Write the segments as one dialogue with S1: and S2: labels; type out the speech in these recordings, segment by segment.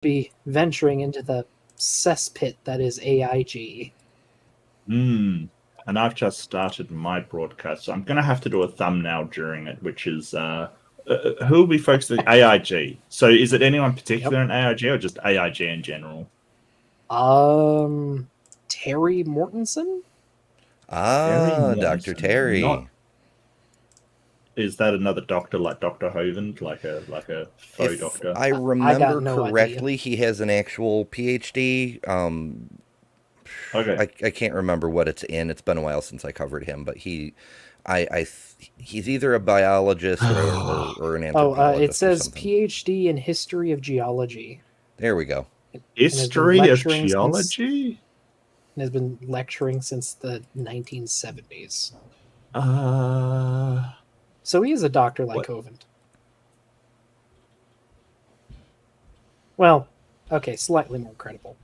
S1: be venturing into the cesspit that is AiG.
S2: And I've just started my broadcast, so I'm going to have to do a thumbnail during it, which is who will be focusing AiG. So is it anyone particular in AiG or just AiG in general?
S1: Terry Mortensen?
S3: Dr. Terry.
S2: Is that another doctor like Dr. Hovind, like a faux doctor?
S3: I remember correctly, he has an actual PhD.
S2: Okay.
S3: I can't remember what it's in. It's been a while since I covered him, but he's either a biologist or an anthropologist.
S1: It says PhD in history of geology.
S3: There we go.
S2: History of geology?
S1: And has been lecturing since the 1970s. So he is a doctor like Hovind. Well, okay, slightly more credible.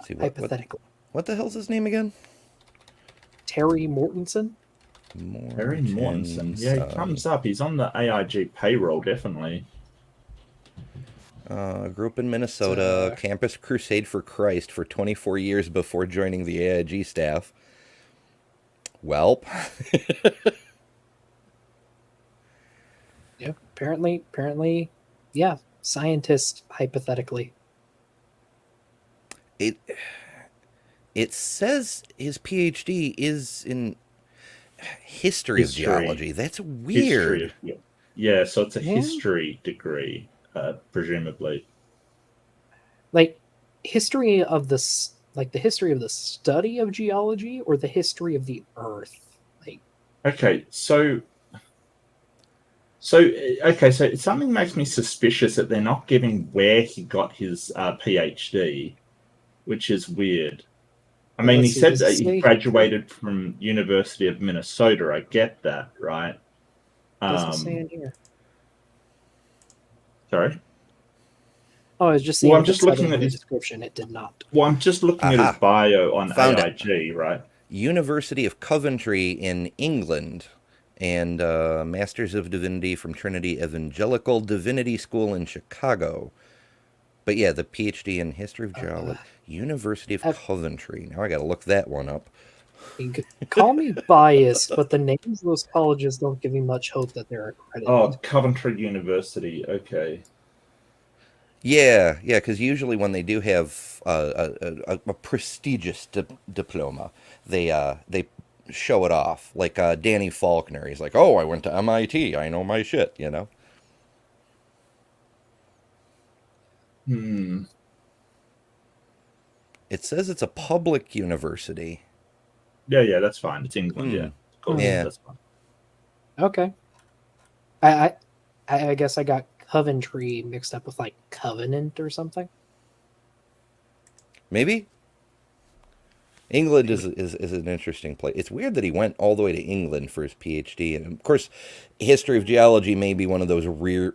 S3: See,
S1: hypothetical.
S3: What the hell's his name again?
S1: Terry Mortensen?
S2: Terry Mortensen. Yeah, he comes up. He's on the AiG payroll, definitely.
S3: Grew up in Minnesota, Campus Crusade for Christ for 24 years before joining the AiG staff. Welp.
S1: Yeah, apparently, yeah, scientist, hypothetically.
S3: It says his PhD is in history of geology. That's weird.
S2: Yeah, so it's a history degree, presumably.
S1: Like history of the history of the study of geology or the history of the Earth.
S2: Okay, so something makes me suspicious that they're not giving where he got his PhD, which is weird. I mean, he said that he graduated from University of Minnesota. I get that, right?
S1: Doesn't say in here.
S2: Sorry?
S1: Oh, I was just saying.
S2: Well, I'm just looking at his
S1: description. It did not.
S2: Well, I'm just looking at his bio on AiG, right?
S3: University of Coventry in England, and Masters of Divinity from Trinity Evangelical Divinity School in Chicago. But yeah, the PhD in History of Geology, University of Coventry. Now I got to look that one up.
S1: Call me biased, but the names of those colleges don't give me much hope that they're accredited.
S2: Oh, Coventry University. Okay.
S3: Yeah, because usually when they do have a prestigious diploma, they show it off. Like Danny Faulkner, he's like, "Oh, I went to MIT. I know my shit," you know. It says it's a public university.
S2: Yeah, that's fine. It's England, yeah. Cool.
S3: Yeah,
S2: that's fine.
S1: Okay. I guess I got Coventry mixed up with like Covenant or something.
S3: Maybe. England is an interesting place. It's weird that he went all the way to England for his PhD, and of course, history of geology may be one of those rare,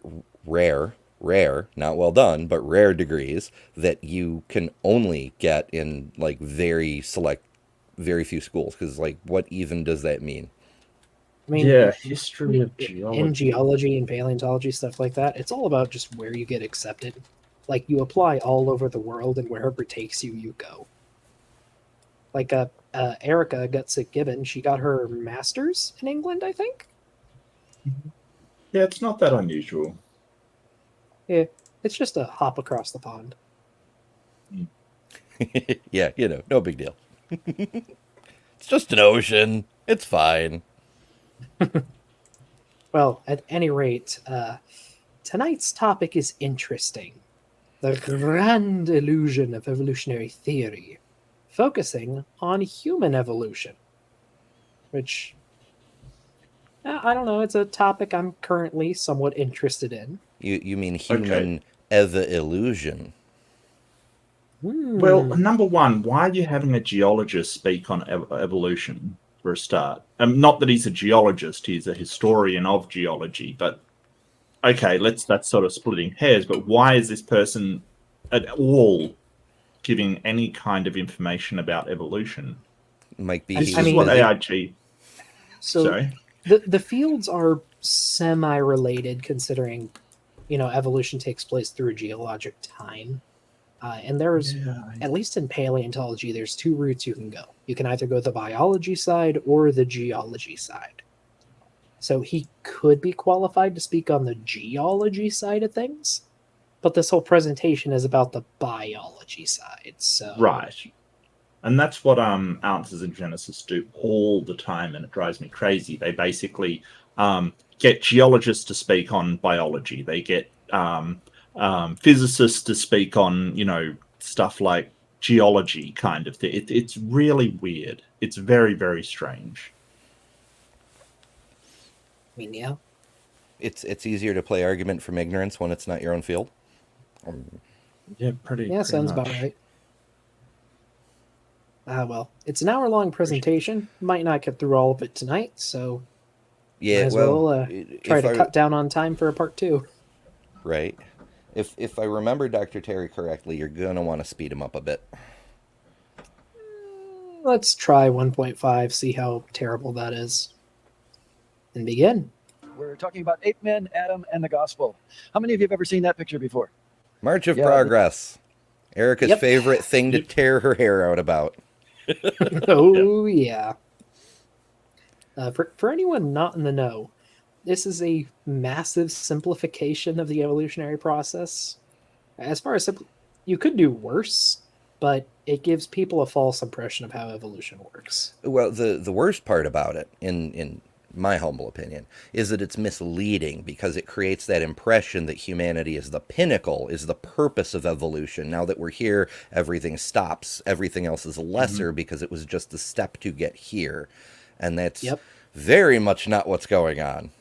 S3: not well done, but rare degrees that you can only get in like very few schools. Because like, what even does that mean?
S1: I mean,
S2: yeah, history of geology.
S1: In geology and paleontology, stuff like that, it's all about just where you get accepted. Like, you apply all over the world, and wherever it takes you, you go. Like, Erica Gutsick-Gibbon, she got her master's in England, I think?
S2: Yeah, it's not that unusual.
S1: Yeah, it's just a hop across the pond.
S3: Yeah, no big deal. It's just an ocean. It's fine.
S1: Well, at any rate, tonight's topic is interesting. The grand illusion of evolutionary theory, focusing on human evolution. Which, I don't know, it's a topic I'm currently somewhat interested in.
S3: You mean human evolution?
S2: Well, number one, why are you having a geologist speak on evolution for a start? Not that he's a geologist, he's a historian of geology, but okay, that's sort of splitting hairs, but why is this person at all giving any kind of information about evolution?
S3: Might be.
S2: This is what AiG...
S1: So
S2: Sorry?
S1: The fields are semi-related, considering evolution takes place through geologic time. And there's, at least in paleontology, there's two routes you can go. You can either go the biology side or the geology side. So he could be qualified to speak on the geology side of things, but this whole presentation is about the biology side. So
S2: Right. And that's what Answers in Genesis do all the time, and it drives me crazy. They basically get geologists to speak on biology. They get physicists to speak on, stuff like geology kind of thing. It's really weird. It's very, very strange.
S1: I mean, yeah.
S3: It's easier to play argument from ignorance when it's not your own field.
S2: Yeah, pretty.
S1: Sounds
S2: much.
S1: about right. Well, it's an hour-long presentation. Might not get through all of it tonight, so
S3: Yeah,
S1: might as well try to cut down on time for a part 2.
S3: Right. If I remember Dr. Terry correctly, you're going to want to speed him up a bit.
S1: Let's try 1.5, see how terrible that is. And begin.
S4: We're talking about ape men, Adam, and the gospel. How many of you have ever seen that picture before?
S3: March of Progress. Erica's favorite thing to tear her hair out about.
S1: Oh, yeah. For anyone not in the know, this is a massive simplification of the evolutionary process. As far as you could do worse, but it gives people a false impression of how evolution works.
S3: Well, the worst part about it, in my humble opinion, is that it's misleading because it creates that impression that humanity is the pinnacle, is the purpose of evolution. Now that we're here, everything stops. Everything else is lesser because it was just a step to get here. And that's very much not what's going on.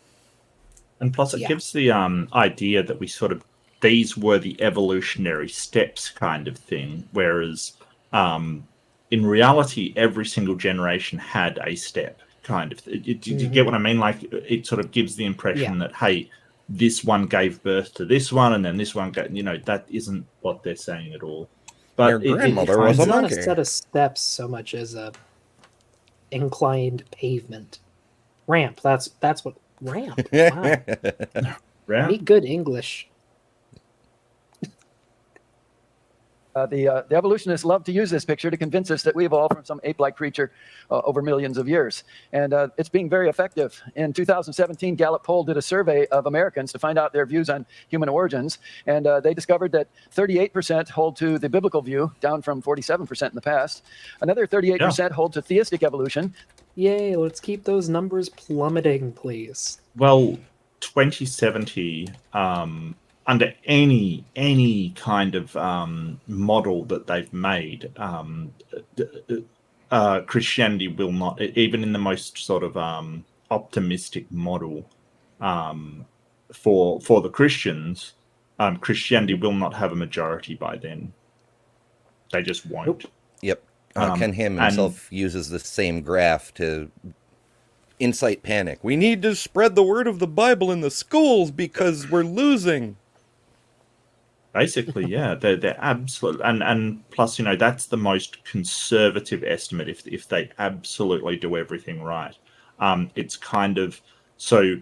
S2: And plus it gives the idea that these were the evolutionary steps kind of thing, whereas in reality, every single generation had a step. Kind of. Do you get what I mean? Like, it sort of gives the impression that, hey, this one gave birth to this one, and then this one got, that isn't what they're saying at all. But
S3: your grandmother was a monkey.
S1: It's not a set of steps so much as a inclined pavement. Ramp. That's what ramp. Wow.
S2: Ramp?
S1: Need good English.
S4: The evolutionists love to use this picture to convince us that we evolved from some ape-like creature over millions of years. And it's being very effective. In 2017, Gallup poll did a survey of Americans to find out their views on human origins. And they discovered that 38% hold to the biblical view, down from 47% in the past. Another 38% hold to theistic evolution.
S1: Yay, let's keep those numbers plummeting, please.
S2: Well, 2070... under any kind of model that they've made, Christianity will not, even in the most sort of optimistic model for the Christians, Christianity will not have a majority by then. They just won't.
S1: Nope.
S3: Yep. Ken Ham himself uses the same graph to incite panic. We need to spread the word of the Bible in the schools because we're losing.
S2: Basically, yeah, they're absolute, and plus, that's the most conservative estimate if they absolutely do everything right. It's kind of so.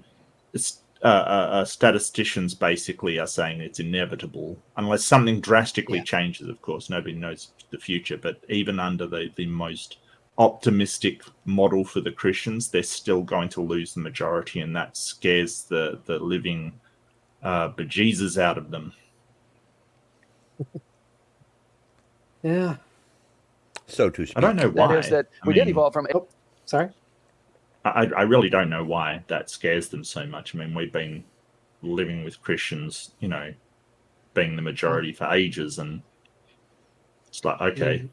S2: Statisticians basically are saying it's inevitable unless something drastically changes. Of course, nobody knows the future, but even under the most optimistic model for the Christians, they're still going to lose the majority, and that scares the living bejesus out of them.
S1: Yeah.
S3: So to speak.
S2: I don't know why.
S4: That is that we did evolve from...
S1: Oh, sorry.
S2: I really don't know why that scares them so much. I mean, we've been living with Christians, being the majority for ages, and it's like, okay.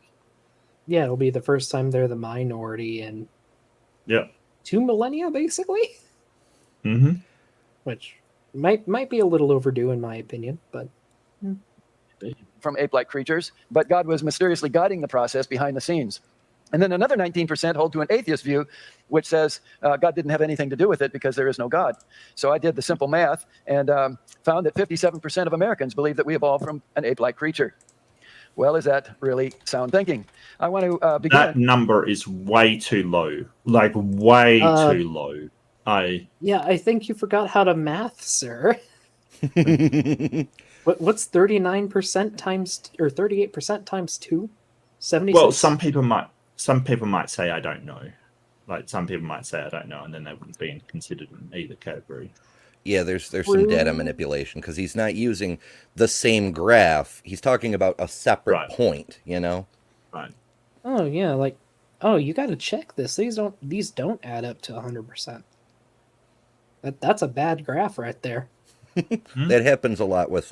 S1: Yeah, it'll be the first time they're the minority in 2 millennia, basically.
S2: Mm-hmm.
S1: Which might be a little overdue, in my opinion, but...
S4: from ape-like creatures, but God was mysteriously guiding the process behind the scenes. And then another 19% hold to an atheist view, which says God didn't have anything to do with it because there is no God. So I did the simple math and found that 57% of Americans believe that we evolved from an ape-like creature. Well, is that really sound thinking? I want to begin.
S2: That number is way too low. Like, way too low.
S1: Yeah, I think you forgot how to math, sir. What's 39% times or 38% times 2? 76.
S2: Well, some people might say I don't know. Like some people might say I don't know, and then they wouldn't be considered in either category.
S3: Yeah, there's some data manipulation because he's not using the same graph. He's talking about a separate point, you know?
S2: Right.
S1: Oh yeah, like, oh, you got to check this. These don't add up to 100%. That's a bad graph right there.
S3: That happens a lot with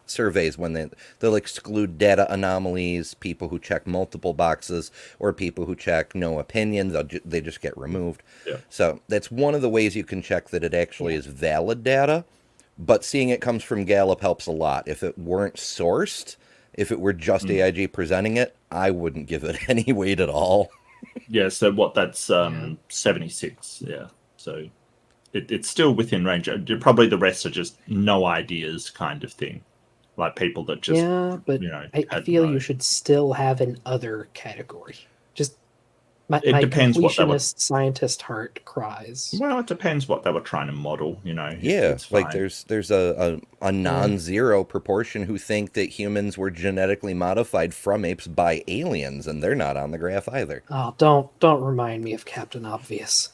S3: surveys when they'll exclude data anomalies, people who check multiple boxes, or people who check no opinion. They just get removed.
S2: Yeah.
S3: So that's one of the ways you can check that it actually is valid data. But seeing it comes from Gallup helps a lot. If it weren't sourced, if it were just AiG presenting it, I wouldn't give it any weight at all.
S2: Yeah, so that's 76. Yeah, so it's still within range. Probably the rest are just no ideas kind of thing, like people that just
S1: but I feel you should still have an other category. Just my
S2: depends what
S1: completionist scientist heart cries.
S2: Well, it depends what they were trying to model.
S3: Yeah, like there's a non-zero proportion who think that humans were genetically modified from apes by aliens, and they're not on the graph either.
S1: Oh, don't remind me of Captain Obvious.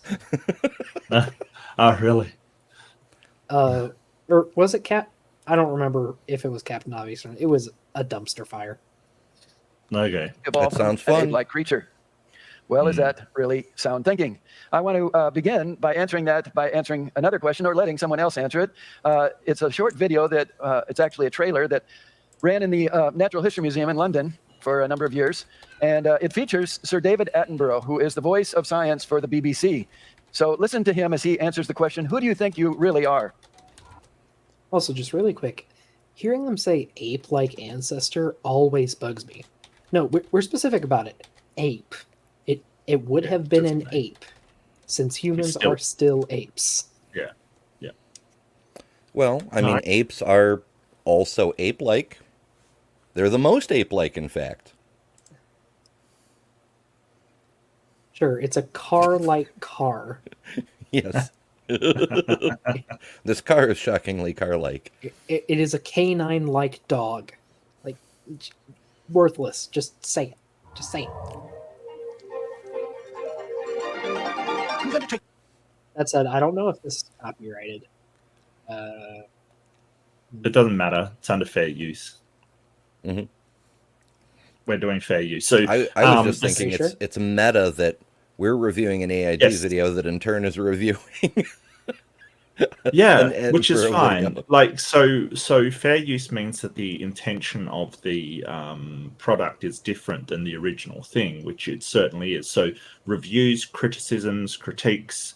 S2: Oh, really?
S1: Or was it I don't remember if it was Captain Obvious or not. It was a dumpster fire.
S2: Okay.
S3: That sounds fun.
S4: Like creature. Well, is that really sound thinking? I want to begin by answering another question or letting someone else answer it. It's a short video that it's actually a trailer that ran in the Natural History Museum in London for a number of years. And it features Sir David Attenborough, who is the voice of science for the BBC. So listen to him as he answers the question, who do you think you really are?
S1: Also, just really quick, hearing them say ape-like ancestor always bugs me. No, we're specific about it. Ape. It would have been an ape, since humans are still apes.
S2: Yeah.
S3: Well, I mean, apes are also ape-like. They're the most ape-like, in fact.
S1: Sure, it's a car-like car.
S3: Yes. This car is shockingly car-like.
S1: It is a canine-like dog. Like, worthless. Just say it. Just say it. That said, I don't know if this is copyrighted.
S2: It doesn't matter. It's under fair use.
S3: Mm-hmm.
S2: We're doing fair use. So
S3: I was just thinking it's meta that we're reviewing an AiG video that in turn is reviewing.
S2: Yeah, which is fine. Like so fair use means that the intention of the product is different than the original thing, which it certainly is. So reviews, criticisms, critiques,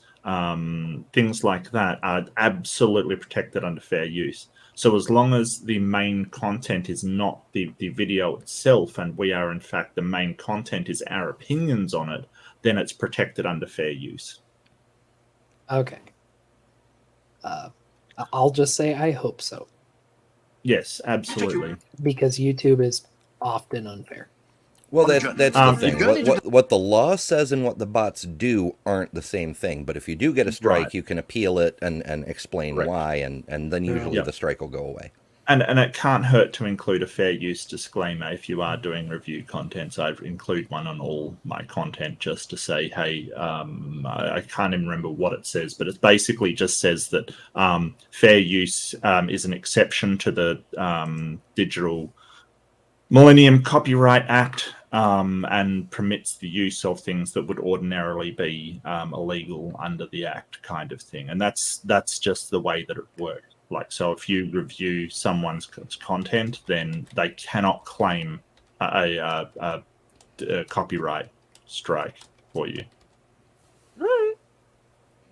S2: things like that are absolutely protected under fair use. So as long as the main content is not the video itself, and we are in fact the main content is our opinions on it, then it's protected under fair use.
S1: Okay. I'll just say I hope so.
S2: Yes, absolutely.
S1: Because YouTube is often unfair.
S3: Well, that's the thing. What the law says and what the bots do aren't the same thing. But if you do get a strike, you can appeal it and explain why, and then usually the strike will go away.
S2: And it can't hurt to include a fair use disclaimer if you are doing review content. So I'd include one on all my content just to say, hey, I can't even remember what it says, but it basically just says that fair use is an exception to the Digital Millennium Copyright Act and permits the use of things that would ordinarily be illegal under the Act kind of thing. And that's just the way that it works. Like, so if you review someone's content, then they cannot claim a copyright strike for you.
S1: All right.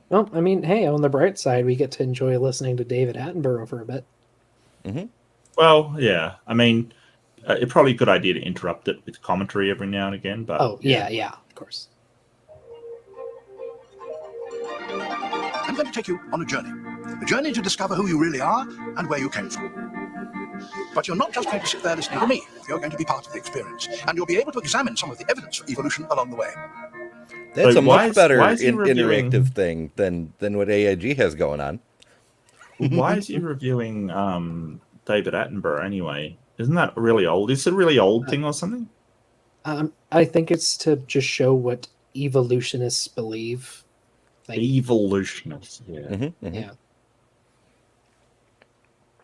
S1: Well, I mean, hey, on the bright side, we get to enjoy listening to David Attenborough for a bit.
S3: Mm-hmm.
S2: Well, yeah. I mean, it's probably a good idea to interrupt it with commentary every now and again. But
S1: yeah, of course.
S5: I'm going to take you on a journey to discover who you really are and where you came from. But you're not just going to sit there listening to me. You're going to be part of the experience, and you'll be able to examine some of the evidence for evolution along the way.
S3: That's a much better interactive thing than what AiG has going on.
S2: Why is he reviewing David Attenborough anyway? Isn't that really old? Is it a really old thing or something?
S1: I think it's to just show what evolutionists believe. Like,
S2: Evolutionists. Yeah.
S3: Mm-hmm.
S1: yeah.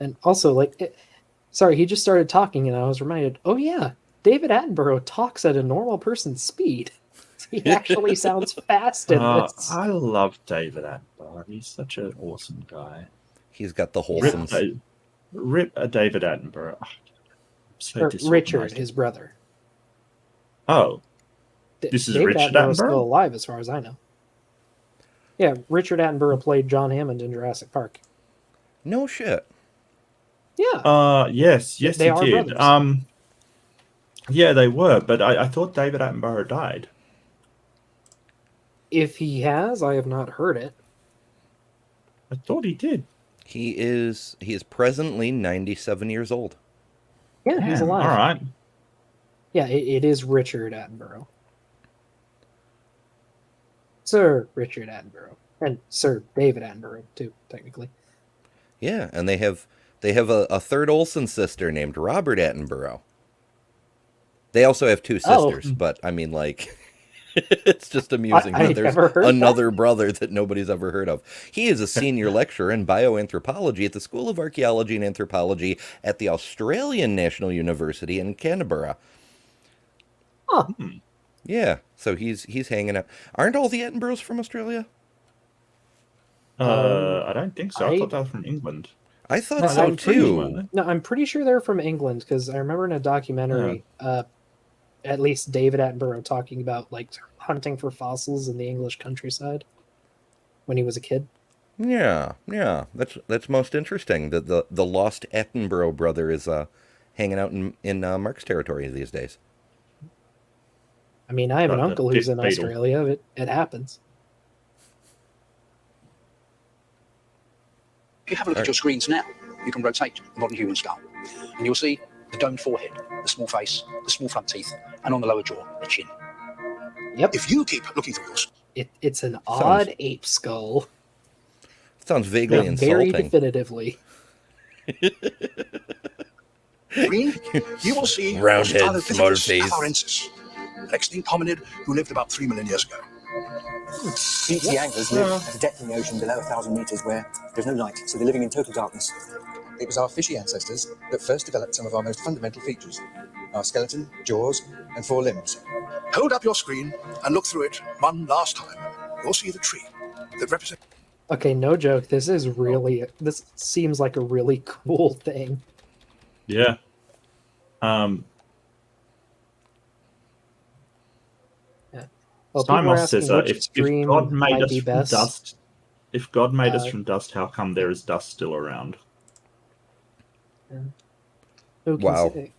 S1: And also, like, sorry, he just started talking, and I was reminded. Oh yeah, David Attenborough talks at a normal person's speed. He actually sounds fast in this.
S2: I love David Attenborough. He's such an awesome guy.
S3: He's got the wholesome.
S2: Rip David Attenborough. So
S1: Or Richard, his brother.
S2: Oh, this is
S1: David
S2: Richard
S1: Attenborough's
S2: Attenborough?
S1: still alive, as far as I know. Yeah, Richard Attenborough played John Hammond in Jurassic Park.
S3: No shit.
S1: Yeah.
S2: Yes, he
S1: They are
S2: did.
S1: brothers.
S2: Yeah, they were, but I thought David Attenborough died.
S1: If he has, I have not heard it.
S2: I thought he did.
S3: He is presently 97 years old.
S1: Yeah, he's
S2: Damn,
S1: alive.
S2: All right.
S1: Yeah, it is Richard Attenborough. Sir Richard Attenborough. And Sir David Attenborough, too, technically.
S3: Yeah, and they have a third Olsen sister named Robert Attenborough. They also have two sisters, but I mean, like, it's just amusing that there's another brother that nobody's ever heard of. He is a senior lecturer in bioanthropology at the School of Archaeology and Anthropology at the Australian National University in Canberra.
S1: Huh.
S3: Yeah, so he's hanging out. Aren't all the Attenboroughs from Australia?
S2: I don't think so. I thought that was from England.
S3: I thought so too.
S1: No, I'm pretty sure they're from England because I remember in a documentary, at least David Attenborough talking about like hunting for fossils in the English countryside when he was a kid.
S3: Yeah. That's most interesting. The lost Attenborough brother is hanging out in Mark's territory these days.
S1: I mean, I have an uncle who's in
S2: beetle.
S1: Australia. It happens.
S5: If you have a look at your screens now, you can rotate the modern human skull, and you'll see the domed forehead, the small face, the small front teeth, and on the lower jaw, the chin.
S1: Yep.
S5: If you keep looking through your
S1: It's an odd ape skull.
S3: Sounds vaguely
S1: Very
S3: insulting.
S1: definitively.
S5: screen, you will see
S3: Roundhead, small face.
S5: afarensis, an extinct hominid who lived about 3 million years ago.
S6: Deep sea anglers live at a depth in the ocean below 1,000 meters where there's no light, so they're living in total darkness. It was our fishy ancestors that first developed some of our most fundamental features: our skeleton, jaws, and 4 limbs.
S5: Hold up your screen and look through it one last time. You'll see the tree that represents.
S1: Okay, no joke. This seems like a really cool thing.
S2: Yeah.
S1: Well, people are
S2: Simon
S1: asking
S2: says,
S1: which
S2: if
S1: stream
S2: God made
S1: might
S2: us
S1: be
S2: from
S1: best.
S2: dust, if God made us from dust, how come there is dust still around?
S1: Who can
S3: Wow.
S1: say?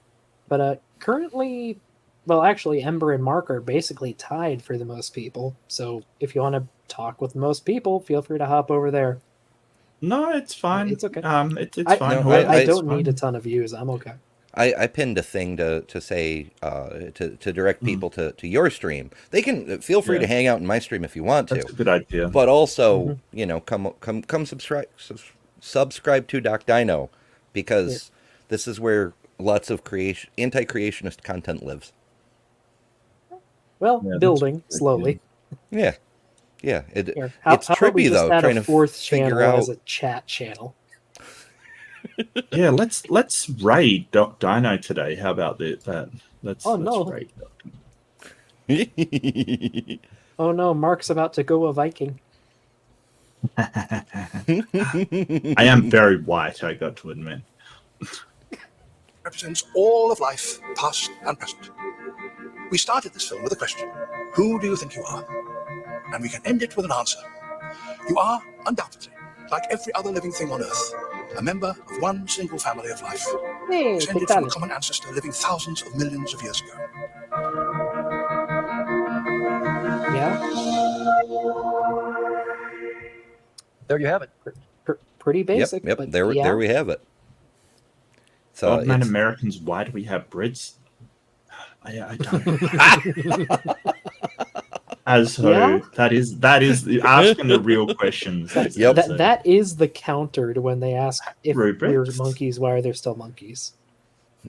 S1: But currently, well, actually, Ember and Mark are basically tied for the most people. So if you want to talk with most people, feel free to hop over there.
S2: No, it's fine.
S1: It's okay.
S2: It's fine.
S3: No,
S1: I
S3: it's
S1: don't
S2: fine.
S1: need a ton of views. I'm okay.
S3: I pinned a thing to say to direct people to your stream. They can feel free to hang out in my stream if you want to.
S2: That's a good idea.
S3: But also, come subscribe to Dieino, because this is where lots of anti-creationist content lives.
S1: Well,
S2: Yeah,
S1: building
S2: that's
S1: slowly.
S3: Yeah.
S1: Here,
S3: It's
S1: how about we
S3: trippy
S1: just
S3: though,
S1: add
S3: trying
S1: a
S3: to
S1: fourth
S3: figure
S1: channel
S3: out.
S1: as a chat channel.
S2: Yeah, let's raid Dieino today. How about that? Let's raid.
S1: Oh no, Mark's about to go a Viking.
S2: I am very white, I got to admit.
S5: represents all of life, past and present. We started this film with a question: who do you think you are? And we can end it with an answer. You are, undoubtedly, like every other living thing on Earth, a member of one single family of life,
S1: Hey,
S5: descended from a common ancestor living thousands of millions of years ago.
S1: Yeah,
S4: There you have it.
S1: pretty basic.
S3: Yep.
S1: But
S3: There we have it. So
S2: God, man, Americans, why do we have breads? I don't. As so,
S1: Yeah?
S2: that is asking the real questions.
S3: Yep.
S1: That is the counter to when they ask if we're
S2: Rubrics.
S1: monkeys, why are there still monkeys?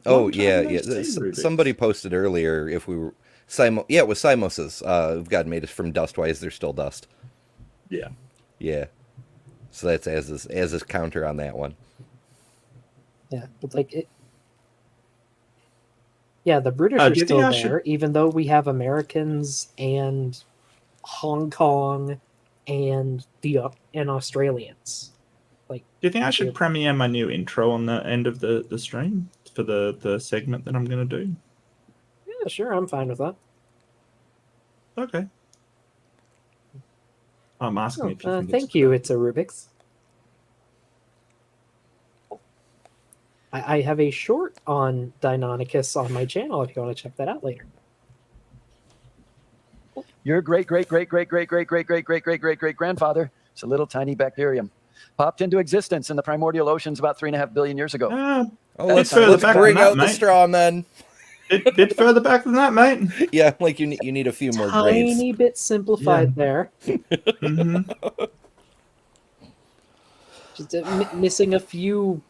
S3: Oh
S2: Long time
S3: yeah,
S2: no
S3: yeah.
S2: see, Rubik's.
S3: Somebody posted earlier if we were it was Simoses. God made us from dust. Why is there still dust?
S2: Yeah.
S3: Yeah. So that's as is counter on that one.
S1: Yeah, but like it. Yeah, the British
S2: do
S1: are
S2: you think
S1: still
S2: I
S1: there,
S2: should-
S1: even though we have Americans and Hong Kong and Australians. Like,
S2: Do you think I should premiere my new intro on the end of the stream for the segment that I'm going to do?
S1: yeah, sure, I'm fine with that.
S2: Okay. I'm asking if you think
S1: Thank you, it's a Rubik's. I have a short on Deinonychus on my channel if you want to check that out later.
S4: Your great grandfather is a little tiny bacterium. Popped into existence in the primordial oceans about 3.5 billion years ago.
S3: Oh,
S2: Bit
S3: let's
S2: further back
S3: bring
S2: than that,
S3: out the
S2: mate.
S3: straw men.
S2: Bit further back than that, mate.
S3: Yeah, like you need a few more grades.
S1: Tiny bit simplified there.
S2: hmm
S1: Just missing a few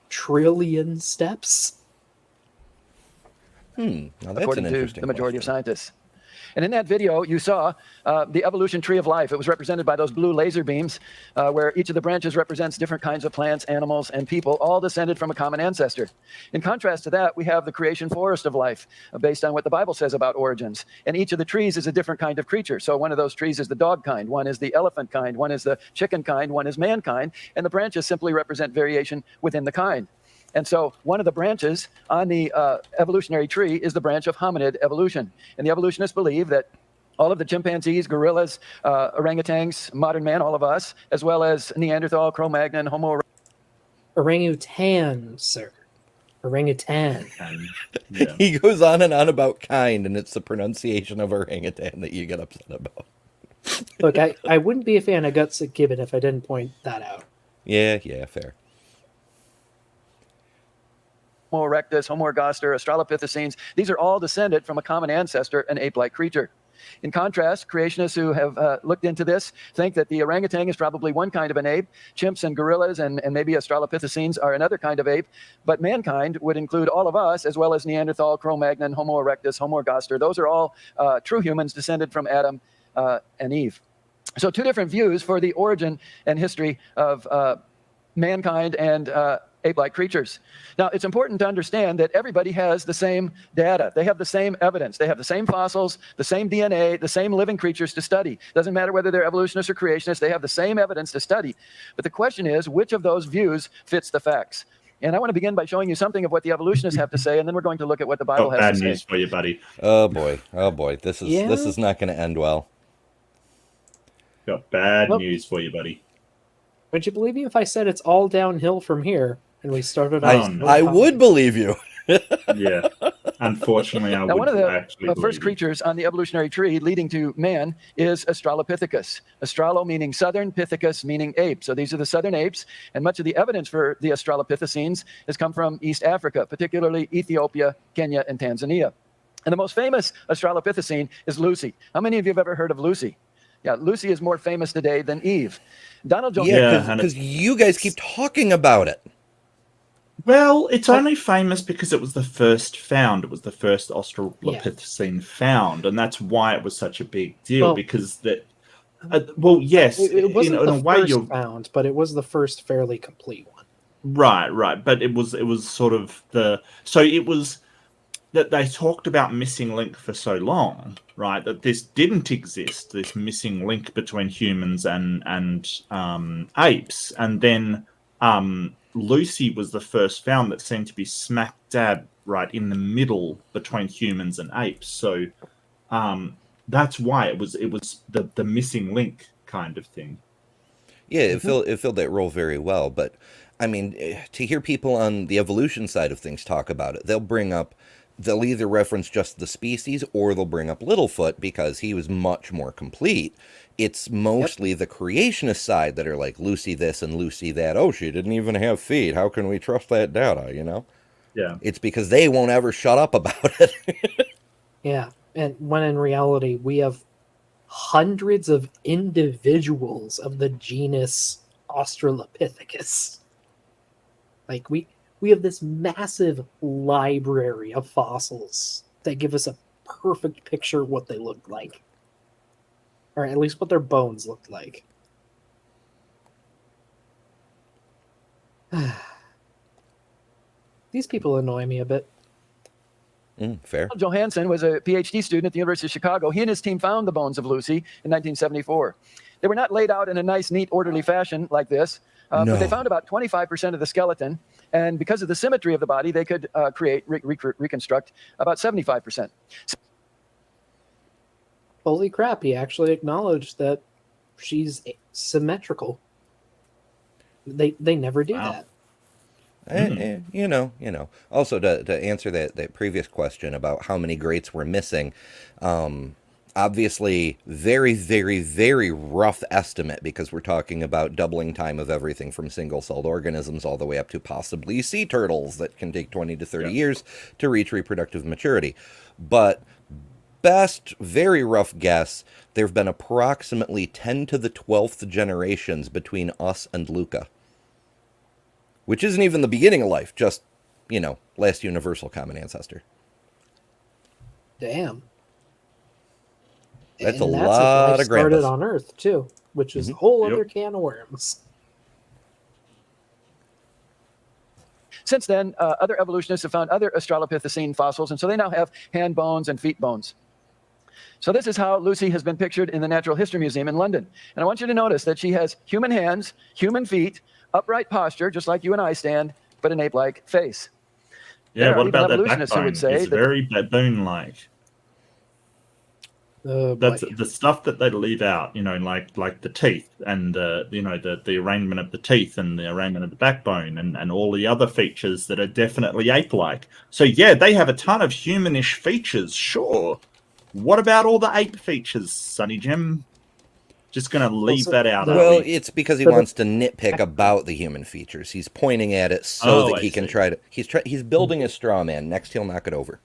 S1: trillion steps.
S3: Now that's
S4: According
S3: an
S4: to
S3: interesting
S4: the majority of
S3: question.
S4: scientists. And in that video, you saw the evolution tree of life. It was represented by those blue laser beams, where each of the branches represents different kinds of plants, animals, and people, all descended from a common ancestor. In contrast to that, we have the creation forest of life, based on what the Bible says about origins. And each of the trees is a different kind of creature. So one of those trees is the dog kind, one is the elephant kind, one is the chicken kind, one is mankind, and the branches simply represent variation within the kind. And so one of the branches on the evolutionary tree is the branch of hominid evolution. And the evolutionists believe that all of the chimpanzees, gorillas, orangutans, modern man, all of us, as well as Neanderthal, Cro-Magnon, Homo
S1: Orangutan, sir. Orangutan.
S2: Yeah.
S3: He goes on and on about kind, and it's the pronunciation of orangutan that you get upset about.
S1: Look, I wouldn't be a fan of Guts Gibbon if I didn't point that out.
S3: Yeah, fair.
S4: Homo erectus, Homo ergaster, Australopithecines. These are all descended from a common ancestor, an ape-like creature. In contrast, creationists who have looked into this think that the orangutan is probably one kind of an ape. Chimps and gorillas and maybe Australopithecines are another kind of ape. But mankind would include all of us, as well as Neanderthal, Cro-Magnon, Homo erectus, Homo ergaster. Those are all true humans descended from Adam and Eve. So two different views for the origin and history of mankind and ape-like creatures. Now, it's important to understand that everybody has the same data. They have the same evidence. They have the same fossils, the same DNA, the same living creatures to study. Doesn't matter whether they're evolutionists or creationists, they have the same evidence to study. But the question is, which of those views fits the facts? And I want to begin by showing you something of what the evolutionists have to say, and then we're going to look at what the Bible has
S2: Bad
S4: to say.
S2: news for you, buddy.
S3: Oh boy. This is not going to end well.
S2: Got bad
S1: Nope.
S2: news for you, buddy.
S1: Would you believe me if I said it's all downhill from here and we started on?
S3: I would believe you.
S2: Yeah. Unfortunately, I
S4: Now, one of
S2: wouldn't
S4: the
S2: actually
S4: first
S2: believe you.
S4: creatures on the evolutionary tree leading to man is Australopithecus. Australo meaning southern, Pithecus meaning ape. So these are the southern apes, and much of the evidence for the Australopithecines has come from East Africa, particularly Ethiopia, Kenya, and Tanzania. And the most famous Australopithecine is Lucy. How many of you have ever heard of Lucy? Yeah, Lucy is more famous today than Eve. Donald Jones.
S3: Yeah, because you guys keep talking about it.
S2: Well, it's only famous because it was the first found. It was the first Australopithecine found, and that's why it was such a big deal.
S1: Well,
S2: because that, yes,
S1: It wasn't
S2: in a
S1: the
S2: way
S1: first
S2: you're
S1: found, but it was the first fairly complete one.
S2: right. But it was sort of it was that they talked about missing link for so long, right? That this didn't exist, this missing link between humans and apes, and then Lucy was the first found that seemed to be smack dab right in the middle between humans and apes. So that's why it was the missing link kind of thing.
S3: Yeah, it filled that role very well. But I mean, to hear people on the evolution side of things talk about it, they'll either reference just the species or they'll bring up Littlefoot because he was much more complete. It's mostly the creationist side that are like, Lucy this and Lucy that. Oh, she didn't even have feet. How can we trust that data, you know?
S2: Yeah.
S3: It's because they won't ever shut up about it.
S1: Yeah, and when in reality we have hundreds of individuals of the genus Australopithecus. Like we have this massive library of fossils that give us a perfect picture of what they looked like. Or at least what their bones looked like. These people annoy me a bit.
S3: Fair.
S4: Johansson was a PhD student at the University of Chicago. He and his team found the bones of Lucy in 1974. They were not laid out in a nice, neat, orderly fashion like this, but they found about 25% of the skeleton. And because of the symmetry of the body, they could reconstruct about 75%.
S1: Holy crap, he actually acknowledged that she's symmetrical. They never do that.
S3: You know. Also, to answer that previous question about how many greats were missing, obviously, very, very, very rough estimate, because we're talking about doubling time of everything from single-celled organisms all the way up to possibly sea turtles that can take 20 to 30 years to reach reproductive maturity. But best, very rough guess, there have been approximately 10 to the 12th generations between us and Luca. Which isn't even the beginning of life, just, last universal common ancestor.
S1: Damn.
S3: That's
S1: and
S3: a
S1: that's
S3: lot
S1: life
S3: of grandpas.
S1: started on Earth, too, which is a whole other can of worms.
S4: Since then, other evolutionists have found other Australopithecine fossils, and so they now have hand bones and feet bones. So this is how Lucy has been pictured in the Natural History Museum in London. And I want you to notice that she has human hands, human feet, upright posture, just like you and I stand, but an ape-like face.
S2: Yeah, what about that
S4: evolutionists who
S2: backbone?
S4: would say
S2: It's
S4: that
S2: very baboon-like. That's the stuff that they leave out, like the teeth and the arrangement of the teeth and the arrangement of the backbone and all the other features that are definitely ape-like. So yeah, they have a ton of humanish features, sure. What about all the ape features, Sonny Jim? Just going to leave that out.
S3: Well, it's because he wants to nitpick about the human features. He's pointing at it so that he can try to. He's building a straw man. Next, he'll knock it over.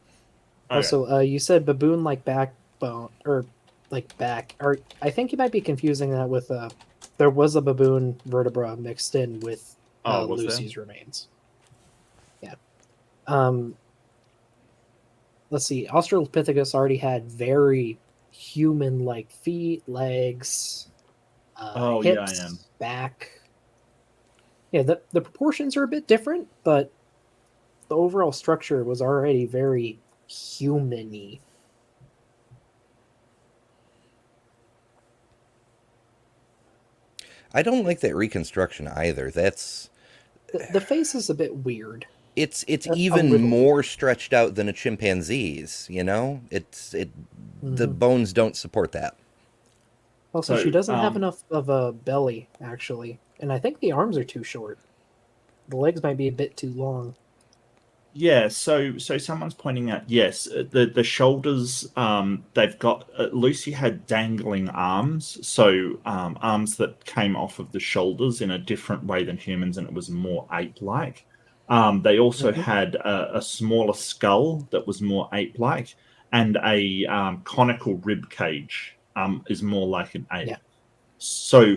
S2: Okay.
S1: Also, you said baboon-like backbone, or like back, or I think you might be confusing that with there was a baboon vertebra mixed in with Lucy's remains. Yeah. Let's see. Australopithecus already had very human-like feet, legs, hips, back. Yeah, the proportions are a bit different, but the overall structure was already very human-y.
S3: I don't like that reconstruction either. That's
S1: the face is a bit weird.
S3: It's even more stretched out than a chimpanzee's, The bones don't support that.
S1: Also, she doesn't have enough of a belly, actually. And I think the arms are too short. The legs might be a bit too long.
S2: Yeah, so someone's pointing out, yes, the shoulders, they've got, Lucy had dangling arms, so arms that came off of the shoulders in a different way than humans, and it was more ape-like. They also had a smaller skull that was more ape-like, and a conical rib cage is more like an ape. Yeah. So,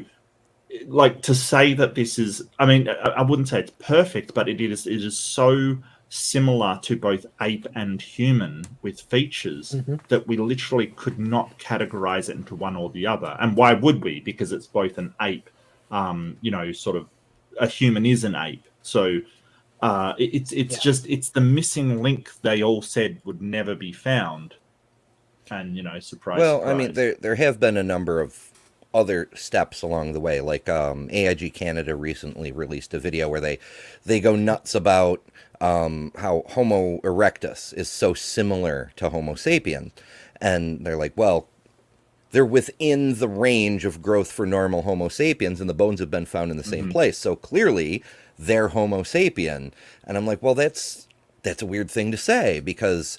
S2: like, to say that this is, I mean, I wouldn't say it's perfect, but it is so similar to both ape and human with features that we literally could not categorize it into one or the other. And why would we? Because it's both an ape, sort of a human is an ape. So it's just the missing link they all said would never be found. And, surprise.
S3: Well,
S2: surprise.
S3: I mean, there have been a number of other steps along the way. Like AiG Canada recently released a video where they go nuts about how Homo erectus is so similar to Homo sapien. And they're like, well, they're within the range of growth for normal Homo sapiens, and the bones have been found in the same place. So clearly, they're Homo sapien. And I'm like, well, that's a weird thing to say, because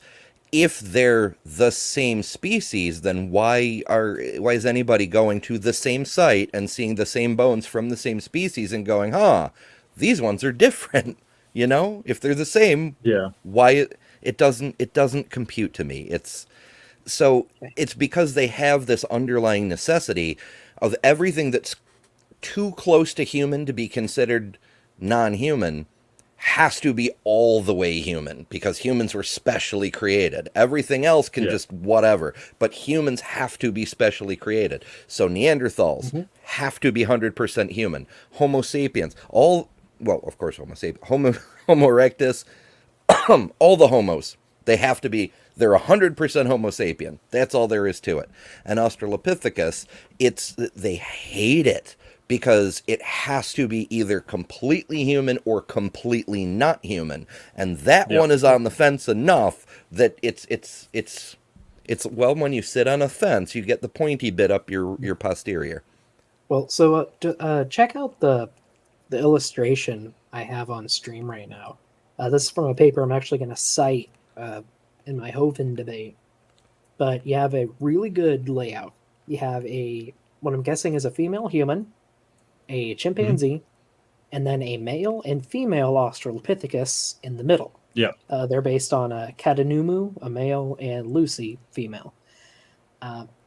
S3: if they're the same species, then why is anybody going to the same site and seeing the same bones from the same species and going, these ones are different? If they're the same, why it doesn't compute to me. It's So
S1: Okay.
S3: it's because they have this underlying necessity of everything that's too close to human to be considered non-human has to be all the way human, because humans were specially created. Everything else can just whatever, but humans have to be specially created. So Neanderthals have to be 100% human. Homo sapiens, of course Homo sapiens, Homo erectus, all the homos, they're 100% Homo sapien. That's all there is to it. And Australopithecus, they hate it because it has to be either completely human or completely not human. And that one is on the fence enough that it's well, when you sit on a fence, you get the pointy bit up your posterior.
S1: Well, so check out the illustration I have on stream right now. This is from a paper I'm actually going to cite in my Hoven debate. But you have a really good layout. You have what I'm guessing is a female human, a chimpanzee, and then a male and female Australopithecus in the middle.
S2: Yeah.
S1: They're based on Kadanumu, a male, and Lucy, female.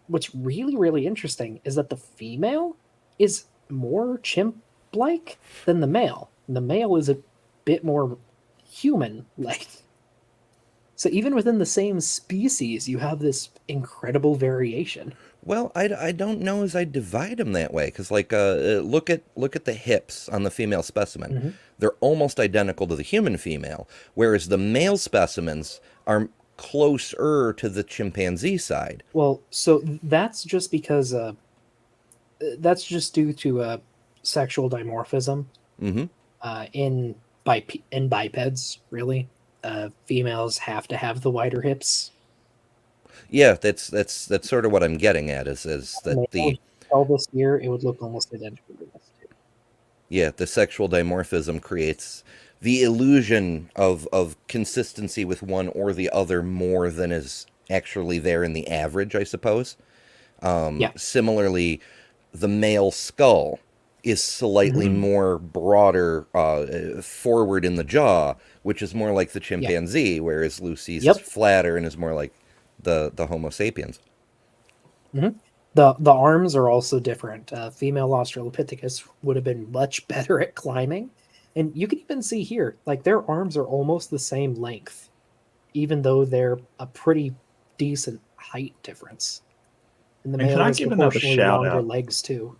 S1: What's really, really interesting is that the female is more chimp-like than the male. And the male is a bit more human-like. So even within the same species, you have this incredible variation.
S3: Well, I don't know as I divide them that way, because look at the hips on the female specimen. They're almost identical to the human female, whereas the male specimens are closer to the chimpanzee side.
S1: Well, so that's just because that's just due to sexual dimorphism in bipeds. Really, females have to have the wider hips.
S3: Yeah, that's sort of what I'm getting at is that the
S1: pelvis here, it would look almost identical to this too.
S3: Yeah, the sexual dimorphism creates the illusion of consistency with one or the other more than is actually there in the average, I suppose. Similarly, the male skull is slightly more broader forward in the jaw, which is more like the chimpanzee, whereas Lucy's is flatter and is more like the Homo sapiens.
S1: The arms are also different. Female Australopithecus would have been much better at climbing. And you can even see here, like their arms are almost the same length, even though they're a pretty decent height difference. And the male has proportionally longer legs too.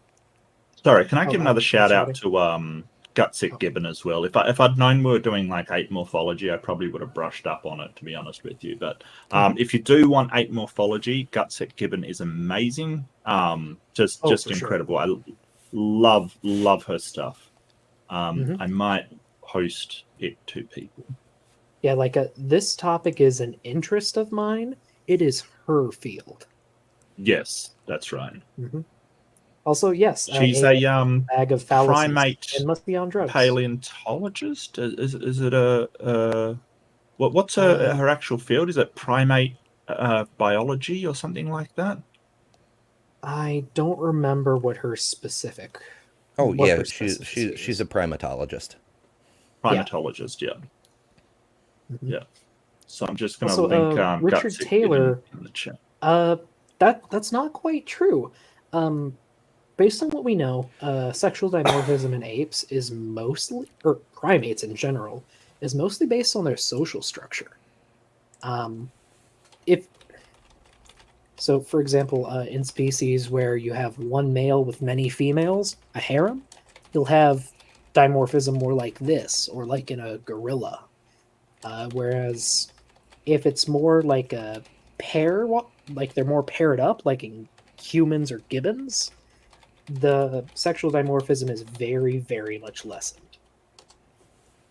S2: Sorry, can I give another shout out to Gutsick Gibbon as well? If I'd known we were doing like ape morphology, I probably would have brushed up on it, to be honest with you. But if you do want ape morphology, Gutsick Gibbon is amazing. Just incredible. Sure. I love her stuff. I might host it to people.
S1: Yeah, like this topic is an interest of mine. It is her field.
S2: Yes, that's right.
S1: Also, yes,
S2: she's a
S1: bag of fallacies
S2: primate
S1: and must be on drugs.
S2: Paleontologist. Is it what's her actual field? Is it primate biology or something like that?
S3: I don't remember what her specific. Oh yeah, she's a primatologist.
S2: Primatologist, yeah. Yeah. So I'm just going to link
S1: Richard Taylor in the chat. That's not quite true. Based on what we know, sexual dimorphism in apes is mostly, or primates in general, is mostly based on their social structure. For example, in species where you have one male with many females, a harem, you'll have dimorphism more like this, or like in a gorilla. Whereas if it's more like a pair, like they're more paired up, like in humans or gibbons, the sexual dimorphism is very, very much lessened.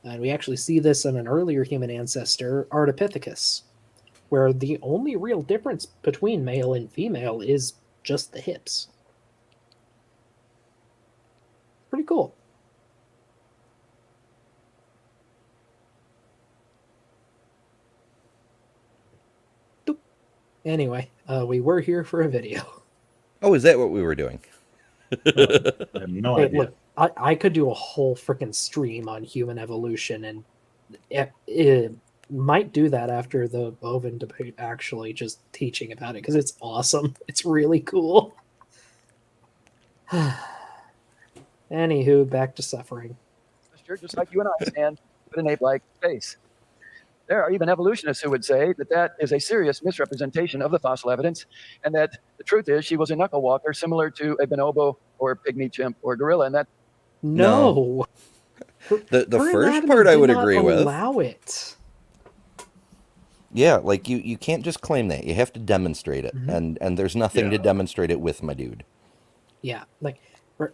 S1: And we actually see this in an earlier human ancestor, Ardipithecus, where the only real difference between male and female is just the hips. Pretty cool. Anyway, we were here for a video.
S3: Oh, is that what we were doing?
S2: I have no idea.
S1: Look, I could do a whole freaking stream on human evolution, and might do that after the bovine debate, actually, just teaching about it, because it's awesome. It's really cool. Anywho, back to suffering.
S4: Just like you and I stand with an ape-like face. There are even evolutionists who would say that that is a serious misrepresentation of the fossil evidence, and that the truth is she was a knuckle walker similar to a bonobo or pygmy chimp or gorilla, and that
S1: No.
S3: The
S1: Her
S3: first
S1: anatomy
S3: part I
S1: did
S3: would
S1: not
S3: agree with.
S1: allow it.
S3: Yeah, like you can't just claim that. You have to demonstrate it.
S1: Mhm.
S3: And there's nothing to demonstrate it with, my dude.
S1: Yeah, like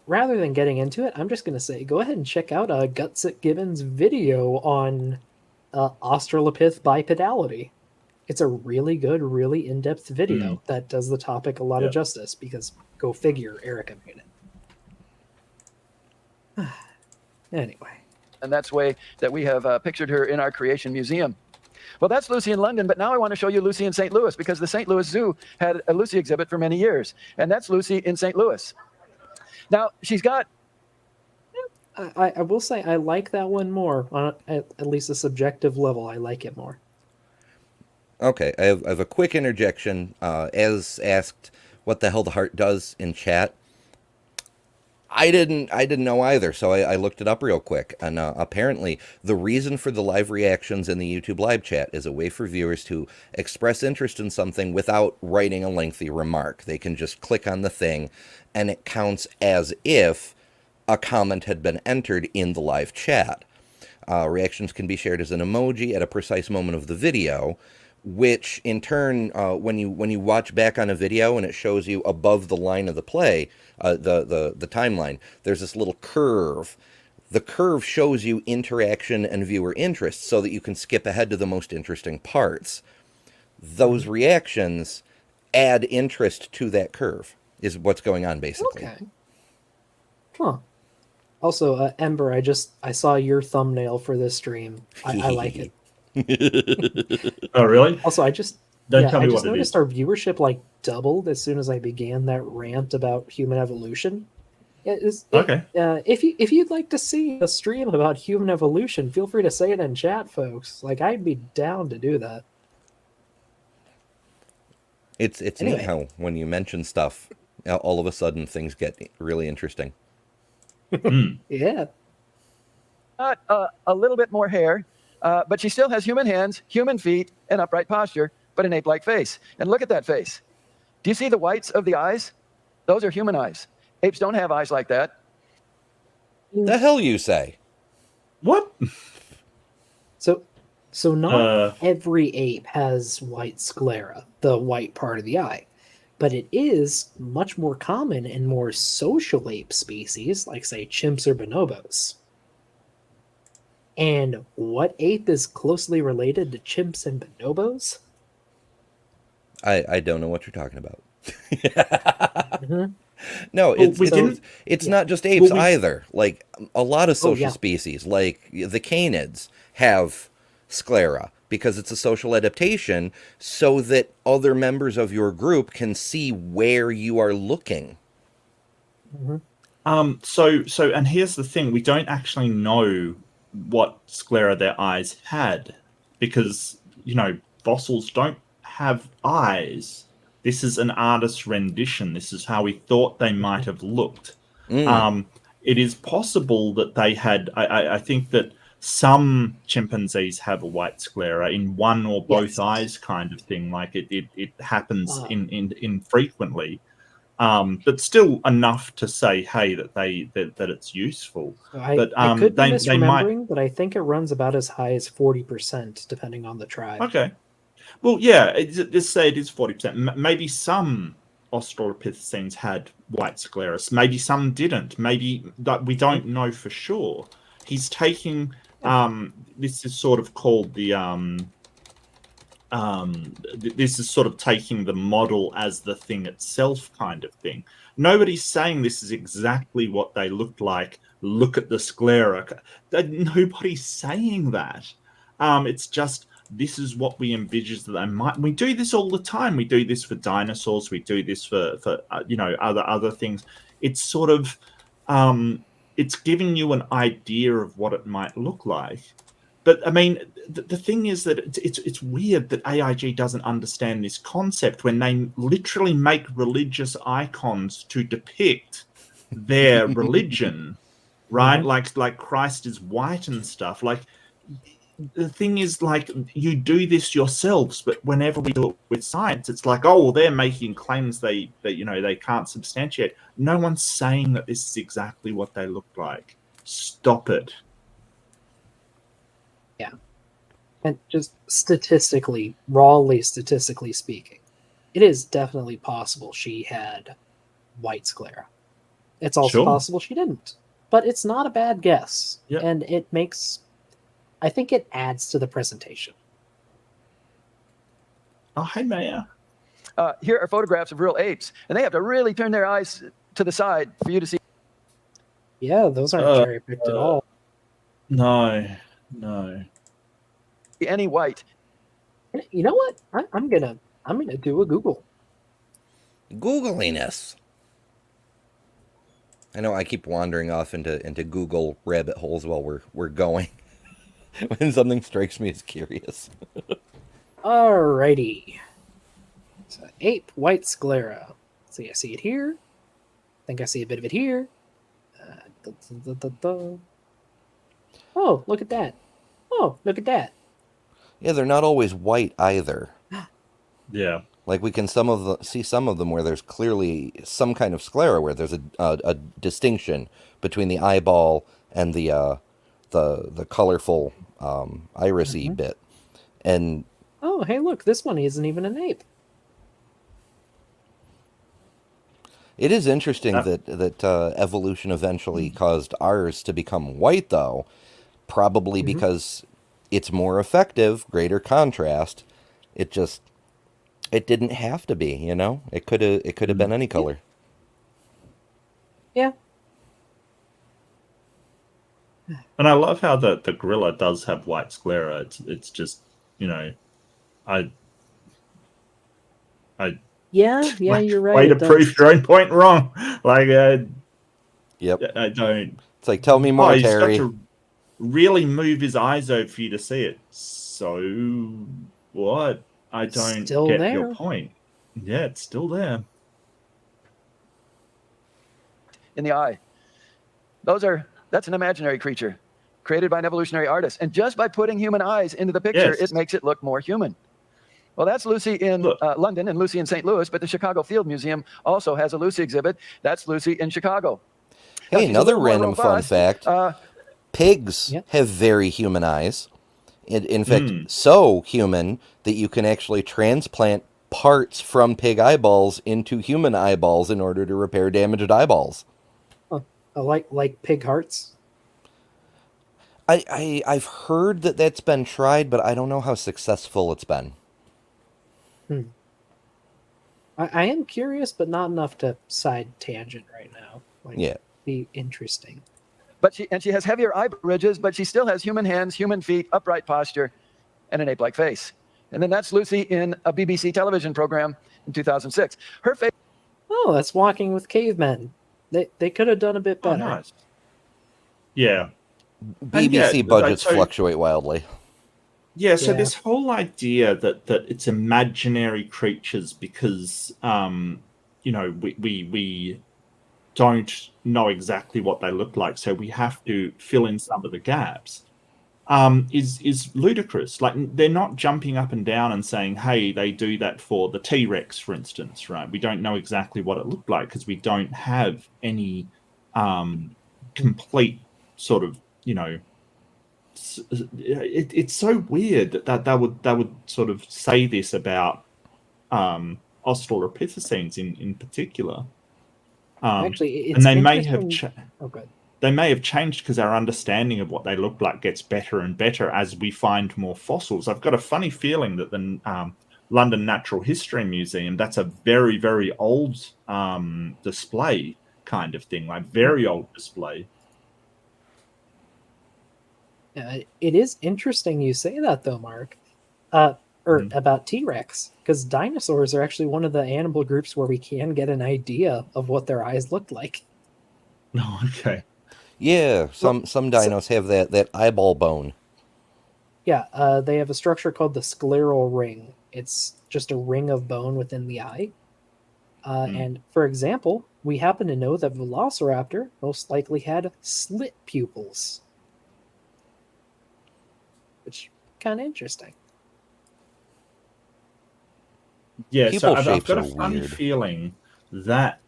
S1: rather than getting into it, I'm just going to say go ahead and check out Gutsit Gibbons' video on Australopith bipedality. It's a really good, really in-depth video that does the topic a lot of justice, because go figure, Erica made it. Anyway.
S4: And that's the way that we have pictured her in our Creation Museum. Well, that's Lucy in London, but now I want to show you Lucy in St. Louis, because the St. Louis Zoo had a Lucy exhibit for many years, and that's Lucy in St. Louis. Now, she's got...
S1: I will say I like that one more, on at least a subjective level. I like it more.
S3: Okay, I have a quick interjection. As asked what the hell the heart does in chat, I didn't know either, so I looked it up real quick, and apparently the reason for the live reactions in the YouTube live chat is a way for viewers to express interest in something without writing a lengthy remark. They can just click on the thing, and it counts as if a comment had been entered in the live chat. Reactions can be shared as an emoji at a precise moment of the video, which in turn, when you watch back on a video and it shows you above the line of the play, the timeline, there's this little curve. The curve shows you interaction and viewer interest so that you can skip ahead to the most interesting parts. Those reactions add interest to that curve, is what's going on, basically.
S1: Okay. Huh. Also, Ember, I saw your thumbnail for this stream. I like it.
S2: Oh, really?
S1: Also, I just
S2: Don't tell me
S1: I
S2: what
S1: just
S2: it
S1: noticed
S2: is.
S1: our viewership like doubled as soon as I began that rant about human evolution.
S2: Okay.
S1: If you'd like to see a stream about human evolution, feel free to say it in chat, folks. Like, I'd be down to do that.
S3: It's
S1: Anyway.
S3: neat how when you mention stuff, all of a sudden things get really interesting.
S1: Yeah.
S4: a little bit more hair, but she still has human hands, human feet, and upright posture, but an ape-like face. And look at that face. Do you see the whites of the eyes? Those are human eyes. Apes don't have eyes like that.
S3: The hell you say?
S2: What?
S1: So not every ape has white sclera, the white part of the eye. But it is much more common in more social ape species, like, say, chimps or bonobos. And what ape is closely related to chimps and bonobos?
S3: I don't know what you're talking about.
S1: Mm-hmm.
S3: No, it's not just apes either. Like, a lot of social species, like the canids, have sclera because it's a social adaptation so that other members of your group can see where you are looking.
S2: And here's the thing: we don't actually know what sclera their eyes had, because fossils don't have eyes. This is an artist's rendition. This is how we thought they might have looked. It is possible that they had. I think that some chimpanzees have a white sclera in one or both eyes, kind of thing. Like it happens infrequently. But still enough to say, hey, that it's useful.
S1: I could be misremembering, but I think it runs about as high as 40%, depending on the tribe.
S2: Okay. Well, yeah, just say it is 40%. Maybe some Australopithecines had white scleras. Maybe some didn't. Maybe we don't know for sure. He's taking this is sort of called the this is sort of taking the model as the thing itself, kind of thing. Nobody's saying this is exactly what they looked like. Look at the sclera. Nobody's saying that. It's just this is what we envisage that they might. We do this all the time. We do this for dinosaurs. We do this for other things. It's sort of it's giving you an idea of what it might look like. But I mean, the thing is that it's weird that AiG doesn't understand this concept when they literally make religious icons to depict their religion, right? Like Christ is white and stuff. Like, the thing is, like, you do this yourselves, but whenever we do it with science, it's like, oh, well, they're making claims that they can't substantiate. No one's saying that this is exactly what they look like. Stop it.
S1: Yeah. And just rawly statistically speaking, it is definitely possible she had white sclera. It's also possible she didn't. But it's not a bad guess.
S2: Yep.
S1: And I think it adds to the presentation.
S2: Oh, hey, Maya.
S4: Here are photographs of real apes, and they have to really turn their eyes to the side for you to see.
S1: Yeah, those aren't cherry-picked at all.
S2: No.
S4: Any white.
S1: You know what? I'm gonna do a Google.
S3: Googliness. I know I keep wandering off into Google rabbit holes while we're going. When something strikes me as curious.
S1: Alrighty. So, ape white sclera. See, I see it here. I think I see a bit of it here. Oh, look at that. Oh, look at that.
S3: Yeah, they're not always white either.
S2: Yeah.
S3: Like we can see some of them where there's clearly some kind of sclera where there's a distinction between the eyeball and the colorful irisy bit. And
S1: oh, hey, look, this one isn't even an ape.
S3: it is interesting that evolution eventually caused ours to become white, though, probably because it's more effective, greater contrast. It didn't have to be, you know? It could have been any color.
S1: Yeah.
S2: And I love how the gorilla does have white sclera. It's just, I
S1: Yeah, you're right.
S2: way to prove your own point wrong. Like,
S3: Yep.
S2: I don't.
S3: It's like, tell me more,
S2: He's got
S3: Terry.
S2: to really move his eyes over for you to see it. So what? I don't
S1: Still
S2: get
S1: there.
S2: your point. Yeah, it's still there.
S4: In the eye. That's an imaginary creature created by an evolutionary artist. And just by putting human eyes into the picture,
S2: Yes.
S4: it makes it look more human. Well, that's Lucy in London and Lucy in St. Louis, but the Chicago Field Museum also has a Lucy exhibit. That's Lucy in Chicago. Now,
S3: Hey,
S4: she's a
S3: another
S4: little more
S3: random fun
S4: robust.
S3: fact. Pigs have very human eyes. In fact, so human that you can actually transplant parts from pig eyeballs into human eyeballs in order to repair damaged eyeballs.
S1: Like pig hearts.
S3: I've heard that that's been tried, but I don't know how successful it's been.
S1: I am curious, but not enough to side tangent right now. Be interesting.
S4: But she has heavier eyebrow ridges, but she still has human hands, human feet, upright posture, and an ape-like face. And then that's Lucy in a BBC television program in 2006. Her face.
S1: Oh, that's Walking with Cavemen. They could have done a bit better.
S2: Oh, nice. Yeah.
S3: BBC budgets fluctuate wildly.
S2: Yeah, so this whole idea that it's imaginary creatures because we don't know exactly what they look like, so we have to fill in some of the gaps, is ludicrous. Like, they're not jumping up and down and saying, hey, they do that for the T-Rex, for instance, right? We don't know exactly what it looked like because we don't have any complete sort of, it's so weird that they would sort of say this about Australopithecines in particular.
S1: Actually, it's
S2: and they may have they may have changed because our understanding of what they look like gets better and better as we find more fossils. I've got a funny feeling that the London Natural History Museum, that's a very, very old display kind of thing, like very old display.
S1: It is interesting you say that, though, Mark, about T-Rex, because dinosaurs are actually one of the animal groups where we can get an idea of what their eyes looked like.
S2: Oh, okay.
S3: Yeah, some dinos have that eyeball bone.
S1: they have a structure called the scleral ring. It's just a ring of bone within the eye. And for example, we happen to know that Velociraptor most likely had slit pupils, which kind of interesting.
S2: Yeah,
S3: Pupil
S2: so I've
S3: shapes
S2: got a
S3: are
S2: funny
S3: weird.
S2: feeling that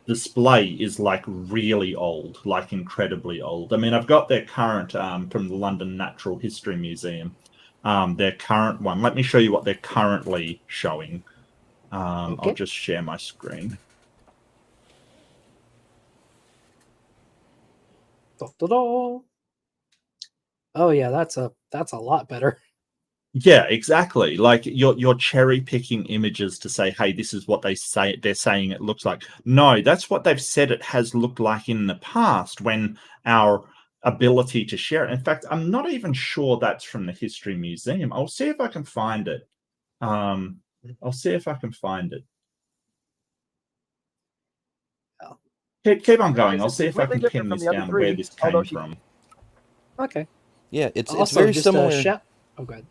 S2: display is like really old, like incredibly old. I mean, I've got their current from the London Natural History Museum, their current one. Let me show you what they're currently showing.
S1: Okay.
S2: I'll just share my screen.
S1: Da-da-da. Oh yeah, that's a lot better.
S2: Yeah, exactly. Like you're cherry picking images to say, hey, this is what they're saying it looks like. No, that's what they've said it has looked like in the past when our ability to share it. In fact, I'm not even sure that's from the History Museum. I'll see if I can find it. I'll see if I can find it.
S1: Oh.
S2: Keep on going.
S4: It's
S2: I'll see if I
S4: completely
S2: can
S4: different
S2: pin
S4: from
S2: this
S4: the other
S2: down
S4: three,
S2: where this
S4: although
S2: came from.
S1: Okay.
S3: Yeah, it's
S1: Also,
S3: very
S1: just
S3: similar.
S1: Oh, good.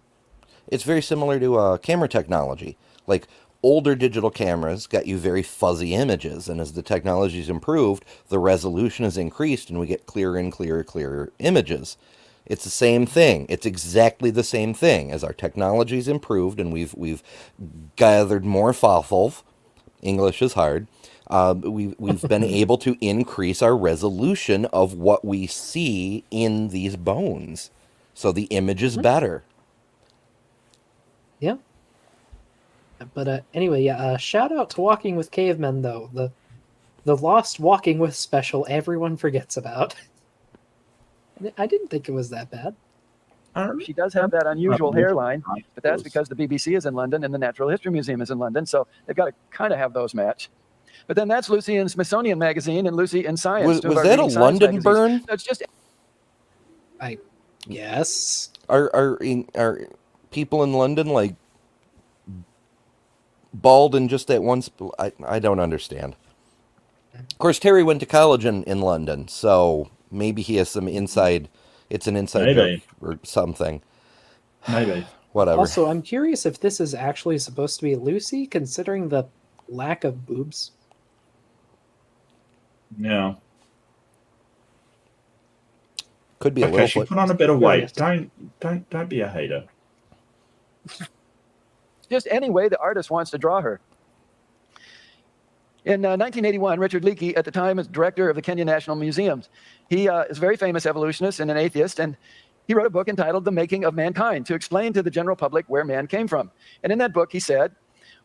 S3: It's very similar to camera technology. Like older digital cameras got you very fuzzy images, and as the technology's improved, the resolution has increased, and we get clearer and clearer images. It's the same thing. It's exactly the same thing. As our technology's improved, and we've gathered more fossils. English is hard. We've been able to increase our resolution of what we see in these bones, so the image is better.
S1: Yeah. But anyway, shout out to Walking with Cavemen, though. The lost Walking with special everyone forgets about. I didn't think it was that bad.
S4: She does have that unusual hairline, but that's because the BBC is in London and the Natural History Museum is in London, so they've got to kind of have those match. But then that's Lucy in Smithsonian Magazine and Lucy in Science.
S3: Was that a London burn?
S4: That's just.
S1: I guess.
S3: Are people in London like bald in just that one I don't understand. Of course, Terry went to college in London, so maybe he has some inside. It's an inside joke or something.
S2: Maybe.
S3: Whatever.
S1: Also, I'm curious if this is actually supposed to be Lucy, considering the lack of boobs.
S2: Yeah.
S3: Could be a
S2: Okay,
S3: little
S2: she
S3: foot.
S2: put on a bit of weight.
S1: Curious.
S2: Don't be a hater.
S4: Just any way the artist wants to draw her. In 1981, Richard Leakey, at the time as director of the Kenya National Museums, he is a very famous evolutionist and an atheist, and he wrote a book entitled The Making of Mankind to explain to the general public where man came from. And in that book, he said,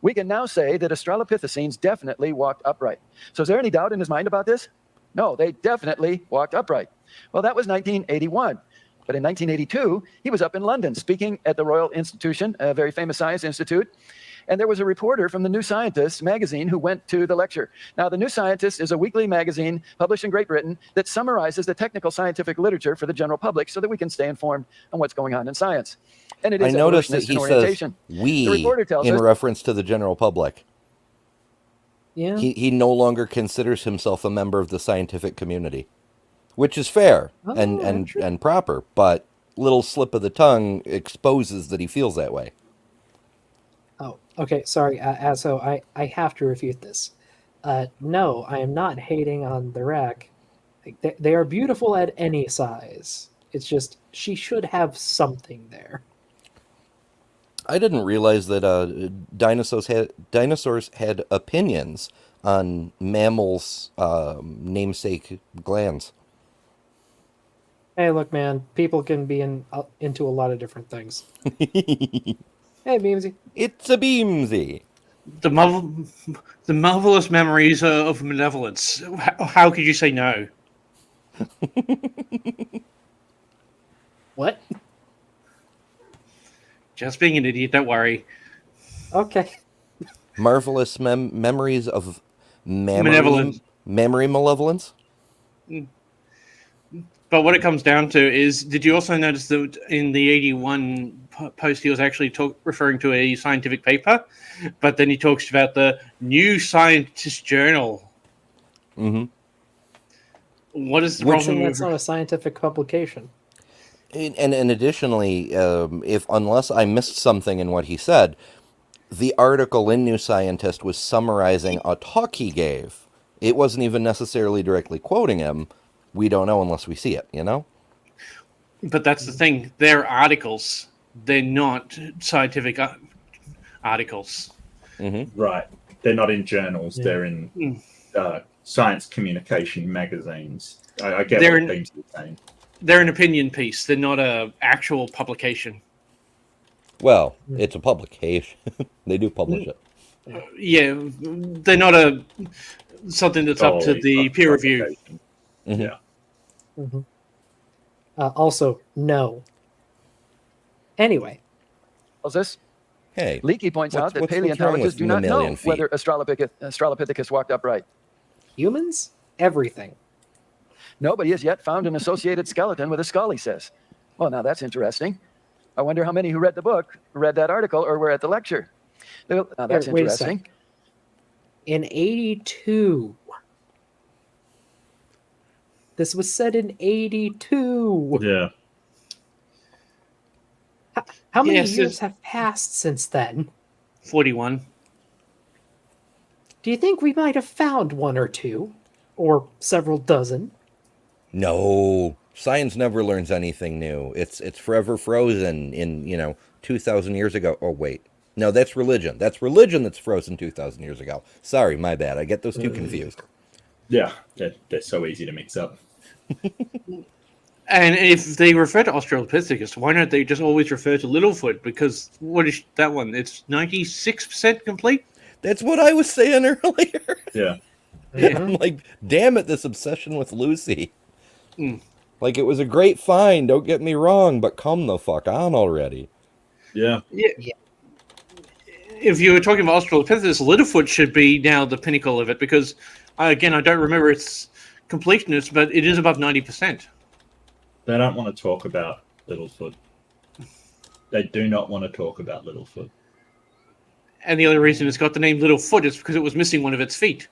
S4: we can now say that Australopithecines definitely walked upright. So is there any doubt in his mind about this? No, they definitely walked upright. Well, that was 1981. But in 1982, he was up in London speaking at the Royal Institution, a very famous science institute. And there was a reporter from the New Scientist magazine who went to the lecture. Now, the New Scientist is a weekly magazine published in Great Britain that summarizes the technical scientific literature for the general public so that we can stay informed on what's going on in science. And it is
S3: I noticed that
S4: evolutionist
S3: he
S4: in
S3: says
S4: orientation.
S3: we
S4: The reporter tells
S3: in
S4: us,
S3: reference to the general public.
S1: Yeah.
S3: He no longer considers himself a member of the scientific community, which is fair and proper, but little slip of the tongue exposes that he feels that way.
S1: Oh, okay. Sorry, Aso. I have to refute this. No, I am not hating on the rack. Like, they are beautiful at any size. It's just she should have something there.
S3: I didn't realize that dinosaurs had opinions on mammals' namesake glands.
S1: Hey, look, man. People can be into a lot of different things. Hey, Beamsy.
S3: It's a Beamsy.
S7: The marvelous memories of malevolence. How could you say no?
S1: What?
S7: Just being an idiot, don't worry.
S1: Okay.
S3: Marvelous memories of
S7: Malevolence.
S3: memory malevolence.
S7: But what it comes down to is, did you also notice that in the 81 post he was actually referring to a scientific paper, but then he talks about the New Scientist Journal.
S3: Mm-hmm.
S7: What is the
S1: Saying
S7: problem?
S1: that's not a scientific publication.
S3: And additionally, unless I missed something in what he said, the article in New Scientist was summarizing a talk he gave. It wasn't even necessarily directly quoting him. We don't know unless we see it, you know?
S7: But that's the thing. They're articles. They're not scientific articles.
S3: Mm-hmm.
S2: Right. They're not in journals. They're in science communication magazines. I get what Beam's saying.
S7: They're an opinion piece. They're not a actual publication.
S3: Well, it's a publication. They do publish it.
S7: Yeah, they're not something that's up to the peer review.
S3: Mm-hmm.
S2: Yeah.
S1: Mm-hmm. Also, no. Anyway.
S4: How's this?
S3: Hey,
S4: Leakey points out that
S3: what's wrong
S4: paleontologists
S3: with
S4: do not know
S3: mammalian feet?
S4: whether Australopithecus walked upright.
S1: Humans? Everything.
S4: Nobody has yet found an associated skeleton with a skull, he says. Well, now that's interesting. I wonder how many who read the book read that article or were at the lecture. Now that's
S1: Wait a
S4: interesting.
S1: sec. In 82. This was said in 82.
S2: Yeah.
S1: How many
S7: Yes,
S1: years have passed since then?
S7: 41.
S1: Do you think we might have found one or two? Or several dozen?
S3: No, science never learns anything new. It's forever frozen in 2,000 years ago. Oh wait, no, that's religion. That's religion that's frozen 2,000 years ago. Sorry, my bad. I get those two confused.
S2: Yeah. They're so easy to mix up.
S7: And if they refer to Australopithecus, why don't they just always refer to Littlefoot? Because what is that one? It's 96% complete?
S3: That's what I was saying earlier.
S2: Yeah.
S3: I'm like, damn it, this obsession with Lucy. Like, it was a great find, don't get me wrong, but come the fuck on already.
S2: Yeah.
S7: If you were talking about Australopithecus, Littlefoot should be now the pinnacle of it, because, again, I don't remember its completeness, but it is above 90%.
S2: They don't want to talk about Littlefoot. They do not want to talk about Littlefoot.
S7: And the only reason it's got the name Littlefoot is because it was missing one of its feet.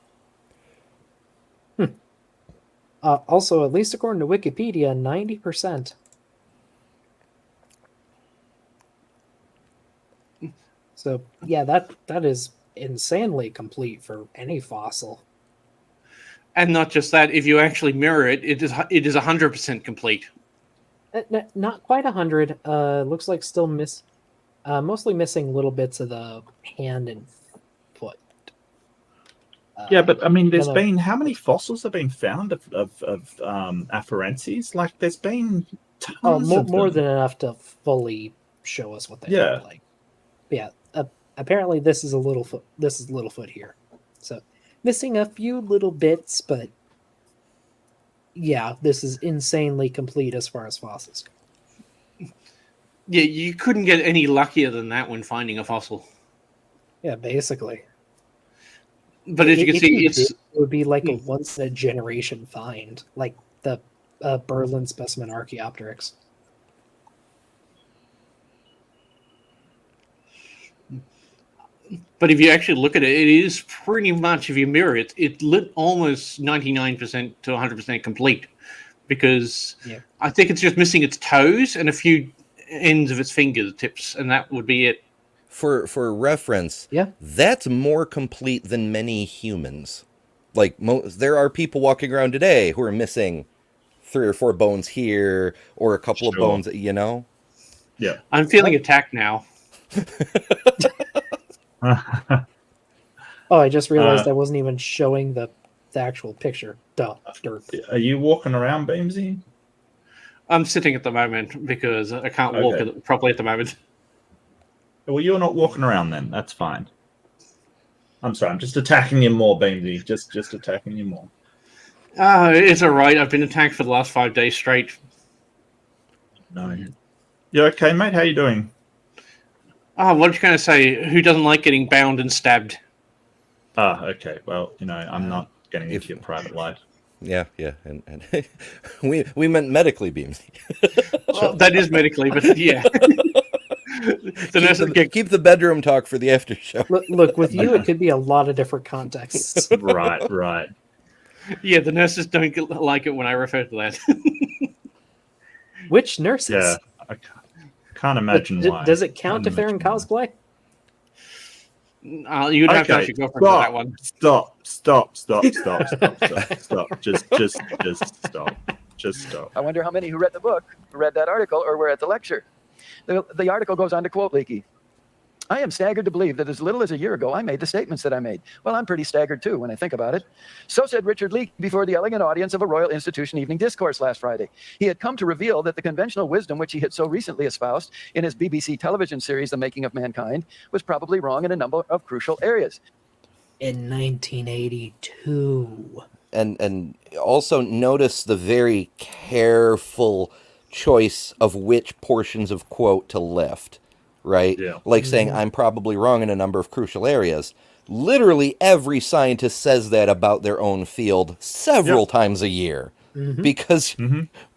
S1: Also, at least according to Wikipedia, 90%. So, yeah, that is insanely complete for any fossil.
S7: And not just that, if you actually mirror it, it is 100% complete.
S1: Not quite 100. Looks like still mostly missing little bits of the hand and foot.
S2: Yeah, but I mean, there's been how many fossils have been found of Afarenses? Like, there's been tons of
S1: more
S2: them.
S1: than enough to fully show us what they
S2: Yeah.
S1: look like. But yeah, apparently this is Littlefoot. This is Littlefoot here. So missing a few little bits, but yeah, this is insanely complete as far as fossils go.
S7: Yeah, you couldn't get any luckier than that when finding a fossil.
S1: Yeah, basically.
S7: But as you can see,
S1: it would be like a once in a generation find, like the Berlin specimen Archaeopteryx.
S7: But if you actually look at it, it is pretty much, if you mirror it, it's almost 99% to 100% complete. Because I think it's just missing its toes and a few ends of its fingertips, and that would be it.
S3: For reference, that's more complete than many humans. Like, there are people walking around today who are missing 3 or 4 bones here, or a couple of bones, Yeah.
S7: I'm feeling attacked now.
S1: Oh, I just realized I wasn't even showing the actual picture. Duh.
S2: Are you walking around, Beamsy?
S7: I'm sitting at the moment because I can't walk properly at the moment.
S2: Well, you're not walking around then. That's fine. I'm sorry. I'm just attacking you more, Beamsy. Just attacking you more.
S7: It's all right. I've been attacked for the last 5 days straight.
S2: No. You okay, mate? How you doing?
S7: What are you going to say? Who doesn't like getting bound and stabbed?
S2: Okay. Well, I'm not getting into your private life.
S3: Yeah, and we meant medically, Beamsy.
S7: Well, that is medically, but yeah.
S3: Keep the bedroom talk for the after show.
S1: Look, with you, it could be a lot of different contexts.
S2: Right.
S7: Yeah, the nurses don't like it when I refer to that.
S1: Which nurses?
S2: Yeah, I can't imagine why.
S1: Does it count
S2: Can't
S1: if they're in
S2: imagine why.
S7: You'd
S1: cosplay?
S7: have to ask your girlfriend for that one.
S2: Stop. Just stop.
S4: I wonder how many who read the book, read that article, or were at the lecture. The article goes on to quote Leakey. I am staggered to believe that as little as a year ago, I made the statements that I made. Well, I'm pretty staggered too when I think about it. So said Richard Leakey before the elegant audience of a Royal Institution evening discourse last Friday. He had come to reveal that the conventional wisdom which he had so recently espoused in his BBC television series, The Making of Mankind, was probably wrong in a number of crucial areas.
S1: In 1982.
S3: And also notice the very careful choice of which portions of quote to lift, right?
S2: Yeah.
S3: Like saying, I'm probably wrong in a number of crucial areas. Literally every scientist says that about their own field several times a year. Because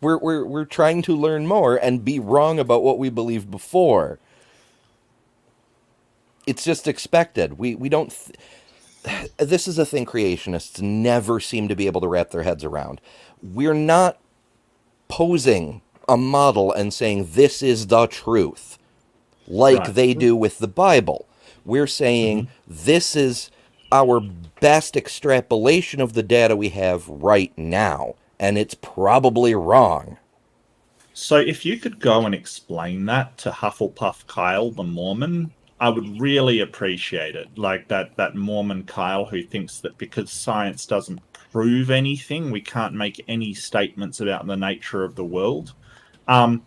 S3: we're trying to learn more and be wrong about what we believed before. It's just expected. We don't... This is a thing creationists never seem to be able to wrap their heads around. We're not posing a model and saying this is the truth like they do with the Bible. We're saying this is our best extrapolation of the data we have right now, and it's probably wrong.
S2: So if you could go and explain that to Hufflepuff Kyle, the Mormon, I would really appreciate it. Like that Mormon Kyle who thinks that because science doesn't prove anything, we can't make any statements about the nature of the world. Karl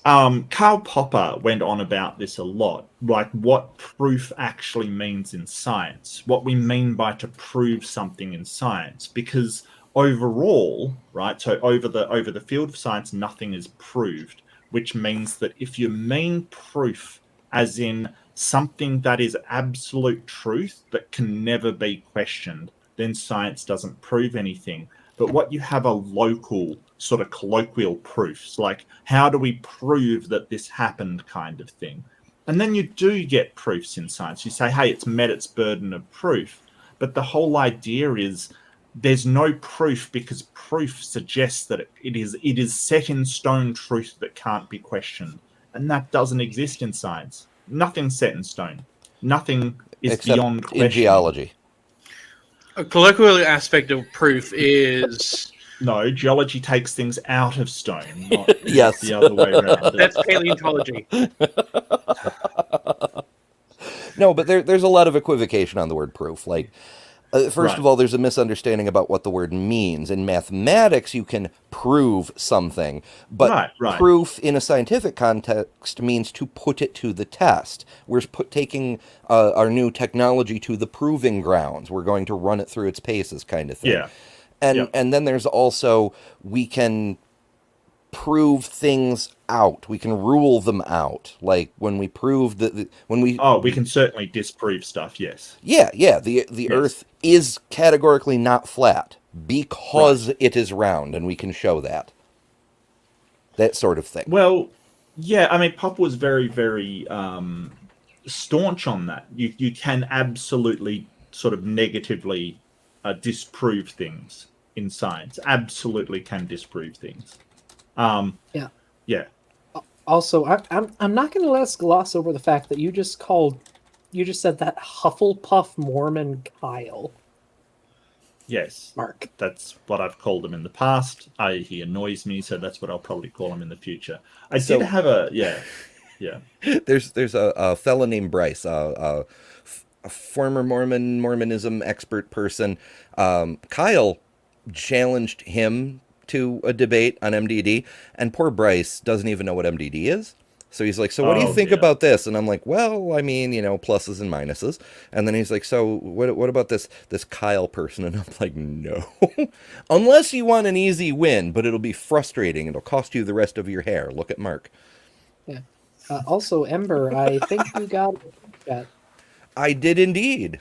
S2: Popper went on about this a lot, like what proof actually means in science, what we mean by to prove something in science, because overall, right, so over the field of science, nothing is proved, which means that if you mean proof as in something that is absolute truth that can never be questioned, then science doesn't prove anything. But what you have are local sort of colloquial proofs, like how do we prove that this happened kind of thing. And then you do get proofs in science. You say, hey, it's met its burden of proof. But the whole idea is there's no proof because proof suggests that it is set in stone truth that can't be questioned. And that doesn't exist in science. Nothing's set in stone. Nothing is
S3: Except
S2: beyond question.
S3: in geology.
S7: A colloquial aspect of proof is...
S2: No, geology takes things out of stone, not
S3: Yes.
S2: the other way around.
S7: That's paleontology.
S3: No, but there's a lot of equivocation on the word proof. Like, first of all, there's a misunderstanding about what the word means. In mathematics, you can prove something, but proof in a scientific context means to put it to the test. We're taking our new technology to the proving grounds. We're going to run it through its paces, kind of thing.
S2: Yeah.
S3: And then there's also, we can prove things out. We can rule them out. Like when we prove that we
S2: can certainly disprove stuff. Yes.
S3: Yeah. The Earth is categorically not flat because it is round, and we can show that. That sort of thing.
S2: Well, yeah. I mean, Popper was very, very staunch on that. You can absolutely sort of negatively disprove things in science. Absolutely can disprove things. Yeah.
S1: Also, I'm not going to let us gloss over the fact that you just said that Hufflepuff Mormon Kyle.
S2: Yes,
S1: Mark.
S2: That's what I've called him in the past. He annoys me, so that's what I'll probably call him in the future. I did have a
S3: There's a fella named Bryce, a former Mormonism expert person. Kyle challenged him to a debate on MDD, and poor Bryce doesn't even know what MDD is. So he's like, so what do you think about this? And I'm like, well, I mean, pluses and minuses. And then he's like, so what about this Kyle person? And I'm like, no. Unless you want an easy win, but it'll be frustrating. It'll cost you the rest of your hair. Look at Mark.
S1: Yeah. Also, Ember, I think you got that.
S3: I did indeed.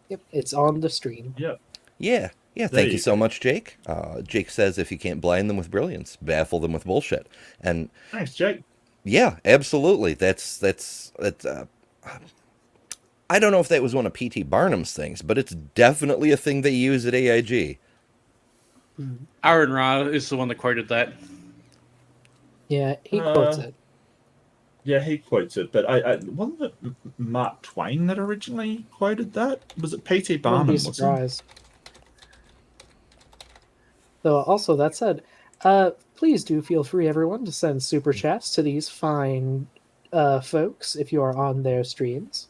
S1: Yep, it's on the stream.
S2: Yep.
S3: Yeah. Thank you so much, Jake. Jake says if you can't blind them with brilliance, baffle them with bullshit. And
S2: thanks, Jake.
S3: Yeah, absolutely. That's I don't know if that was one of P.T. Barnum's things, but it's definitely a thing they use at AiG.
S7: Aaron Ra is the one that quoted that.
S1: Yeah, he quotes it.
S2: Yeah, he quotes it, but I wasn't it Mark Twain that originally quoted that? Was it P.T. Barnum?
S1: Wouldn't be surprised. So, also that said, please do feel free, everyone, to send super chats to these fine folks if you are on their streams.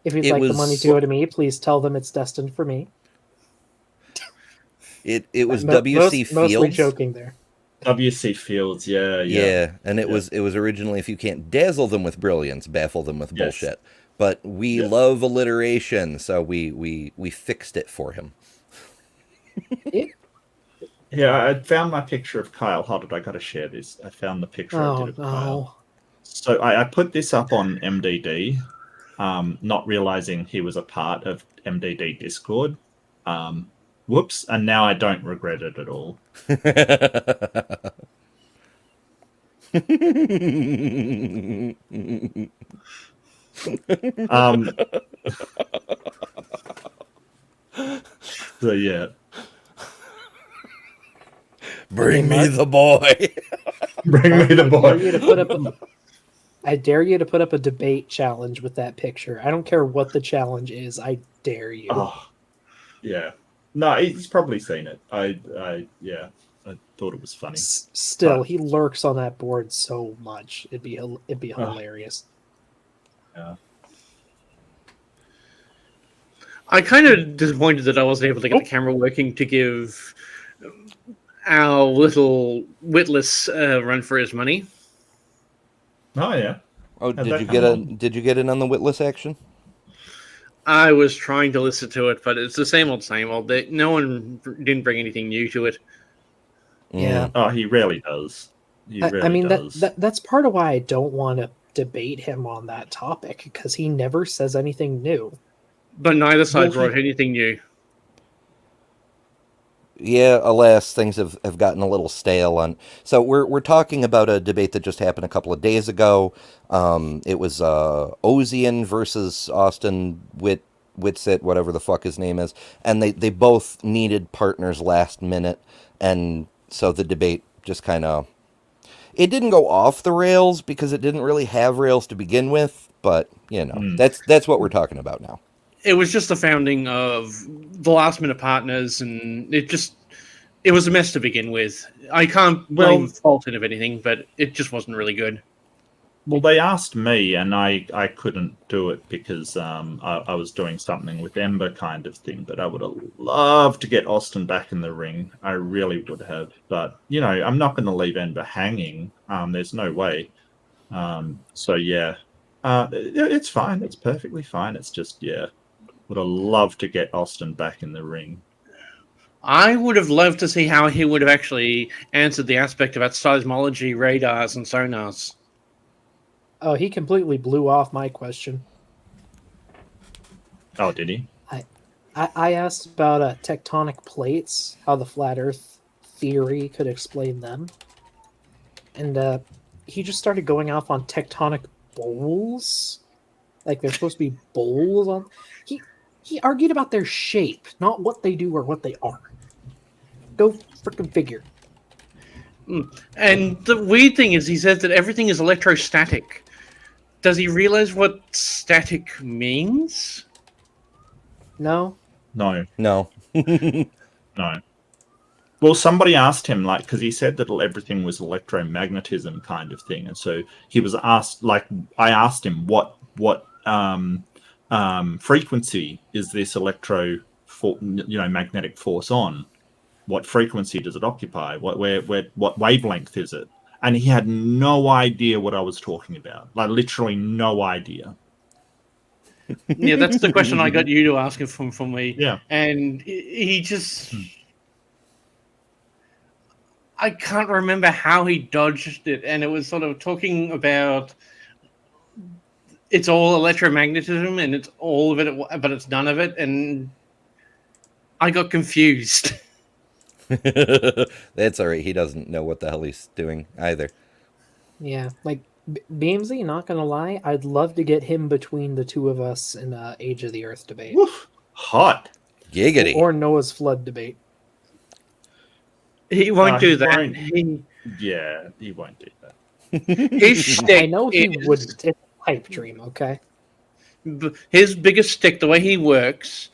S1: If you'd like the money to go to me, please tell them it's destined for me.
S3: It was W.C. Fields.
S1: Mostly joking there.
S2: W.C. Fields,
S3: yeah, and it was originally, if you can't dazzle them with brilliance, baffle them with bullshit. But we love alliteration, so we fixed it for him.
S2: Yeah, I found my picture of Kyle. Hold on, I got to share this. I found the picture I did of Kyle. So I put this up on MDD, not realizing he was a part of MDD Discord. Whoops, and now I don't regret it at all. So yeah.
S3: Bring me the boy.
S2: Bring me the boy.
S1: I dare you to put up a debate challenge with that picture. I don't care what the challenge is. I dare you.
S2: Oh, yeah. No, he's probably seen it. I thought it was funny.
S1: Still, he lurks on that board so much. It'd be hilarious.
S2: Yeah.
S7: I kind of disappointed that I wasn't able to get the camera working to give our little Witless run for his money.
S2: Oh yeah.
S3: Oh, did you get in on the Witless action?
S7: I was trying to listen to it, but it's the same old, same old. No one didn't bring anything new to it.
S1: Yeah.
S2: Oh, he rarely does.
S1: I mean, that's part of why I don't want to debate him on that topic, because he never says anything new.
S7: But neither side brought anything new.
S3: Yeah, alas, things have gotten a little stale on. So we're talking about a debate that just happened a couple of days ago. It was Ozian versus Austin Whitsitt, whatever the fuck his name is, and they both needed partners last minute, and so the debate just kind of, it didn't go off the rails because it didn't really have rails to begin with, but that's what we're talking about now.
S7: It was just the founding of the last minute partners, and it was a mess to begin with. I can't blame Fulton of anything, but it just wasn't really good.
S2: Well, they asked me, and I couldn't do it because I was doing something with Ember kind of thing, but I would have loved to get Austin back in the ring. I really would have. But, I'm not going to leave Ember hanging. There's no way. So, yeah. It's fine. It's perfectly fine. It's just, would have loved to get Austin back in the ring.
S7: I would have loved to see how he would have actually answered the aspect about seismology, radars, and sonars.
S1: Oh, he completely blew off my question.
S2: Oh, did he?
S1: I asked about tectonic plates, how the flat Earth theory could explain them. And he just started going off on tectonic bowls. Like they're supposed to be bowls on... He argued about their shape, not what they do or what they are. Go freaking figure.
S7: And the weird thing is he says that everything is electrostatic. Does he realize what static means?
S1: No.
S2: No.
S3: No.
S2: No. Well, somebody asked him, because he said that everything was electromagnetism kind of thing. And so he was asked, I asked him what frequency is this magnetic force on? What frequency does it occupy? What wavelength is it? And he had no idea what I was talking about. Literally no idea.
S7: Yeah, that's the question I got you to ask him from me.
S2: Yeah.
S7: And he just... I can't remember how he dodged it. And it was sort of talking about... It's all electromagnetism, and it's all of it, but it's none of it. And I got confused.
S3: That's all right. He doesn't know what the hell he's doing either.
S1: Yeah, Beamsy, not gonna lie, I'd love to get him between the two of us in Age of the Earth debate.
S2: Woof, hot.
S3: Giggity.
S1: Or Noah's Flood debate.
S7: He won't do that.
S2: won't.
S7: He,
S2: Yeah, he won't do that.
S7: his
S1: I
S7: shtick
S1: know he
S7: is-
S1: wouldn't. It's a pipe dream, okay?
S7: His biggest stick, the way he works,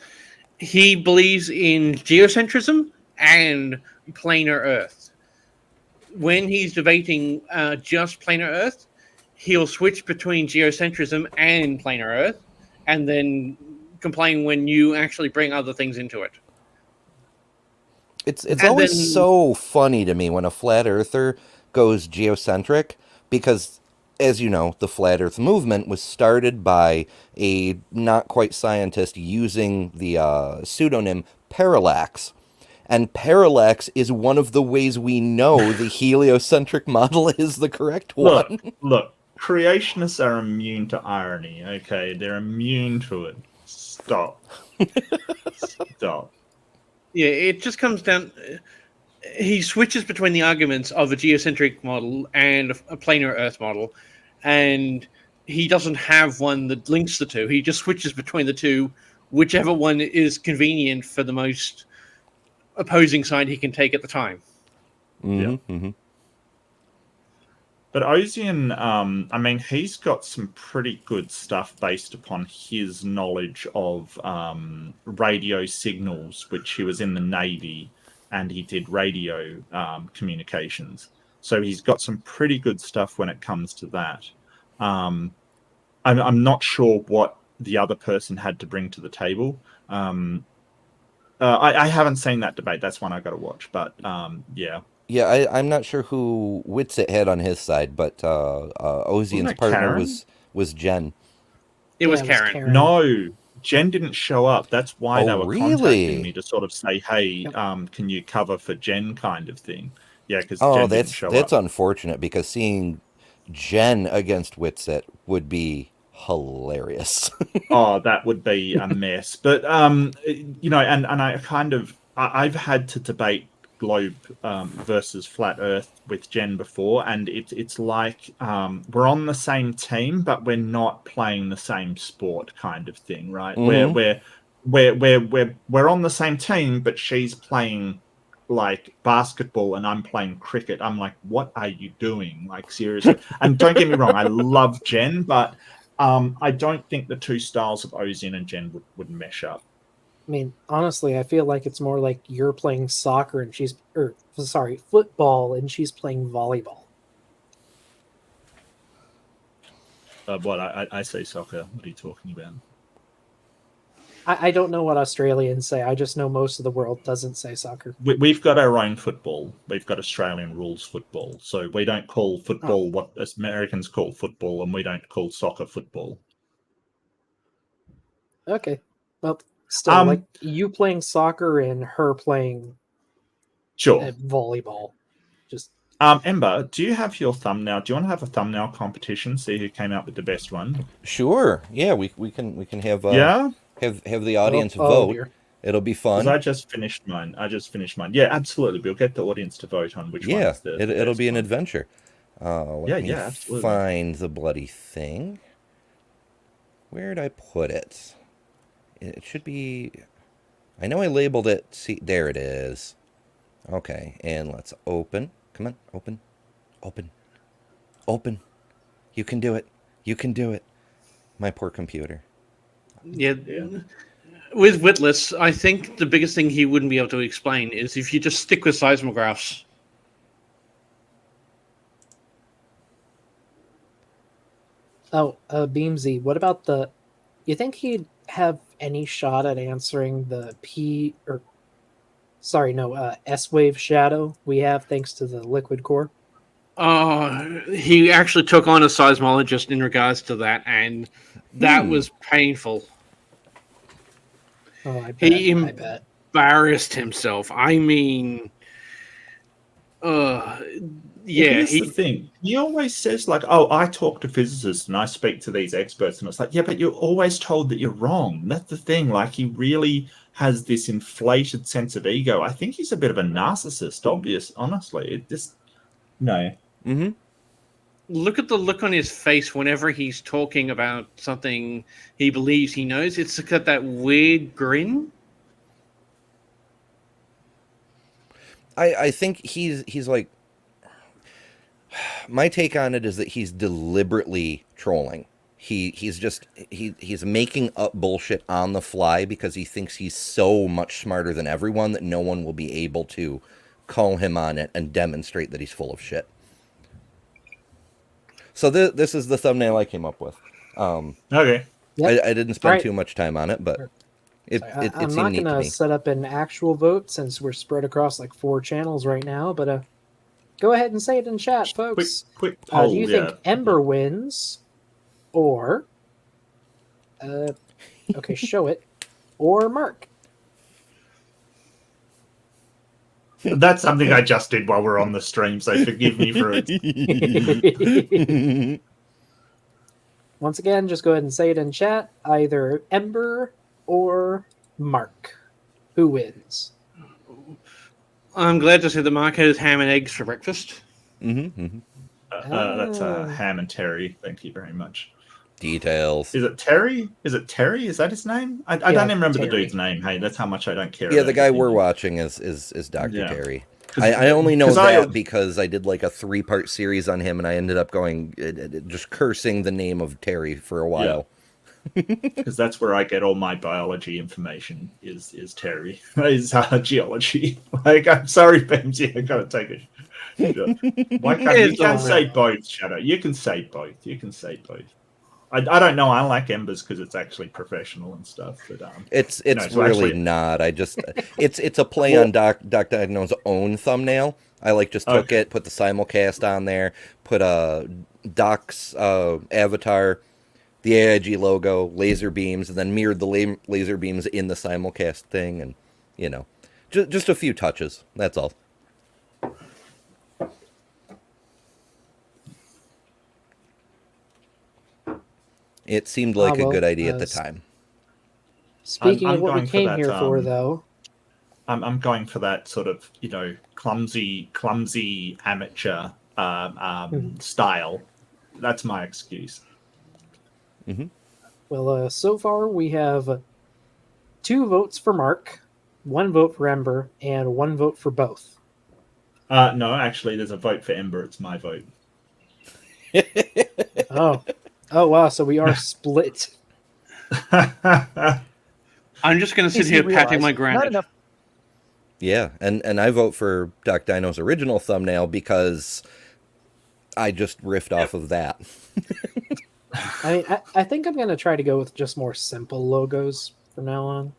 S7: he believes in geocentrism and planar Earth. When he's debating just planar Earth, he'll switch between geocentrism and planar Earth, and then complain when you actually bring other things into it.
S3: It's
S7: And
S3: always
S7: then-
S3: so funny to me when a flat earther goes geocentric, because, as you know, the flat earth movement was started by a not quite scientist using the pseudonym Parallax. And parallax is one of the ways we know the heliocentric model is the correct one.
S2: Look, creationists are immune to irony, okay? They're immune to it. Stop. Stop.
S7: Yeah, it just comes down. He switches between the arguments of a geocentric model and a planar Earth model, and he doesn't have one that links the two. He just switches between the two, whichever one is convenient for the most opposing side he can take at the time.
S2: But Ozian, I mean, he's got some pretty good stuff based upon his knowledge of radio signals, which he was in the Navy and he did radio communications. So he's got some pretty good stuff when it comes to that. I'm not sure what the other person had to bring to the table. I haven't seen that debate. That's one I got to watch. But yeah.
S3: Yeah, I'm not sure who Witsit had on his side, but Ozian's partner
S2: Karen?
S3: was Jen.
S7: It was
S1: Yeah,
S7: Karen.
S2: No, Jen didn't show up. That's why they
S3: Oh,
S2: were
S3: really?
S2: contacting me to sort of say, "Hey,
S1: Yep.
S2: can you cover for Jen?" kind of thing. Yeah, because
S3: Oh,
S2: Jen didn't
S3: that's
S2: show up.
S3: unfortunate, because seeing Jen against Witsit would be hilarious.
S2: Oh, that would be a mess. But you know, and I kind of I've had to debate globe versus flat Earth with Jen before, and it's like we're on the same team, but we're not playing the same sport, kind of thing, right?
S3: Mhm.
S2: We're on the same team, but she's playing like basketball and I'm playing cricket. I'm like, what are you doing? Like, seriously. And don't get me wrong, I love Jen, but I don't think the two styles of Ozian and Jen would mesh up.
S1: I mean, honestly, I feel like it's more like you're playing soccer and football and she's playing volleyball.
S2: What I say soccer. What are you talking about?
S1: I don't know what Australians say. I just know most of the world doesn't say soccer.
S2: We've got our own football. We've got Australian rules football. So we don't call football what Americans call football, and we don't call soccer football.
S1: Okay. Well, still, like you playing soccer and her playing
S2: Sure.
S1: volleyball. Just
S2: Ember, do you have your thumbnail? Do you want to have a thumbnail competition? See who came out with the best one?
S3: Sure. Yeah, we can have
S2: Yeah?
S3: have the audience
S1: oh,
S3: vote.
S1: dear.
S3: It'll be
S2: 'Cause
S3: fun.
S2: I just finished mine. Yeah, absolutely. We'll get the audience to vote on which one
S3: Yeah,
S2: is the
S3: it'll
S2: best
S3: be an
S2: one.
S3: adventure. Let me
S2: absolutely.
S3: find the bloody thing. Where'd I put it? It should be... I know I labeled it. See, there it is. Okay, and let's open. Come on, open. Open. Open. You can do it. You can do it. My poor computer.
S7: Yeah. With Witless, I think the biggest thing he wouldn't be able to explain is if you just stick with seismographs.
S1: Oh, Beamsy, what about you think he'd have any shot at answering the S-wave shadow we have thanks to the liquid core?
S7: He actually took on a seismologist in regards to that, and that was painful.
S1: Oh, I bet.
S7: He
S1: I bet.
S7: embarrassed himself. I mean,
S2: Here's the thing. He always says, like, oh, I talk to physicists and I speak to these experts. And it's like, yeah, but you're always told that you're wrong. That's the thing. Like, he really has this inflated sense of ego. I think he's a bit of a narcissist, honestly. It just, no.
S3: Mm-hmm.
S7: look at the look on his face whenever he's talking about something he believes he knows. It's got that weird grin.
S3: I think he's like, my take on it is that he's deliberately trolling. He's making up bullshit on the fly because he thinks he's so much smarter than everyone that no one will be able to call him on it and demonstrate that he's full of shit. So this is the thumbnail I came up with.
S2: Okay.
S1: Yep.
S3: I didn't spend
S1: Right.
S3: too much time on it, but it
S1: I'm
S3: seemed
S1: not
S3: neat to
S1: going
S3: me.
S1: to set up an actual vote since we're spread across like 4 channels right now, but go ahead and say it in chat, folks.
S2: Quick poll.
S1: Do you think Ember wins, or okay, show it, or Mark?
S2: That's something I just did while we're on the stream, so forgive me for it.
S1: Once again, just go ahead and say it in chat, either Ember or Mark. Who wins?
S7: I'm glad to see that Mark has ham and eggs for breakfast.
S2: That's Ham and Terry. Thank you very much.
S3: Details.
S2: Is it Terry? Is that his name? I don't even remember the dude's name. Hey, that's how much I don't care.
S3: Yeah,
S2: about
S3: the guy
S2: anything.
S3: we're watching is Dr.
S2: Yeah.
S3: Terry. I only know
S2: 'cause
S3: that because I did like a 3-part series on him, and I ended up going just cursing the name of Terry for a while.
S2: Because that's where I get all my biology information. Is Terry? Is geology? Like, I'm sorry, Bamsy, I gotta take it. Why can't you can't say both, Shadow? You can say both. I don't know. I like Embers because it's actually professional and stuff. But
S3: It's
S2: so
S3: really
S2: actually-
S3: not. I just it's a play on Doc Dino's own thumbnail. I just took it, put the simulcast on there, put Doc's avatar, the AiG logo, laser beams, and then mirrored the laser beams in the simulcast thing, and just a few touches. That's all. It seemed like a good idea at the time.
S1: Speaking
S2: I'm
S1: of what we
S2: going for
S1: came
S2: that,
S1: here for, though,
S2: I'm going for that sort of clumsy amateur style. That's my excuse.
S1: well, so far we have 2 votes for Mark, 1 vote for Ember, and 1 vote for both.
S2: No, actually, there's a vote for Ember. It's my vote.
S1: Oh wow! So we are split.
S7: I'm just going to sit here patting my
S4: Not
S7: granite.
S4: enough.
S3: Yeah, and I vote for Doc Dino's original thumbnail because I just riffed off of that.
S1: I think I'm going to try to go with just more simple logos from now on.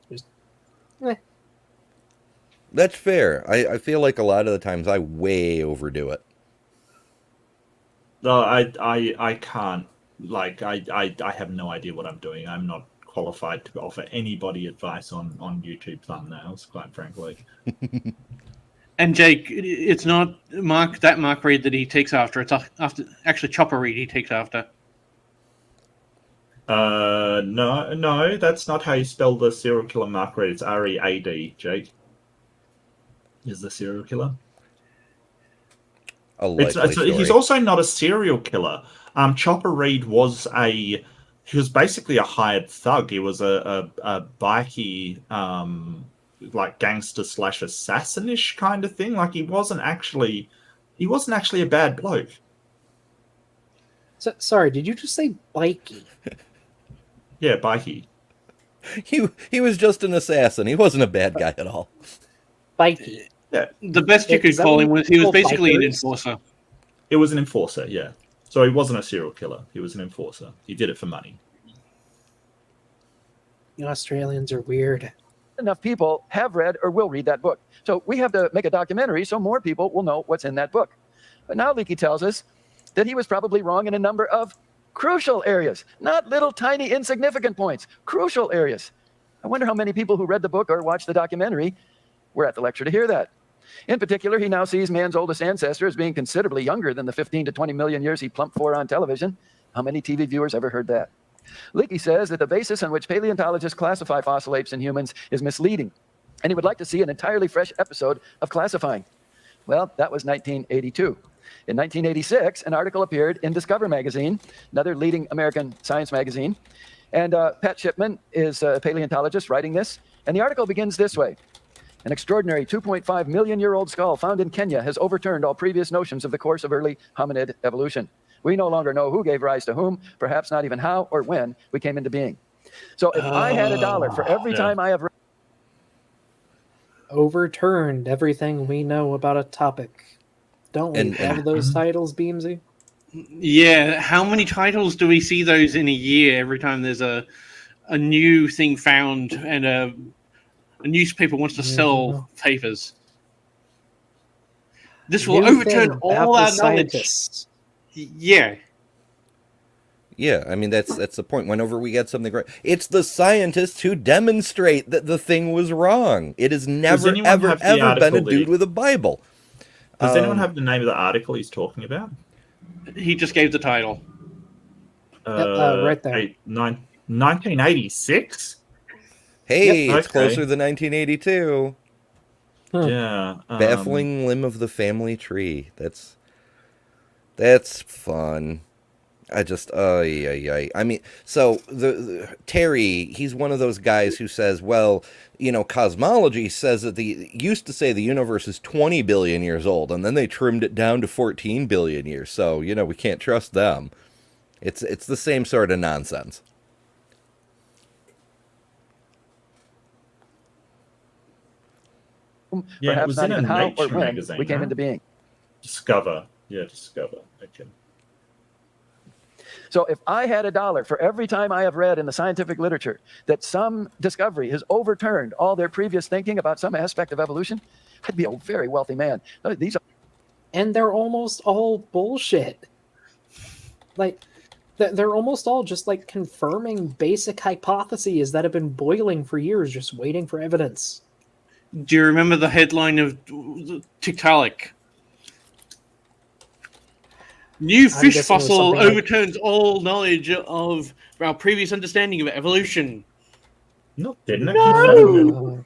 S3: That's fair. I feel like a lot of the times I way overdo it.
S2: No, I can't. Like, I have no idea what I'm doing. I'm not qualified to offer anybody advice on YouTube thumbnails, quite frankly.
S7: And Jake, it's not that Mark Reed that he takes after. It's after actually Chopper Reed he takes after.
S2: No, that's not how you spell the serial killer Mark Reed. It's R-E-A-D, Jake. Is the serial killer? He's also not a serial killer. Chopper Reed was he was basically a hired thug. He was a bikey, like gangster / assassinish kind of thing. Like he wasn't actually a bad bloke.
S1: So, sorry, did you just say bikey?
S2: Yeah, bikey.
S3: He was just an assassin. He wasn't a bad guy at all.
S1: Bikey.
S2: Yeah,
S7: The best you could call him was he was basically an enforcer.
S2: it was an enforcer. Yeah, so he wasn't a serial killer. He was an enforcer. He did it for money.
S1: You Australians are weird.
S4: Enough people have read or will read that book. So we have to make a documentary so more people will know what's in that book. But now Leakey tells us that he was probably wrong in a number of crucial areas, not little tiny insignificant points, crucial areas. I wonder how many people who read the book or watched the documentary were at the lecture to hear that. In particular, he now sees man's oldest ancestor as being considerably younger than the 15 to 20 million years he plumped for on television. How many TV viewers ever heard that? Leakey says that the basis on which paleontologists classify fossil apes and humans is misleading, and he would like to see an entirely fresh episode of classifying. Well, that was 1982. In 1986, an article appeared in Discover magazine, another leading American science magazine. And Pat Shipman is a paleontologist writing this. And the article begins this way. An extraordinary 2.5 million year old skull found in Kenya has overturned all previous notions of the course of early hominid evolution. We no longer know who gave rise to whom, perhaps not even how or when we came into being. So if I had $1 for every time I have
S1: overturned everything we know about a topic. Don't we have those titles, Beamsy?
S7: Yeah, how many titles do we see those in a year every time there's a new thing found and a newspaper wants to sell papers? This will overturn all our knowledge. Yeah.
S3: Yeah, I mean, that's the point. Whenever we get something right, it's the scientists who demonstrate that the thing was wrong. It has never, ever been a dude with a Bible.
S2: Does anyone have the name of the article he's talking about?
S7: He just gave the title.
S1: Right there.
S2: 1986?
S3: Hey,
S2: Yep.
S3: it's closer than 1982.
S2: Yeah.
S3: Baffling limb of the family tree. That's fun. I mean, so the Terry, he's one of those guys who says, well, you know, cosmology says that used to say the universe is 20 billion years old, and then they trimmed it down to 14 billion years. So, you know, we can't trust them. It's the same sort of nonsense.
S2: Yeah,
S4: perhaps
S2: it was
S4: not
S2: in a
S4: even how or
S2: Nature
S4: when
S2: magazine,
S4: we came
S2: huh?
S4: into being.
S2: Discover. Yeah, Discover. Okay.
S4: So if I had $1 for every time I have read in the scientific literature that some discovery has overturned all their previous thinking about some aspect of evolution, I'd be a very wealthy man. These are
S1: And they're almost all bullshit. Like, they're almost all just like confirming basic hypotheses that have been boiling for years, just waiting for evidence.
S7: Do you remember the headline of Tiktaalik? New fish fossil overturns all knowledge of our previous understanding of evolution.
S2: No, didn't it?
S7: No!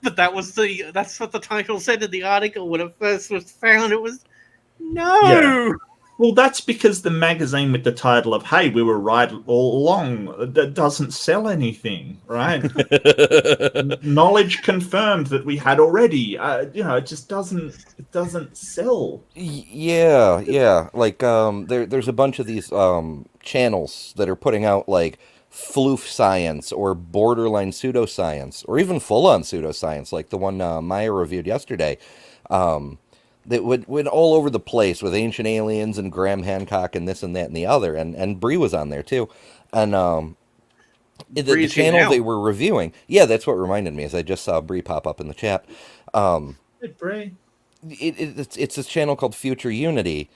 S7: But that's what the title said in the article when it first was found. It was no.
S2: Yeah. Well, that's because the magazine with the title of "Hey, we were right all along" that doesn't sell anything, right? Knowledge confirmed that we had already. It just doesn't sell.
S3: Yeah. Like there's a bunch of these channels that are putting out like floof science or borderline pseudoscience or even full-on pseudoscience, like the one Maya reviewed yesterday. That went all over the place with Ancient Aliens and Graham Hancock and this and that and the other, and Bree was on there too, and the channel they were reviewing. Yeah, that's what reminded me, as I just saw Bree pop up in the chat.
S2: Hey, Bree.
S3: It's this channel called Future Unity,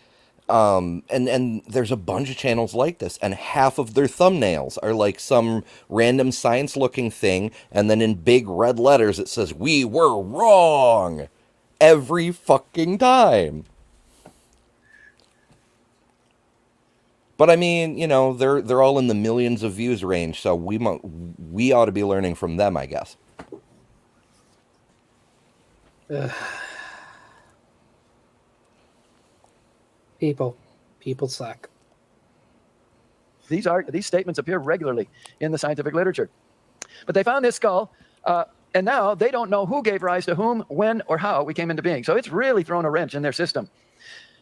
S3: and there's a bunch of channels like this, and half of their thumbnails are like some random science-looking thing, and then in big red letters it says "We were wrong." Every fucking time. But I mean, you know, they're all in the millions of views range, so we ought to be learning from them, I guess.
S1: People suck.
S4: These statements appear regularly in the scientific literature. But they found this skull, and now they don't know who gave rise to whom, when, or how we came into being. So it's really thrown a wrench in their system.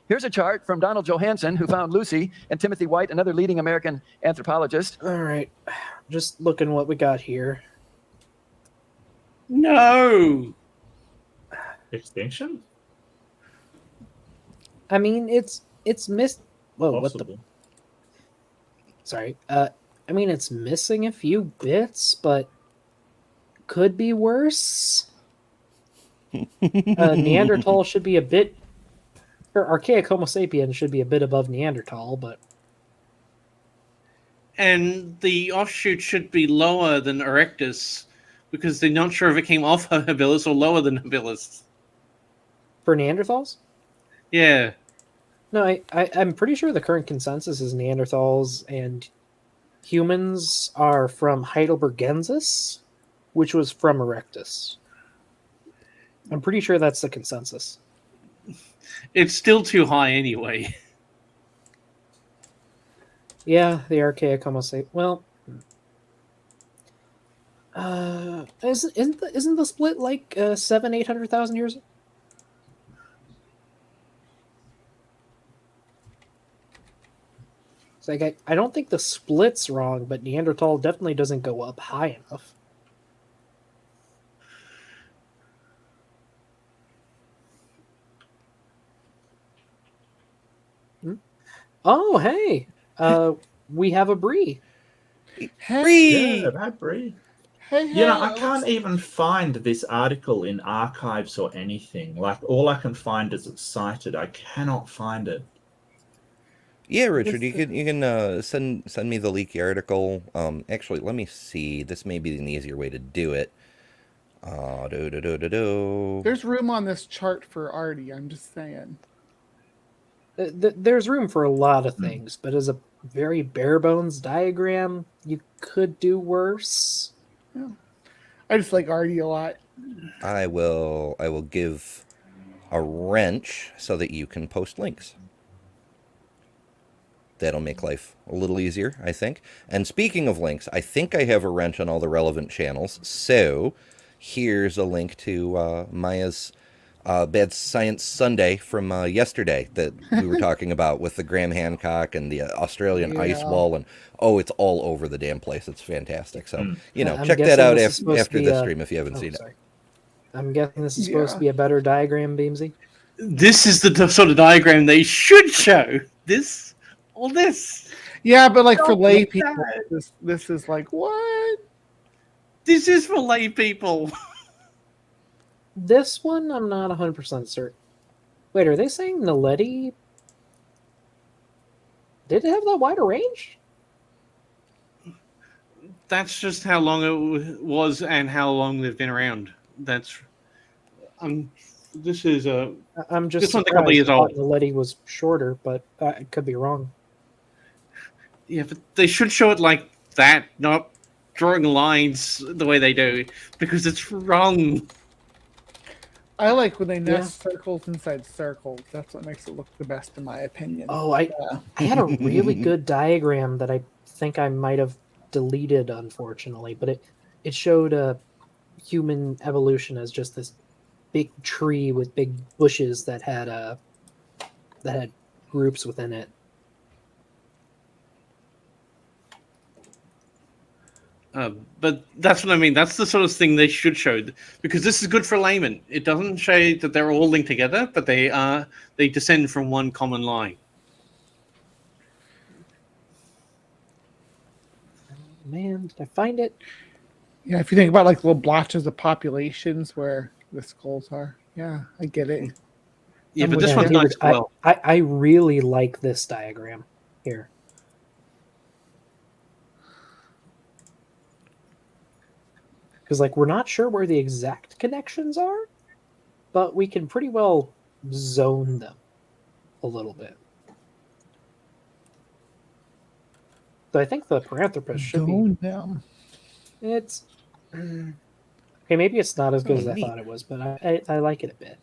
S4: Here's a chart from Donald Johanson, who found Lucy, and Timothy White, another leading American anthropologist.
S1: All right. Just looking what we got here.
S7: No.
S2: Extinction?
S1: I mean, it's missed. Whoa,
S2: Possible.
S1: what the? Sorry. I mean, it's missing a few bits, but could be worse. Neanderthal should be a bit, or archaic Homo sapiens should be a bit above Neanderthal, but.
S7: And the offshoot should be lower than Erectus, because they're not sure if it came off habilis or lower than habilis.
S1: For Neanderthals?
S7: Yeah.
S1: No, I'm pretty sure the current consensus is Neanderthals and humans are from Heidelbergensis, which was from Erectus. I'm pretty sure that's the consensus.
S7: it's still too high anyway.
S1: Yeah, the archaic Homo sapiens. Well, isn't the split like 700,000-800,000 years? It's like I don't think the split's wrong, but Neanderthal definitely doesn't go up high enough. Oh, hey, we have a Bree.
S2: Yeah, that Bree.
S8: Hey,
S2: You know, I can't even find this article in archives or anything. Like, all I can find is it's cited. I cannot find it.
S3: Yeah, Richard, you can send me the leaky article. Actually, let me see. This may be an easier way to do it.
S8: There's room on this chart for Artie. I'm just saying.
S1: There's room for a lot of things, but as a very bare bones diagram, you could do worse.
S8: Yeah. I just like Artie a lot.
S3: I will give a wrench so that you can post links. That'll make life a little easier, I think. And speaking of links, I think I have a wrench on all the relevant channels. So here's a link to Maya's Bad Science Sunday from yesterday that we were talking about with the Graham Hancock and the Australian ice wall. And it's all over the damn place. It's fantastic. So, check that out after the stream if you haven't seen it.
S1: I'm guessing this is supposed to be a better diagram, Beamsy?
S7: This is the sort of diagram they should show. This. All this.
S8: Yeah, but like for lay people, this is like, what?
S7: This is for lay people.
S1: This one, I'm not 100% certain. Wait, are they saying Naledi? Did it have that wider range?
S7: That's just how long it was and how long they've been around. That's. This is a.
S1: I'm just
S7: this one's a couple of years old.
S1: Naledi was shorter, but I could be wrong.
S7: Yeah, but they should show it like that, not drawing lines the way they do, because it's wrong.
S8: I like when they nest circles inside circles. That's what makes it look the best, in my opinion.
S1: Oh, I had a really good diagram that I think I might have deleted, unfortunately, but it showed human evolution as just this big tree with big bushes that had groups within it.
S7: But that's what I mean. That's the sort of thing they should show, because this is good for laymen. It doesn't show that they're all linked together, but they descend from one common line.
S1: Man, did I find it?
S8: Yeah, if you think about like little blotches of populations where the skulls are. Yeah, I get it.
S7: Yeah, but this one's nice as well.
S1: I really like this diagram here. Because, like, we're not sure where the exact connections are, but we can pretty well zone them a little bit. So I think the Paranthropus should
S8: zone them.
S1: It's okay. Maybe it's not as good as I thought it was, but I like it a bit.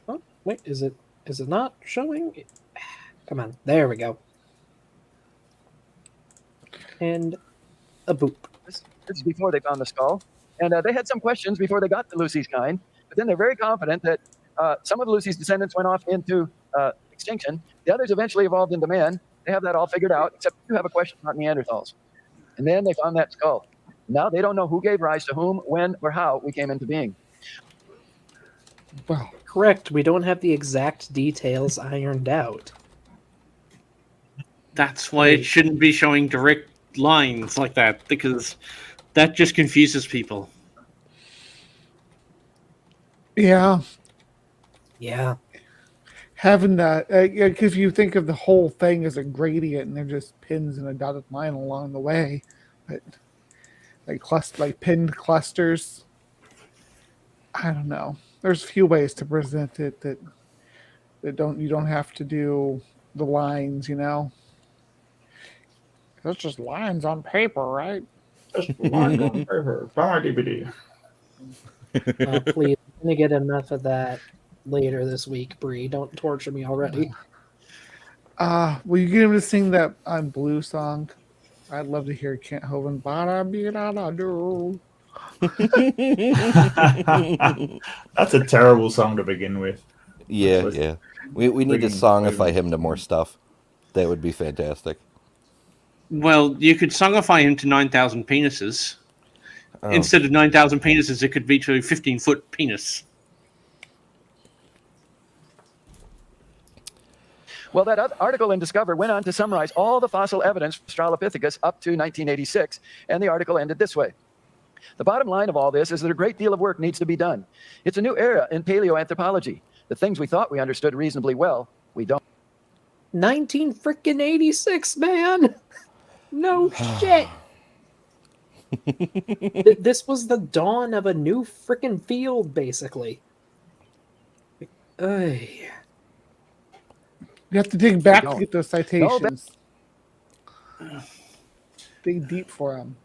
S1: Oh wait, is it not showing? Come on, there we go. And a boop.
S4: This is before they found the skull. And they had some questions before they got to Lucy's kind, but then they're very confident that some of Lucy's descendants went off into extinction. The others eventually evolved into man. They have that all figured out, except you have a question about Neanderthals. And then they found that skull. Now they don't know who gave rise to whom, when, or how we came into being.
S8: Well,
S1: correct. We don't have the exact details ironed out.
S7: That's why it shouldn't be showing direct lines like that, because that just confuses people.
S8: Yeah.
S1: Yeah.
S8: Having that, because you think of the whole thing as a gradient and they're just pins and a dotted line along the way, but like pinned clusters. I don't know. There's a few ways to present it that you don't have to do the lines, That's just lines on paper, right?
S2: Just like on paper. Buy DVD.
S1: Please, I'm gonna get enough of that later this week, Bree. Don't torture me already.
S8: Will you get him to sing that on Blue song? I'd love to hear Kent Hovind. Ba-da-be-da-da-do.
S2: That's a terrible song to begin with.
S3: Yeah. We need to
S2: Friggin'
S3: songify
S2: movie.
S3: him to more stuff. That would be fantastic.
S7: Well, you could songify him to 9,000 penises.
S3: Oh.
S7: Instead of 9,000 penises, it could be to a 15-foot penis.
S4: Well, that article in Discover went on to summarize all the fossil evidence for Australopithecus up to 1986, and the article ended this way. The bottom line of all this is that a great deal of work needs to be done. It's a new era in paleoanthropology. The things we thought we understood reasonably well, we don't.
S1: 1986, man. No shit. This was the dawn of a new freaking field, basically. Ay.
S8: You have to dig back to get those citations. Dig deep for them.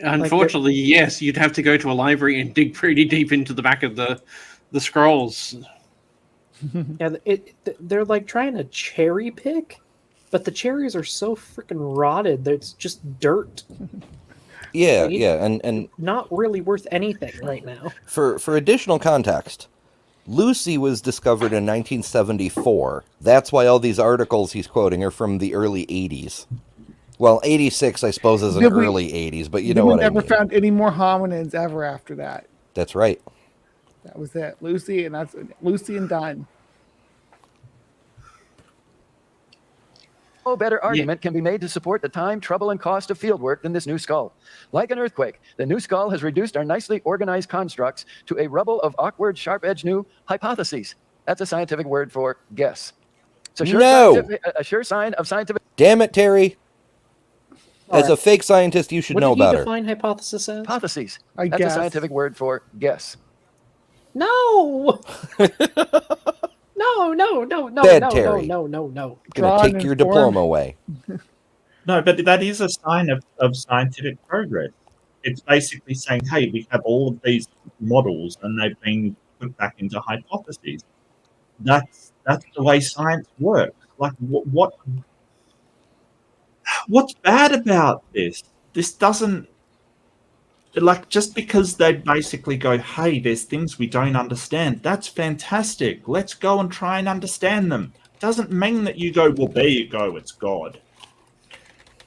S7: Unfortunately, yes, you'd have to go to a library and dig pretty deep into the back of the scrolls.
S1: Yeah, they're like trying to cherry pick, but the cherries are so freaking rotted that it's just dirt.
S3: Yeah,
S1: Right?
S3: yeah, and
S1: Not really worth anything right now.
S3: for additional context, Lucy was discovered in 1974. That's why all these articles he's quoting are from the early 80s. Well, 86, I suppose, is an early 80s, but you know what I mean.
S8: We never found any more hominids ever after that.
S3: That's right.
S8: That was it. Lucy, and that's Lucy and done.
S4: No better argument can be made to support the time, trouble, and cost of fieldwork than this new skull. Like an earthquake, the new skull has reduced our nicely organized constructs to a rubble of awkward, sharp-edged new hypotheses. That's a scientific word for guess. It's a sure sign of scientific...
S3: Damn it, Terry. As a fake scientist, you should know
S1: What did he
S3: better.
S1: define hypothesis as?
S4: Hypotheses.
S8: I
S4: That's
S8: guess.
S4: a scientific word for guess.
S1: No! No.
S3: Bad Terry.
S1: No.
S3: Gonna
S8: Drawn
S3: take
S8: and
S3: your
S8: formed.
S3: diploma away.
S2: No, but that is a sign of scientific progress. It's basically saying, hey, we have all of these models and they've been put back into hypotheses. That's the way science works. Like, what's bad about this? This doesn't, like, just because they basically go, hey, there's things we don't understand, that's fantastic. Let's go and try and understand them. Doesn't mean that you go, well, there you go, it's God.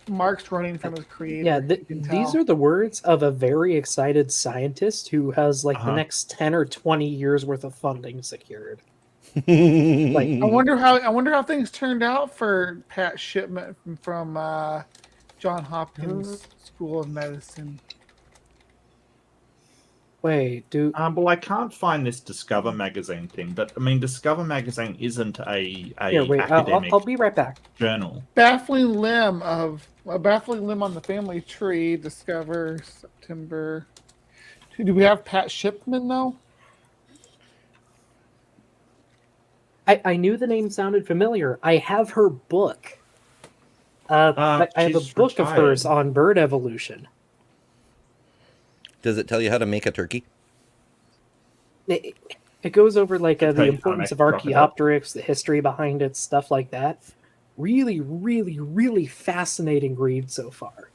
S8: Mark's running from his creator.
S1: Yeah,
S8: you can
S1: these
S8: tell.
S1: are the words of a very excited scientist who has like the next 10 or 20 years worth of funding secured. Like,
S8: I wonder how things turned out for Pat Shipman from John Hopkins School of Medicine.
S1: wait,
S2: Well, I can't find this Discover magazine thing, but I mean, Discover magazine isn't a
S1: wait,
S2: academic
S1: I'll be right back.
S2: journal.
S8: Baffling limb on the family tree. Discover September. Do we have Pat Shipman though?
S1: I knew the name sounded familiar. I have her book. I have a
S2: she's
S1: book of hers
S2: retired.
S1: on bird evolution.
S3: Does it tell you how to make a turkey?
S1: It goes over like the
S2: Hey,
S1: importance of
S2: crocodile.
S1: Archaeopteryx, the history behind it, stuff like that. Really, really, really fascinating read so far.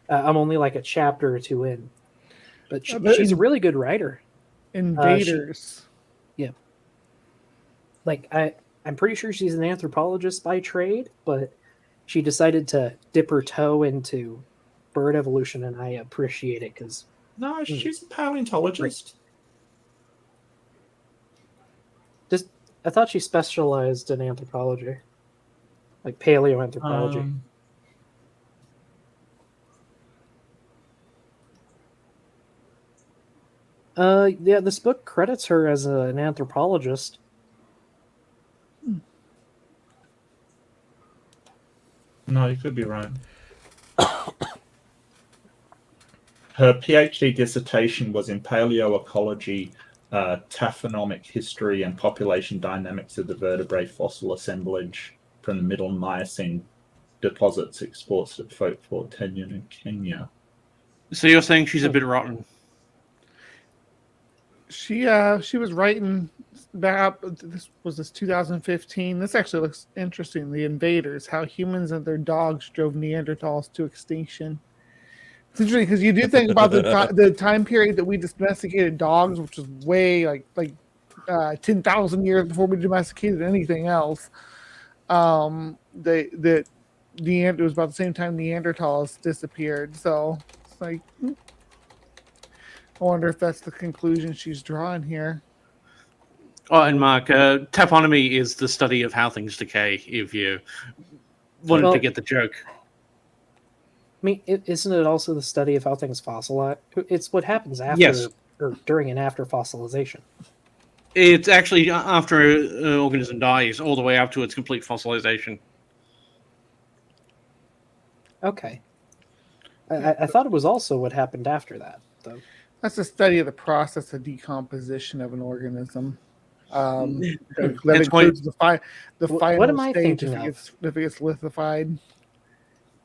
S1: I'm only like a chapter or two in, but she's a really good writer.
S8: Invaders.
S1: Like I'm pretty sure she's an anthropologist by trade, but she decided to dip her toe into bird evolution, and I appreciate it because
S2: No, she's a paleontologist.
S1: I thought she specialized in anthropology, like paleoanthropology. Yeah, this book credits her as an anthropologist.
S2: No, you could be wrong. Her PhD dissertation was in paleoecology, taphonomic history, and population dynamics of the vertebrate fossil assemblage from the Middle Miocene deposits exports at Fort Tenyon in Kenya.
S7: So you're saying she's a bit rotten?
S8: She was writing back. This 2015. This actually looks interesting. The Invaders: How Humans and Their Dogs Drove Neanderthals to Extinction. It's interesting because you do think about the time period that we domesticated dogs, which was way like 10,000 years before we domesticated anything else. It was about the same time Neanderthals disappeared. So it's like, I wonder if that's the conclusion she's drawing here.
S7: Oh, and Mark, taphonomy is the study of how things decay. If you wanted to get the joke.
S1: I mean, isn't it also the study of how things fossilize? It's what happens after or during and after fossilization.
S7: It's actually after an organism dies, all the way up to its complete fossilization.
S1: Okay. I thought it was also what happened after that, though.
S8: That's the study of the process of decomposition of an organism. That includes the final
S1: what am I
S8: stage
S1: thinking
S8: if it gets lithified.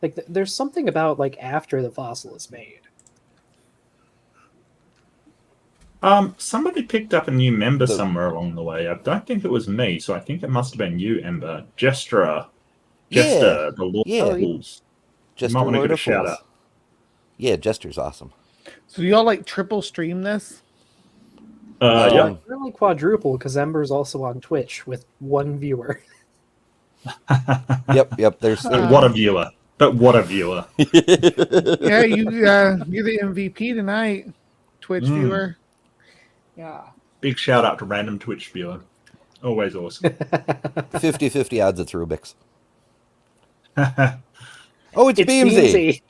S1: Like, there's something about, like, after the fossil is made.
S2: Somebody picked up a new member somewhere along the way. I don't think it was me, so I think it must have been you, Ember. Jester, the Lord of Fools.
S3: Jester,
S2: you might want to
S3: Lord
S2: give a
S3: of
S2: shout
S3: Fools.
S2: out.
S3: Yeah, Jester's awesome.
S8: So do y'all like triple stream this?
S2: Yeah.
S1: Really quadruple, because Ember's also on Twitch with one viewer.
S3: Yep. There's
S2: What a viewer. But what a viewer.
S8: Yeah, you're the MVP tonight, Twitch viewer. Yeah.
S2: Big shout out to random Twitch viewer. Always awesome.
S3: 50-50 odds it's Rubik's. Oh, it's
S1: Beamsy.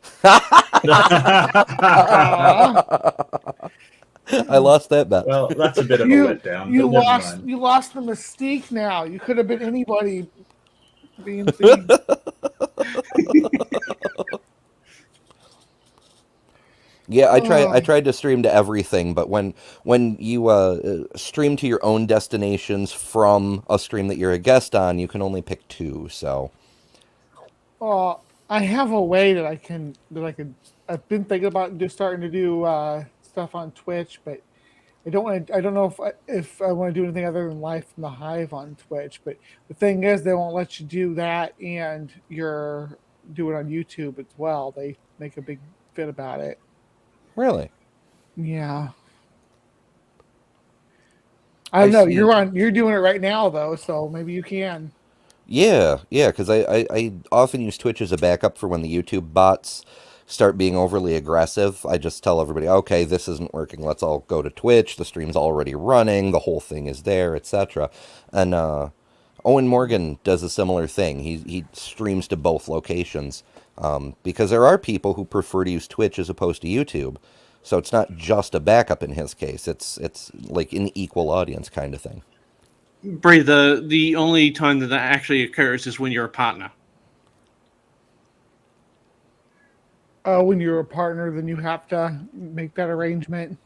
S3: I lost that bet.
S2: Well, that's a bit of a letdown.
S8: You
S2: but
S8: lost.
S2: never mind.
S8: You lost the mystique. Now you could have been anybody. BMC.
S3: Yeah, I tried to stream to everything, but when you stream to your own destinations from a stream that you're a guest on, you can only pick two. So,
S8: I have a way that I can. I've been thinking about just starting to do stuff on Twitch, but I don't want to. I don't know if I want to do anything other than Live from the Hive on Twitch. But the thing is, they won't let you do that, and you're doing it on YouTube as well. They make a big fit about it.
S3: Really?
S8: Yeah. I don't know. You're doing it right now though, so maybe you can.
S3: Yeah, because I often use Twitch as a backup for when the YouTube bots start being overly aggressive. I just tell everybody, okay, this isn't working. Let's all go to Twitch. The stream's already running. The whole thing is there, etc. And Owen Morgan does a similar thing. He streams to both locations because there are people who prefer to use Twitch as opposed to YouTube. So it's not just a backup in his case. It's like an equal audience kind of thing.
S7: Bree, the only time that actually occurs is when you're a partner.
S8: When you're a partner, then you have to make that arrangement.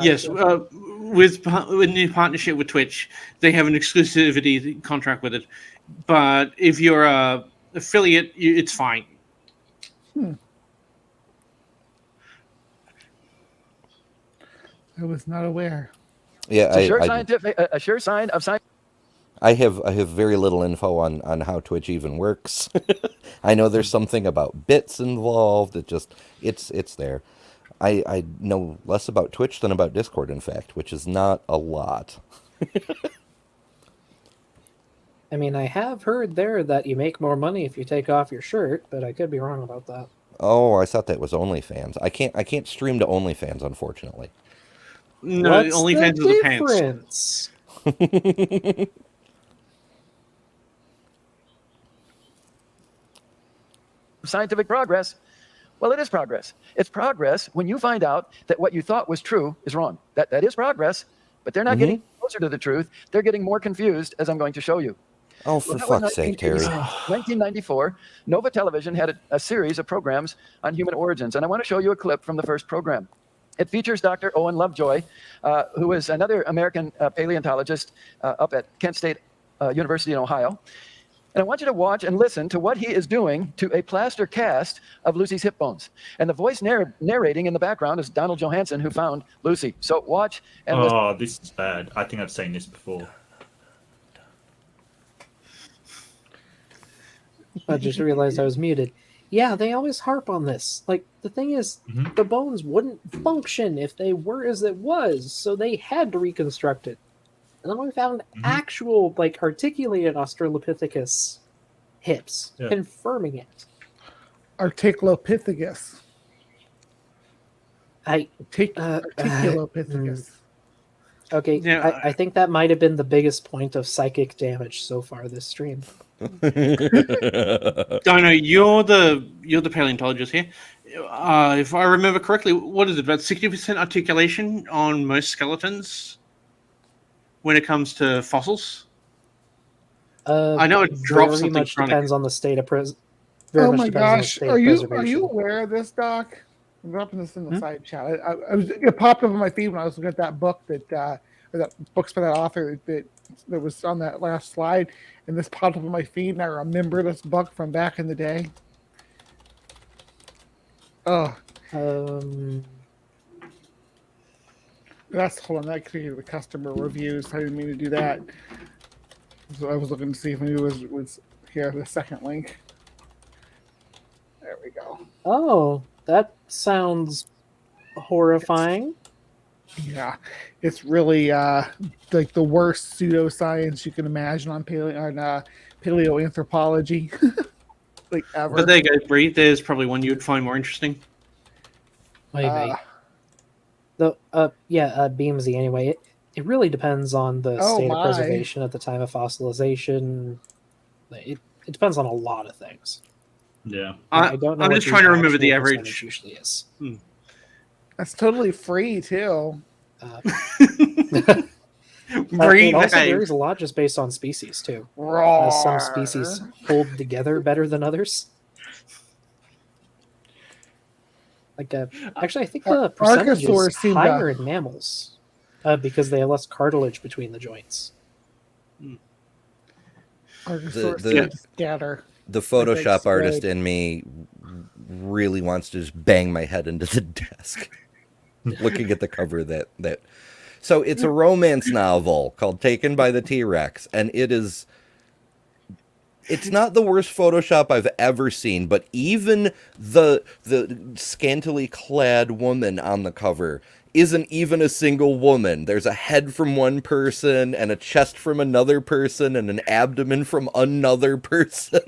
S7: Yes, with the partnership with Twitch, they have an exclusivity contract with it. But if you're a affiliate, it's fine.
S8: I was not aware.
S3: Yeah,
S4: it's a sure sign of science.
S3: I have very little info on how Twitch even works. I know there's something about bits involved. It's there. I know less about Twitch than about Discord, in fact, which is not a lot.
S1: I mean, I have heard there that you make more money if you take off your shirt, but I could be wrong about that.
S3: Oh, I thought that was OnlyFans. I can't stream to OnlyFans, unfortunately.
S7: No,
S1: What's
S7: OnlyFans
S1: the
S7: is the
S1: difference?
S4: Scientific progress. Well, it is progress. It's progress when you find out that what you thought was true is wrong. That is progress, but they're not getting closer to the truth. They're getting more confused, as I'm going to show you.
S3: Oh, for fuck's sake, Terry.
S4: 1994, Nova Television had a series of programs on human origins, and I want to show you a clip from the first program. It features Dr. Owen Lovejoy, who is another American paleontologist up at Kent State University in Ohio. And I want you to watch and listen to what he is doing to a plaster cast of Lucy's hip bones. And the voice narrating in the background is Donald Johansson, who found Lucy. So watch and listen.
S2: Oh, this is bad. I think I've seen this before.
S1: I just realized I was muted. Yeah, they always harp on this. Like, the thing is, the bones wouldn't function if they were as it was, so they had to reconstruct it. And then we found actual, like, articulated Australopithecus hips, confirming it.
S8: Articulopithecus.
S1: Articulopithecus. Okay,
S7: Yeah,
S1: I think that might have been the biggest point of psychic damage so far this stream.
S7: Dieino, you're the paleontologist here. If I remember correctly, what is it, about 60% articulation on most skeletons when it comes to fossils? I know it drops
S1: very
S7: something
S1: much
S7: chronic.
S1: depends on the state of
S8: Oh my gosh, are you aware of this, Doc? I'm dropping this in the side chat. It popped up on my feed when I was looking at that book that books by that author that was on that last slide, and this popped up on my feed, and I remember this book from back in the day. Oh, hold on, that created the customer reviews. I didn't mean to do that. So I was looking to see if maybe it was here, the second link. There we go.
S1: Oh, that sounds horrifying.
S8: Yeah, it's really like the worst pseudoscience you can imagine on paleoanthropology, like ever.
S7: But there you go, Bree. There's probably one you would find more interesting.
S1: Maybe. Beamsy. Anyway, it really depends on the state of preservation at the time of fossilization. It depends on a lot of things.
S2: Yeah,
S1: I don't know.
S7: I'm just trying to remember the average.
S1: Usually is.
S8: That's totally free too.
S1: It also varies a lot just based on species too. Some species hold together better than others. Like, actually, I think the percentage is higher in mammals because they have less cartilage between the joints.
S3: The Photoshop artist in me really wants to just bang my head into the desk looking at the cover of that. So it's a romance novel called Taken by the T-Rex, and it's not the worst Photoshop I've ever seen, but even the scantily clad woman on the cover isn't even a single woman. There's a head from one person and a chest from another person and an abdomen from another person.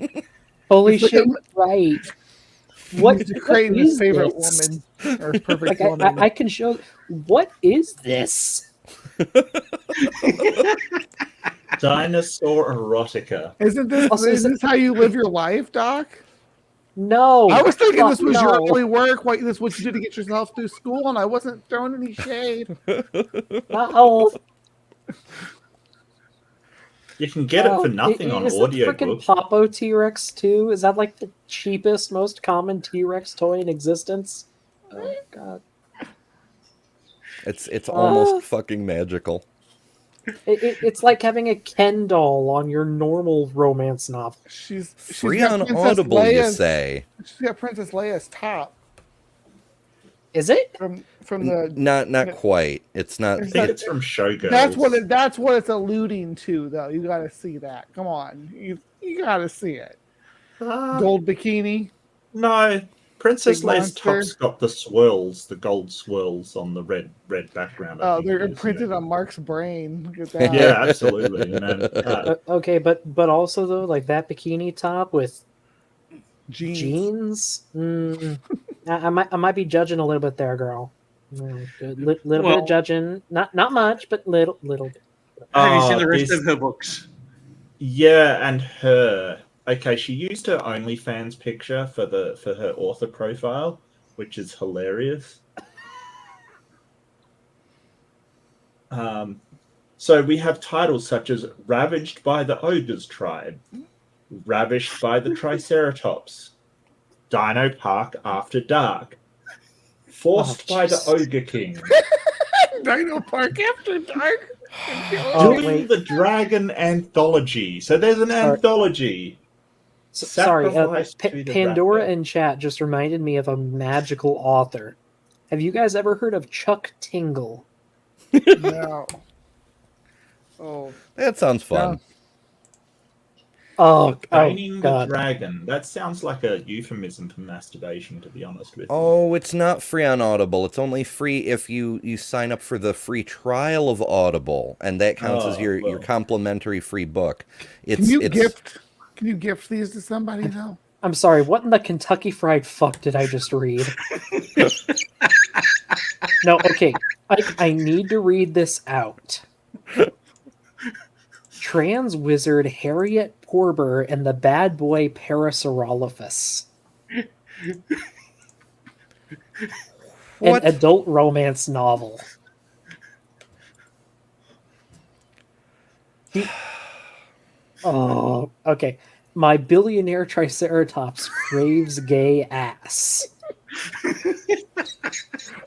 S1: Holy shit, right. What
S8: Creighton's favorite woman or perfect woman?
S1: I can show. What is this?
S2: Dinosaur erotica.
S8: Isn't this how you live your life, Doc?
S1: No.
S8: I was thinking this was your only work. This is what you did to get yourself through school, and I wasn't throwing any shade.
S1: Uh-oh.
S2: You can get it for nothing on audiobook.
S1: Is the freaking Popo T-Rex too? Is that like the cheapest, most common T-Rex toy in existence? Oh god.
S3: It's almost fucking magical.
S1: It's like having a Ken doll on your normal romance novel.
S8: She's
S3: free on Audible, you say?
S8: She's got Princess Leia's top.
S1: Is it
S8: from the?
S3: Not quite. It's not.
S2: I think it's from Showgirls.
S8: That's what it's alluding to, though. You got to see that. Come on, you got to see it. Gold bikini.
S2: No, Princess Leia's top's got the swirls, the gold swirls on the red background.
S8: Oh, they're imprinted on Mark's brain. Look at that.
S2: Yeah, absolutely. Man.
S1: Okay, but also though, like that bikini top with
S8: jeans.
S1: I might be judging a little bit there, girl. Little bit of judging, not much, but little bit.
S7: Have you seen the rest of her books?
S2: Yeah, and her. Okay, she used her OnlyFans picture for her author profile, which is hilarious. So we have titles such as "Ravaged by the Ogres Tribe," "Ravished by the Triceratops," "Dino Park After Dark," "Forced by the Ogre King,"
S8: Dino Park After Dark.
S1: Oh,
S2: Doing
S1: wait.
S2: the Dragon anthology. So there's an anthology.
S1: Sorry,
S2: Sacrifice to the
S1: Pandora
S2: raptor.
S1: in chat just reminded me of a magical author. Have you guys ever heard of Chuck Tingle?
S8: No. Oh,
S3: That sounds fun.
S1: Oh
S2: Training the
S1: God.
S2: Dragon. That sounds like a euphemism for masturbation, to be honest with you.
S3: Oh, it's not free on Audible. It's only free if you sign up for the free trial of Audible, and that counts as your complimentary free book.
S8: Can you gift these to somebody though?
S1: I'm sorry, what in the Kentucky Fried Fuck did I just read? No, okay. I need to read this out. Trans wizard Harriet Porber and the bad boy Parasaurolophus. An adult romance novel. Oh, okay. My billionaire Triceratops craves gay ass.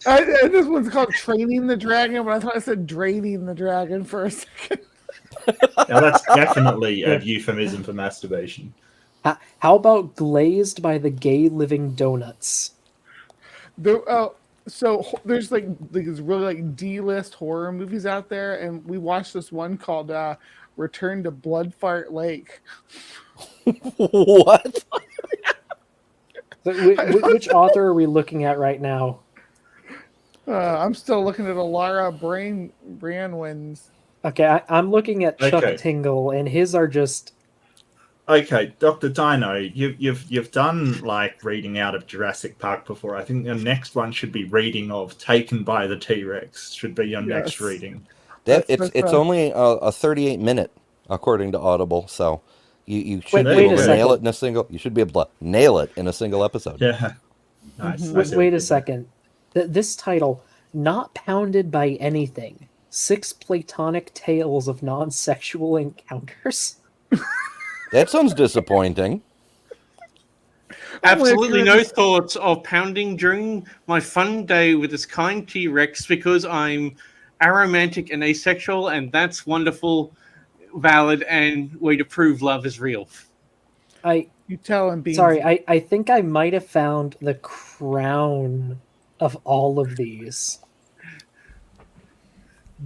S8: This one's called Training the Dragon, but I thought I said Draining the Dragon for a second.
S2: Now that's definitely a euphemism for masturbation.
S1: How about Glazed by the Gay Living Donuts?
S8: So there's like these really like D-list horror movies out there, and we watched this one called Return to Bloodfart Lake.
S3: What?
S1: Which author are we looking at right now?
S8: I'm still looking at Alara Branwin's.
S1: Okay, I'm looking at Chuck Tingle, and his are just...
S2: Okay, Dr. Dieino, you've done like reading out of Jurassic Park before. I think your next one should be reading of Taken by the T-Rex. Should be your next reading.
S3: It's only a 38-minute, according to Audible. So you should
S1: wait
S3: be able
S1: a
S3: to
S1: second.
S3: nail it in a single. You should be able to nail it in a single episode.
S2: Yeah. Nice.
S1: Wait a second. This title, Not Pounded by Anything. 6 Platonic Tales of Non-Sexual Encounters.
S3: That sounds disappointing.
S7: Absolutely no thoughts of pounding during my fun day with this kind T-Rex because I'm aromantic and asexual, and that's wonderful, valid, and way to prove love is real.
S8: You tell him, Beans.
S1: Sorry, I think I might have found the crown of all of these.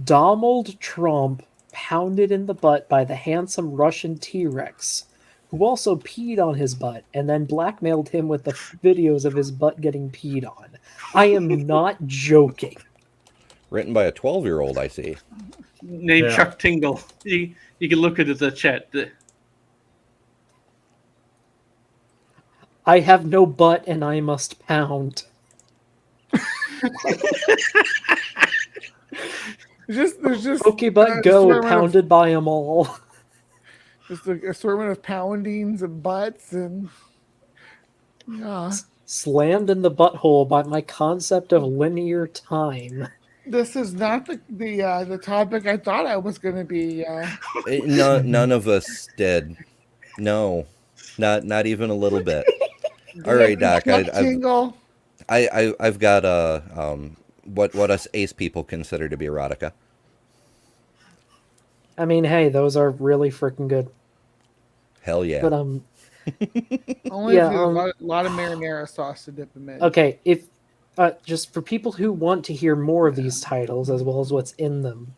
S1: Donald Trump pounded in the butt by the handsome Russian T-Rex, who also peed on his butt and then blackmailed him with the videos of his butt getting peed on. I am not joking.
S3: Written by a 12-year-old, I see.
S7: Named Chuck Tingle. You can look at the chat.
S1: I have no butt and I must pound.
S8: There's just
S1: Pokebut Go pounded by them all.
S8: Just an assortment of poundings and butts and
S1: Slammed in the butthole by my concept of linear time.
S8: This is not the topic I thought I was going to be.
S3: No, none of us did. No, not even a little bit. All right, Doc. I've got what us ace people consider to be erotica.
S1: I mean, hey, those are really freaking good.
S3: Hell yeah.
S1: But
S8: only if you have a lot of marinara sauce to dip them in.
S1: Okay, if just for people who want to hear more of these titles as well as what's in them,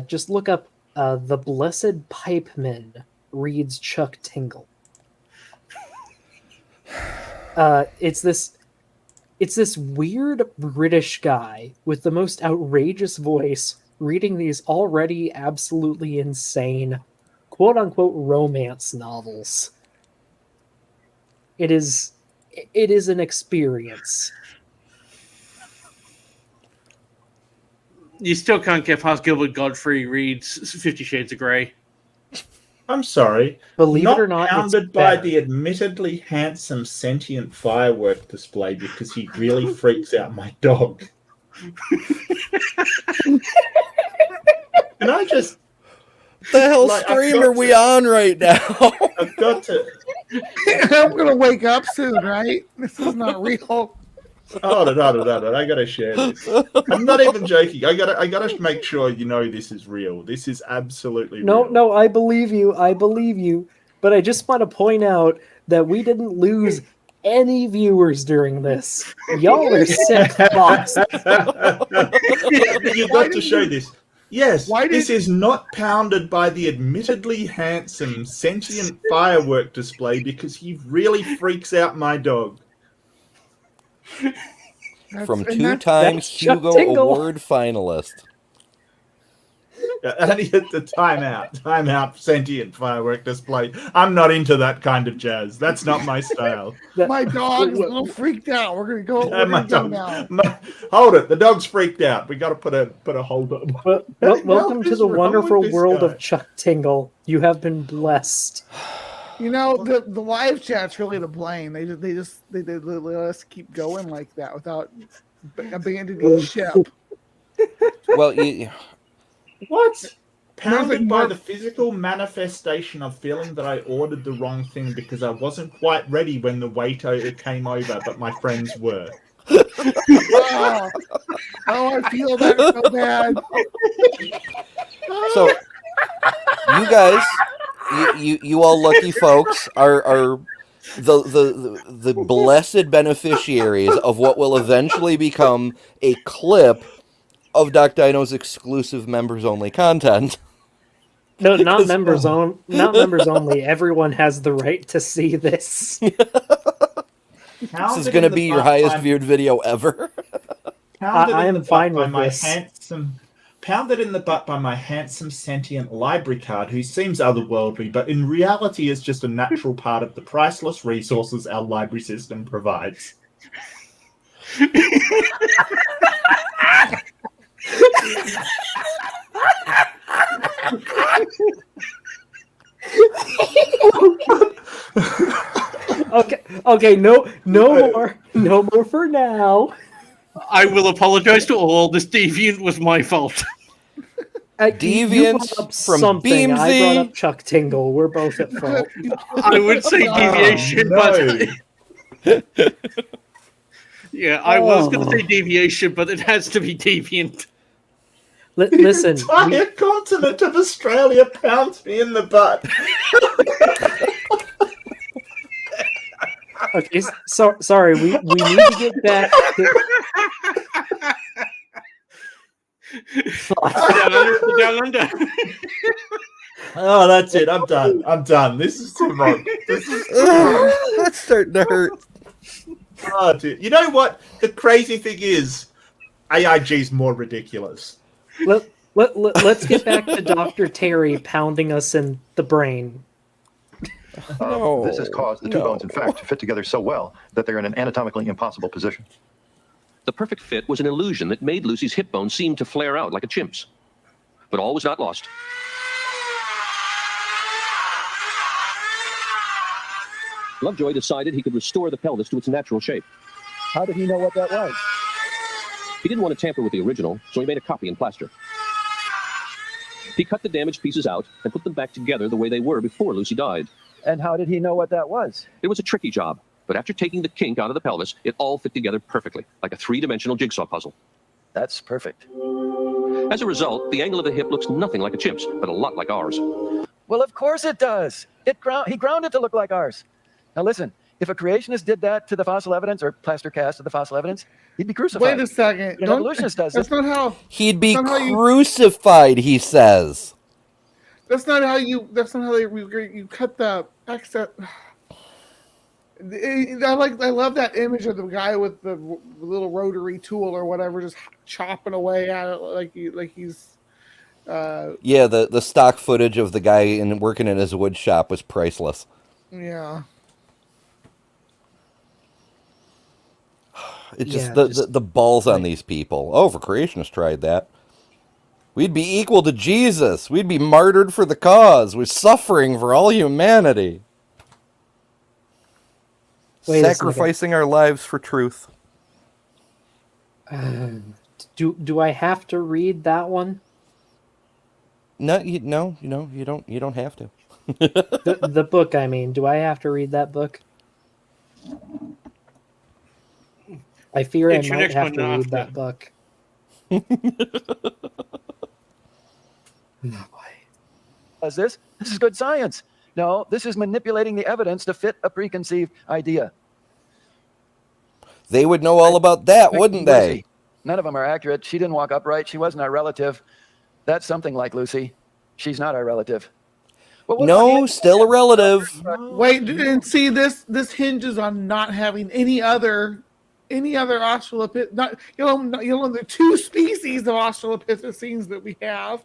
S1: just look up The Blessed Pipeman reads Chuck Tingle. It's this weird British guy with the most outrageous voice reading these already absolutely insane quote-unquote romance novels. It is an experience.
S7: You still can't get past Gilbert Godfrey reads 50 Shades of Grey.
S2: I'm sorry.
S1: Believe it or not,
S2: pounded by the admittedly handsome sentient firework display because he really freaks out my dog. Can I just...
S3: The hell stream are we on right now?
S2: I've got to...
S8: I'm going to wake up soon, right? This is not real.
S2: Hold it. I gotta share this. I'm not even joking. I gotta make sure you know this is real. This is absolutely real.
S1: No, I believe you. But I just want to point out that we didn't lose any viewers during this. Y'all are sick fucks.
S2: You've got to show this. Yes, this is not pounded by the admittedly handsome sentient firework display because he really freaks out my dog.
S3: From two-time Hugo Award finalist.
S2: And he hit the timeout, sentient firework display. I'm not into that kind of jazz. That's not my style.
S8: My dog is a little freaked out. We're gonna go now.
S2: Hold it. The dog's freaked out. We got to put a hold on.
S1: Welcome to the wonderful world of Chuck Tingle. You have been blessed.
S8: You know, the live chat's really to blame. They let us keep going like that without abandoning ship.
S3: Well,
S2: what? Pounded by the physical manifestation of feeling that I ordered the wrong thing because I wasn't quite ready when the waiter came over, but my friends were.
S8: Oh, I feel that so bad.
S3: So, you guys, you all lucky folks are the blessed beneficiaries of what will eventually become a clip of Doc Dino's exclusive members-only content.
S1: No, not members only. Everyone has the right to see this.
S3: This is going to be your highest viewed video ever.
S1: I am fine with this.
S2: Pounded in the butt by my handsome sentient library card who seems otherworldly, but in reality is just a natural part of the priceless resources our library system provides.
S1: Okay, no more for now.
S7: I will apologize to all. This deviant was my fault.
S3: Deviants from
S1: something.
S3: Beamsy.
S1: I brought up Chuck Tingle. We're both at fault.
S7: I would say deviation, but yeah, I was going to say deviation, but it has to be deviant.
S1: Listen,
S2: the entire continent of Australia pounds me in the butt.
S1: Okay, sorry. We need to get back to...
S7: Down under.
S2: Oh, that's it. I'm done. This is too much.
S3: That's starting to hurt.
S2: Oh, dude. You know what? The crazy thing is, AiG's more ridiculous.
S1: Let's get back to Dr. Terry pounding us in the brain.
S9: This has caused the two bones, in fact, to fit together so well that they're in an anatomically impossible position.
S10: The perfect fit was an illusion that made Lucy's hip bone seem to flare out like a chimp's. But all was not lost. Lovejoy decided he could restore the pelvis to its natural shape.
S4: How did he know what that was?
S10: He didn't want to tamper with the original, so he made a copy in plaster. He cut the damaged pieces out and put them back together the way they were before Lucy died.
S4: And how did he know what that was?
S10: It was a tricky job, but after taking the kink out of the pelvis, it all fit together perfectly, like a three-dimensional jigsaw puzzle.
S4: That's perfect.
S10: As a result, the angle of the hip looks nothing like a chimp's, but a lot like ours.
S4: Well, of course it does. He ground it to look like ours. Now listen, if a creationist did that to the fossil evidence or plaster cast to the fossil evidence, he'd be crucified.
S8: Wait a second.
S4: An evolutionist does
S8: That's
S4: this.
S8: not how.
S3: He'd be crucified, he says.
S8: That's not how you. That's not how you cut the excess. I love that image of the guy with the little rotary tool or whatever, just chopping away at it like he's.
S3: Yeah, the stock footage of the guy working in his wood shop was priceless.
S8: Yeah.
S3: It's just the balls on these people. Oh, if a creationist tried that, we'd be equal to Jesus. We'd be martyred for the cause. We're suffering for all humanity. Sacrificing our lives for truth.
S1: Do I have to read that one?
S3: No, you don't have to.
S1: the book, I mean. Do I have to read that book? I fear I
S7: It's your
S1: might
S7: next
S1: have
S7: one
S1: to read
S7: after.
S1: that book. Oh, boy.
S4: Does this? This is good science. No, this is manipulating the evidence to fit a preconceived idea.
S3: They would know all about that, wouldn't they?
S4: Lucy, none of them are accurate. She didn't walk upright. She wasn't our relative. That's something like Lucy. She's not our relative. Well, what about
S3: No,
S4: the-
S3: still a relative.
S8: Wait, and see this hinges on not having any other Australopithecines. Not there are 2 species of Australopithecines that we have,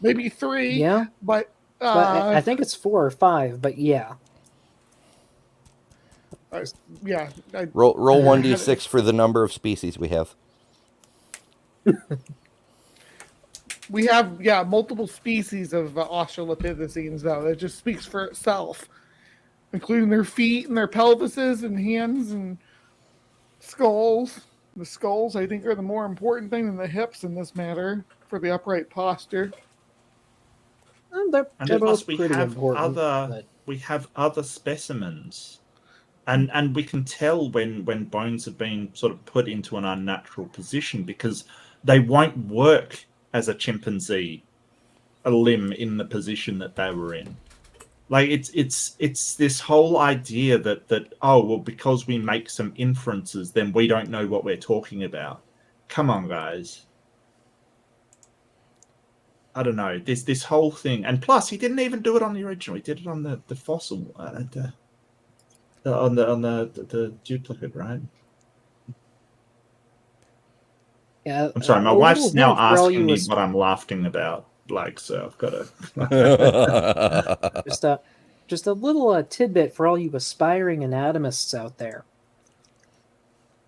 S8: maybe 3.
S1: Yeah,
S8: but
S1: I think it's 4 or 5. But yeah,
S8: yeah.
S3: Roll 1d6 for the number of species we have.
S8: We have multiple species of Australopithecines though. That just speaks for itself, including their feet and their pelvises and hands and skulls. The skulls, I think, are the more important thing than the hips in this matter for the upright posture.
S1: they're
S2: And
S1: both
S2: plus we
S1: pretty
S2: have
S1: important. But
S2: we have other specimens. And we can tell when bones have been sort of put into an unnatural position because they won't work as a chimpanzee, a limb in the position that they were in. Like it's this whole idea that because we make some inferences, then we don't know what we're talking about. Come on, guys. I don't know. This whole thing, and plus he didn't even do it on the original. He did it on the fossil, on the duplicate, right?
S1: yeah,
S2: I'm sorry, my
S1: a
S2: wife's
S1: little
S2: now
S1: hint for all
S2: asking
S1: you
S2: me what I'm laughing about. Like, so I've got to.
S1: just a little tidbit for all you aspiring anatomists out there.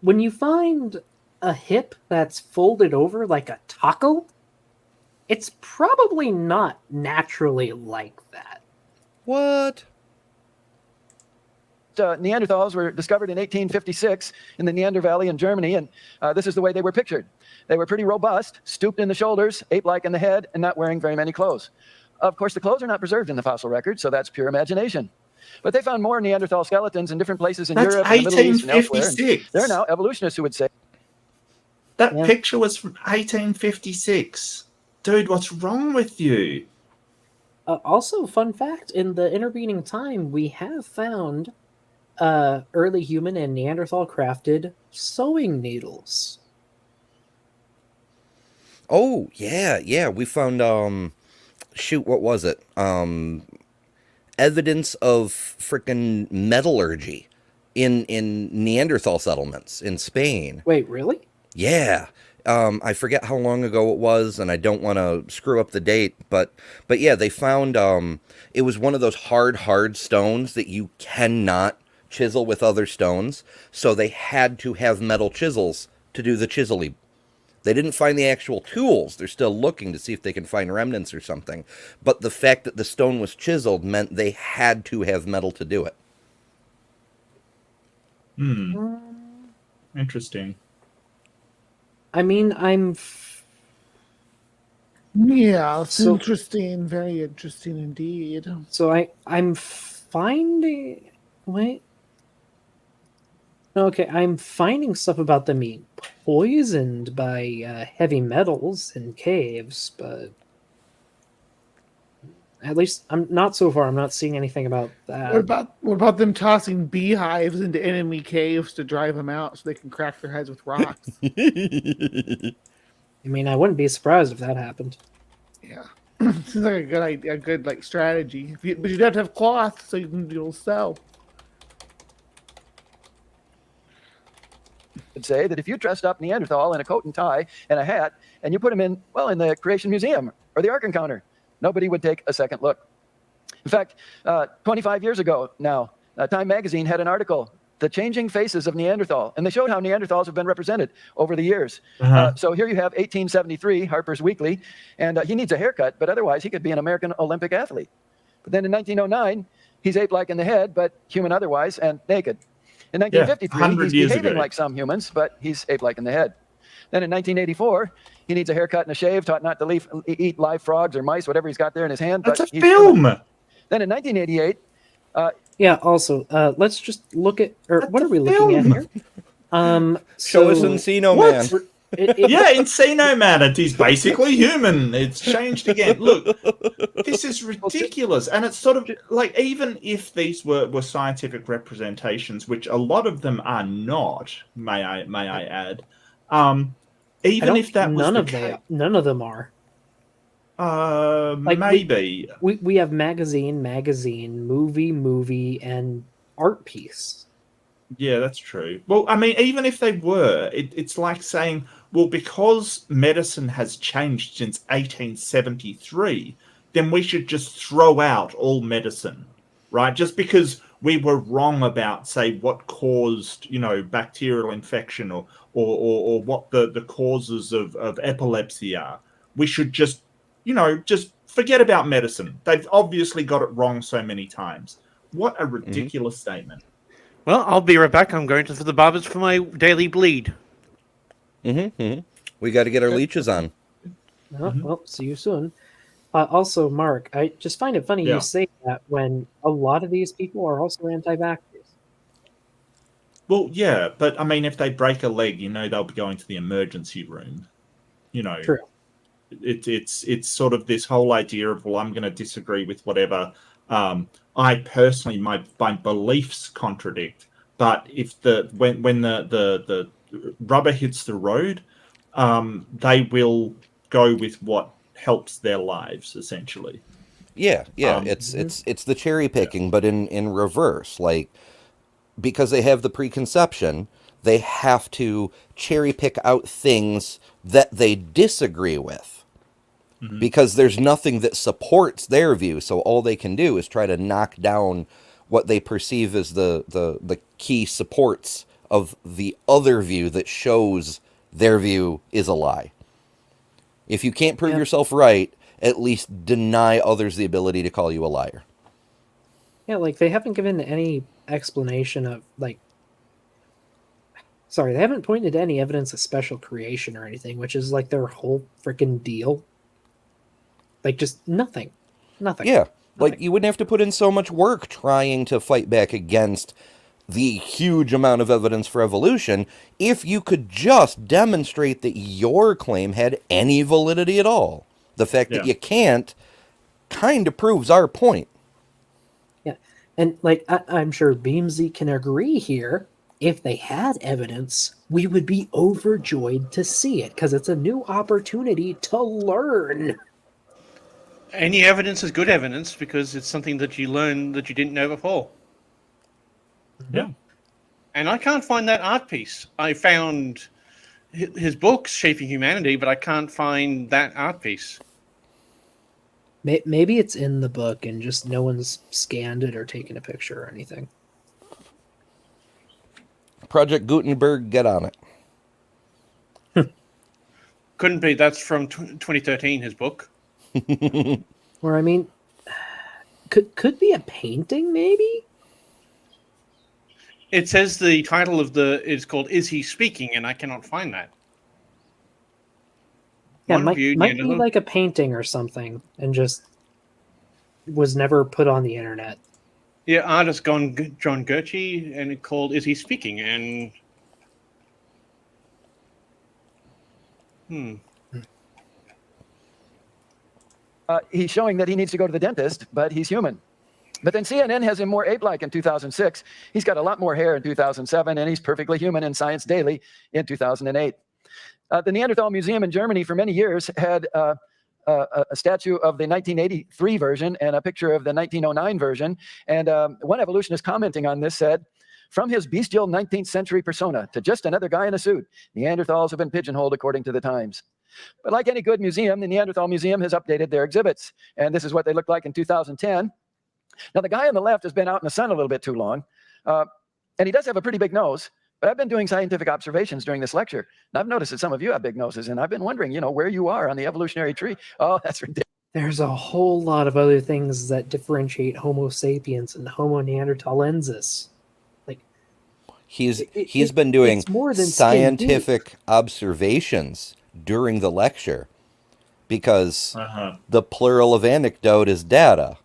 S1: When you find a hip that's folded over like a taco, it's probably not naturally like that.
S3: What?
S4: Neanderthals were discovered in 1856 in the Neander Valley in Germany, and this is the way they were pictured. They were pretty robust, stooped in the shoulders, ape-like in the head, and not wearing very many clothes. Of course, the clothes are not preserved in the fossil record, so that's pure imagination. But they found more Neanderthal skeletons in different places in Europe, and the Middle East, and elsewhere. And there are now evolutionists who would say
S2: that picture was from 1856. Dude, what's wrong with you?
S1: Also, fun fact: in the intervening time, we have found early human and Neanderthal crafted sewing needles.
S3: Oh, yeah. We found, what was it? Evidence of frickin' metallurgy in Neanderthal settlements in Spain.
S1: Wait, really?
S3: Yeah. I forget how long ago it was, and I don't want to screw up the date, but yeah, they found, it was one of those hard stones that you cannot chisel with other stones, so they had to have metal chisels to do the chiseling. They didn't find the actual tools. They're still looking to see if they can find remnants or something. But the fact that the stone was chiseled meant they had to have metal to do it.
S2: Interesting.
S1: I mean,
S8: Yeah, it's interesting. Very interesting indeed.
S1: So I'm finding... Wait. Okay, I'm finding stuff about them being poisoned by heavy metals in caves, but at least I'm not so far. I'm not seeing anything about that.
S8: What about them tossing beehives into enemy caves to drive them out so they can crack their heads with rocks?
S1: I mean, I wouldn't be surprised if that happened.
S8: Yeah, seems like a good idea, a good like strategy. But you'd have to have cloth so you'll sew.
S4: Would say that if you dressed up Neanderthal in a coat and tie and a hat, and you put him in the Creation Museum or the Ark Encounter, nobody would take a second look. In fact, 25 years ago now, Time Magazine had an article, The Changing Faces of Neanderthal, and they showed how Neanderthals have been represented over the years. So here you have 1873, Harper's Weekly, and he needs a haircut, but otherwise he could be an American Olympic athlete. But then in 1909, he's ape-like in the head, but human otherwise, and naked. In 1953, he's behaving like some humans, but he's ape-like in the head. Then in 1984, he needs a haircut and a shave, taught not to eat live frogs or mice, whatever he's got there in his hand.
S2: That's a film!
S4: Then in 1988...
S1: yeah, also, let's just look at... what are we looking at here?
S3: Show us Encino Man.
S2: Yeah, Encino Man. It is basically human. It's changed again. Look, this is ridiculous. And it's sort of like, even if these were scientific representations, which a lot of them are not, may I add, even if that was
S1: none of them are.
S2: Like maybe
S1: we have magazine, movie, and art piece.
S2: Yeah, that's true. Well, I mean, even if they were, it's like saying, well, because medicine has changed since 1873, then we should just throw out all medicine, right? Just because we were wrong about, say, what caused, bacterial infection or what the causes of epilepsy are. We should just, just forget about medicine. They've obviously got it wrong so many times. What a ridiculous statement.
S7: Well, I'll be right back. I'm going to the barbers for my daily bleed.
S3: We got to get our leeches on.
S1: Well, see you soon. Also, Mark, I just find it funny you say that when a lot of these people are also anti-vaxxers.
S2: Well, yeah, but I mean, if they break a leg, they'll be going to the emergency room.
S1: True.
S2: It's sort of this whole idea of, well, I'm going to disagree with whatever. I personally, my beliefs contradict, but if when the rubber hits the road, they will go with what helps their lives, essentially.
S3: Yeah. It's the cherry picking, but in reverse. Like, because they have the preconception, they have to cherry pick out things that they disagree with. Because there's nothing that supports their view, so all they can do is try to knock down what they perceive as the key supports of the other view that shows their view is a lie. If you can't prove yourself right, at least deny others the ability to call you a liar.
S1: Yeah, like they haven't given any explanation of they haven't pointed to any evidence of special creation or anything, which is like their whole freaking deal. Like, just nothing.
S3: Yeah, like you wouldn't have to put in so much work trying to fight back against the huge amount of evidence for evolution if you could just demonstrate that your claim had any validity at all. The fact that you can't kind of proves our point.
S1: Yeah, and I'm sure Beamsy can agree here. If they had evidence, we would be overjoyed to see it because it's a new opportunity to learn.
S7: Any evidence is good evidence because it's something that you learn that you didn't know before.
S2: Yeah.
S7: And I can't find that art piece. I found his books, Shaping Humanity, but I can't find that art piece.
S1: Maybe it's in the book and just no one's scanned it or taken a picture or anything.
S3: Project Gutenberg, get on it.
S7: Couldn't be. That's from 2013, his book.
S1: Or I mean, could be a painting, maybe.
S7: It says the title of is called "Is He Speaking?" and I cannot find that.
S1: Yeah, might be like a painting or something, and just was never put on the internet.
S7: Yeah, artist John Gertchie, and it called "Is He Speaking?" and
S4: He's showing that he needs to go to the dentist, but he's human. But then CNN has him more ape-like in 2006. He's got a lot more hair in 2007, and he's perfectly human in Science Daily in 2008. The Neanderthal Museum in Germany for many years had a statue of the 1983 version and a picture of the 1909 version. And one evolutionist commenting on this said, "From his bestial 19th century persona to just another guy in a suit, Neanderthals have been pigeonholed according to the times." But like any good museum, the Neanderthal Museum has updated their exhibits. And this is what they looked like in 2010. Now, the guy on the left has been out in the sun a little bit too long. And he does have a pretty big nose. But I've been doing scientific observations during this lecture. And I've noticed that some of you have big noses. And I've been wondering, where you are on the evolutionary tree. Oh, that's ridiculous.
S1: There's a whole lot of other things that differentiate Homo sapiens and Homo neanderthalensis.
S3: He's been doing scientific observations during the lecture because the plural of anecdote is data.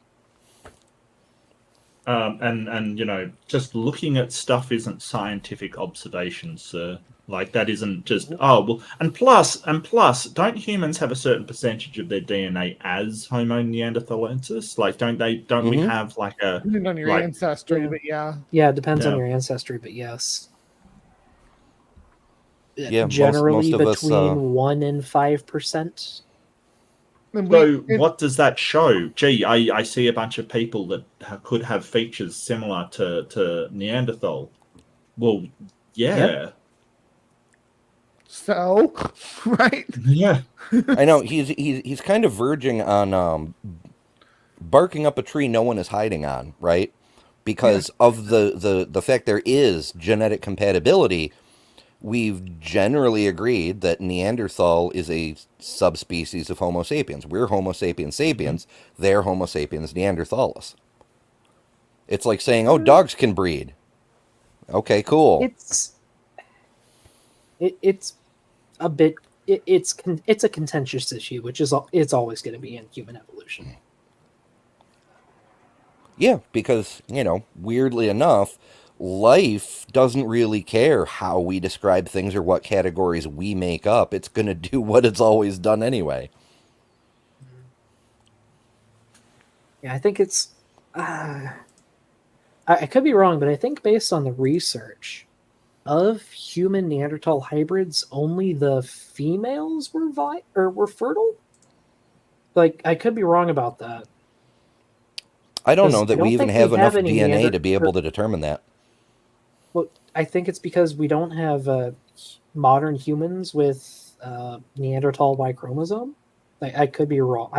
S2: And you know, just looking at stuff isn't scientific observation, sir. Like that isn't just and plus, don't humans have a certain percentage of their DNA as Homo neanderthalensis? Like, don't we have like a
S8: Depending on your ancestry, but yeah.
S1: Yeah, it depends on
S2: Yeah.
S1: your ancestry, but yes.
S3: Yeah,
S1: Generally
S3: most of us,
S1: between 1 and 5%.
S2: So what does that show? Gee, I see a bunch of people that could have features similar to Neanderthal. Well, yeah.
S1: Yep.
S8: So, right?
S2: Yeah.
S3: I know he's kind of verging on barking up a tree no one is hiding on, right? Because of the fact there is genetic compatibility, we've generally agreed that Neanderthal is a subspecies of Homo sapiens. We're Homo sapiens sapiens, they're Homo sapiens neanderthalis. It's like saying, oh, dogs can breed. Okay, cool.
S1: It's a bit it's a contentious issue, which is it's always going to be in human evolution.
S3: Yeah, because, you know, weirdly enough, life doesn't really care how we describe things or what categories we make up. It's going to do what it's always done anyway.
S1: Yeah, I think it's I could be wrong, but I think based on the research of human Neanderthal hybrids, only the females were fertile. Like, I could be wrong about that.
S3: I don't know that we even have enough
S1: any
S3: DNA to be able to determine that.
S1: Well, I think it's because we don't have modern humans with Neanderthal Y chromosome. I could be wrong.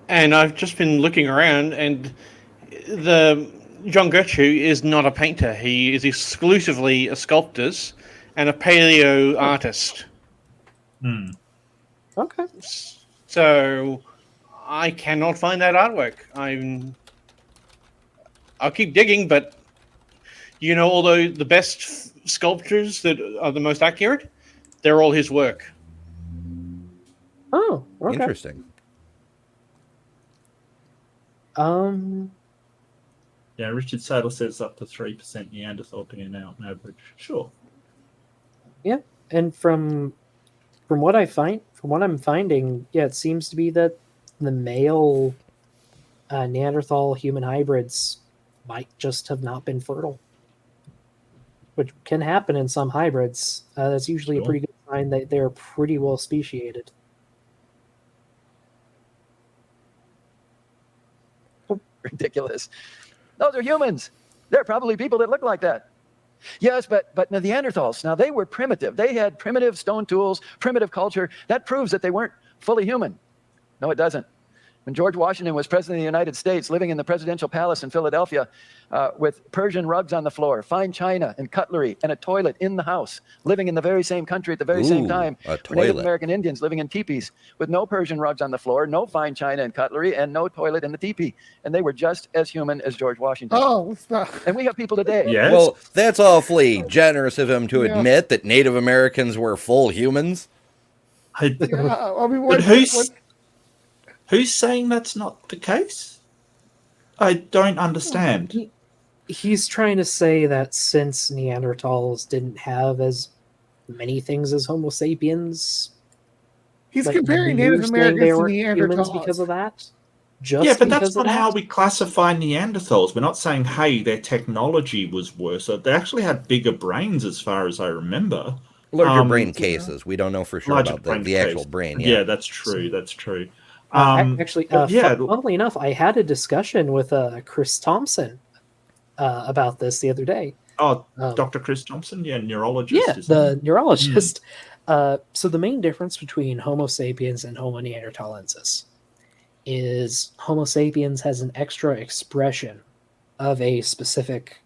S7: And I've just been looking around, and the John Gertrude is not a painter. He is exclusively a sculptor and a paleo artist.
S1: Okay.
S7: So I cannot find that artwork. I'll keep digging, but you know, although the best sculptures that are the most accurate, they're all his work.
S1: Oh, okay.
S3: Interesting.
S2: Yeah, Richard Sadler says up to 3% Neanderthal DNA on average. Sure.
S1: Yeah, and from what I'm finding, yeah, it seems to be that the male Neanderthal human hybrids might just have not been fertile, which can happen in some hybrids. That's usually a pretty good sign that they're pretty well speciated.
S4: Ridiculous. Those are humans. They're probably people that look like that. Yes, but the Neanderthals, now they were primitive. They had primitive stone tools, primitive culture. That proves that they weren't fully human. No, it doesn't. When George Washington was president of the United States, living in the presidential palace in Philadelphia with Persian rugs on the floor, fine china and cutlery, and a toilet in the house, living in the very same country at the very same time, were Native American Indians living in teepees with no Persian rugs on the floor, no fine china and cutlery, and no toilet in the teepee. And they were just as human as George Washington.
S8: Oh, stop.
S4: And we have people today.
S2: Yes.
S3: Well, that's awfully generous of him to admit that Native Americans were full humans.
S8: I mean,
S2: But who's saying that's not the case? I don't understand.
S1: He's trying to say that since Neanderthals didn't have as many things as Homo sapiens,
S8: he's comparing Native Americans to Neanderthals
S1: because of that.
S2: But that's not how we classify Neanderthals. We're not saying, hey, their technology was worse. They actually had bigger brains, as far as I remember.
S3: Larger brain cases. We don't know for sure about the actual brain.
S2: Yeah, that's true. That's true.
S1: Funnily enough, I had a discussion with Chris Thompson about this the other day.
S2: Oh, Dr. Chris Thompson? Yeah, neurologist.
S1: Yeah, the neurologist. So the main difference between Homo sapiens and Homo neanderthalensis is Homo sapiens has an extra expression of a specific,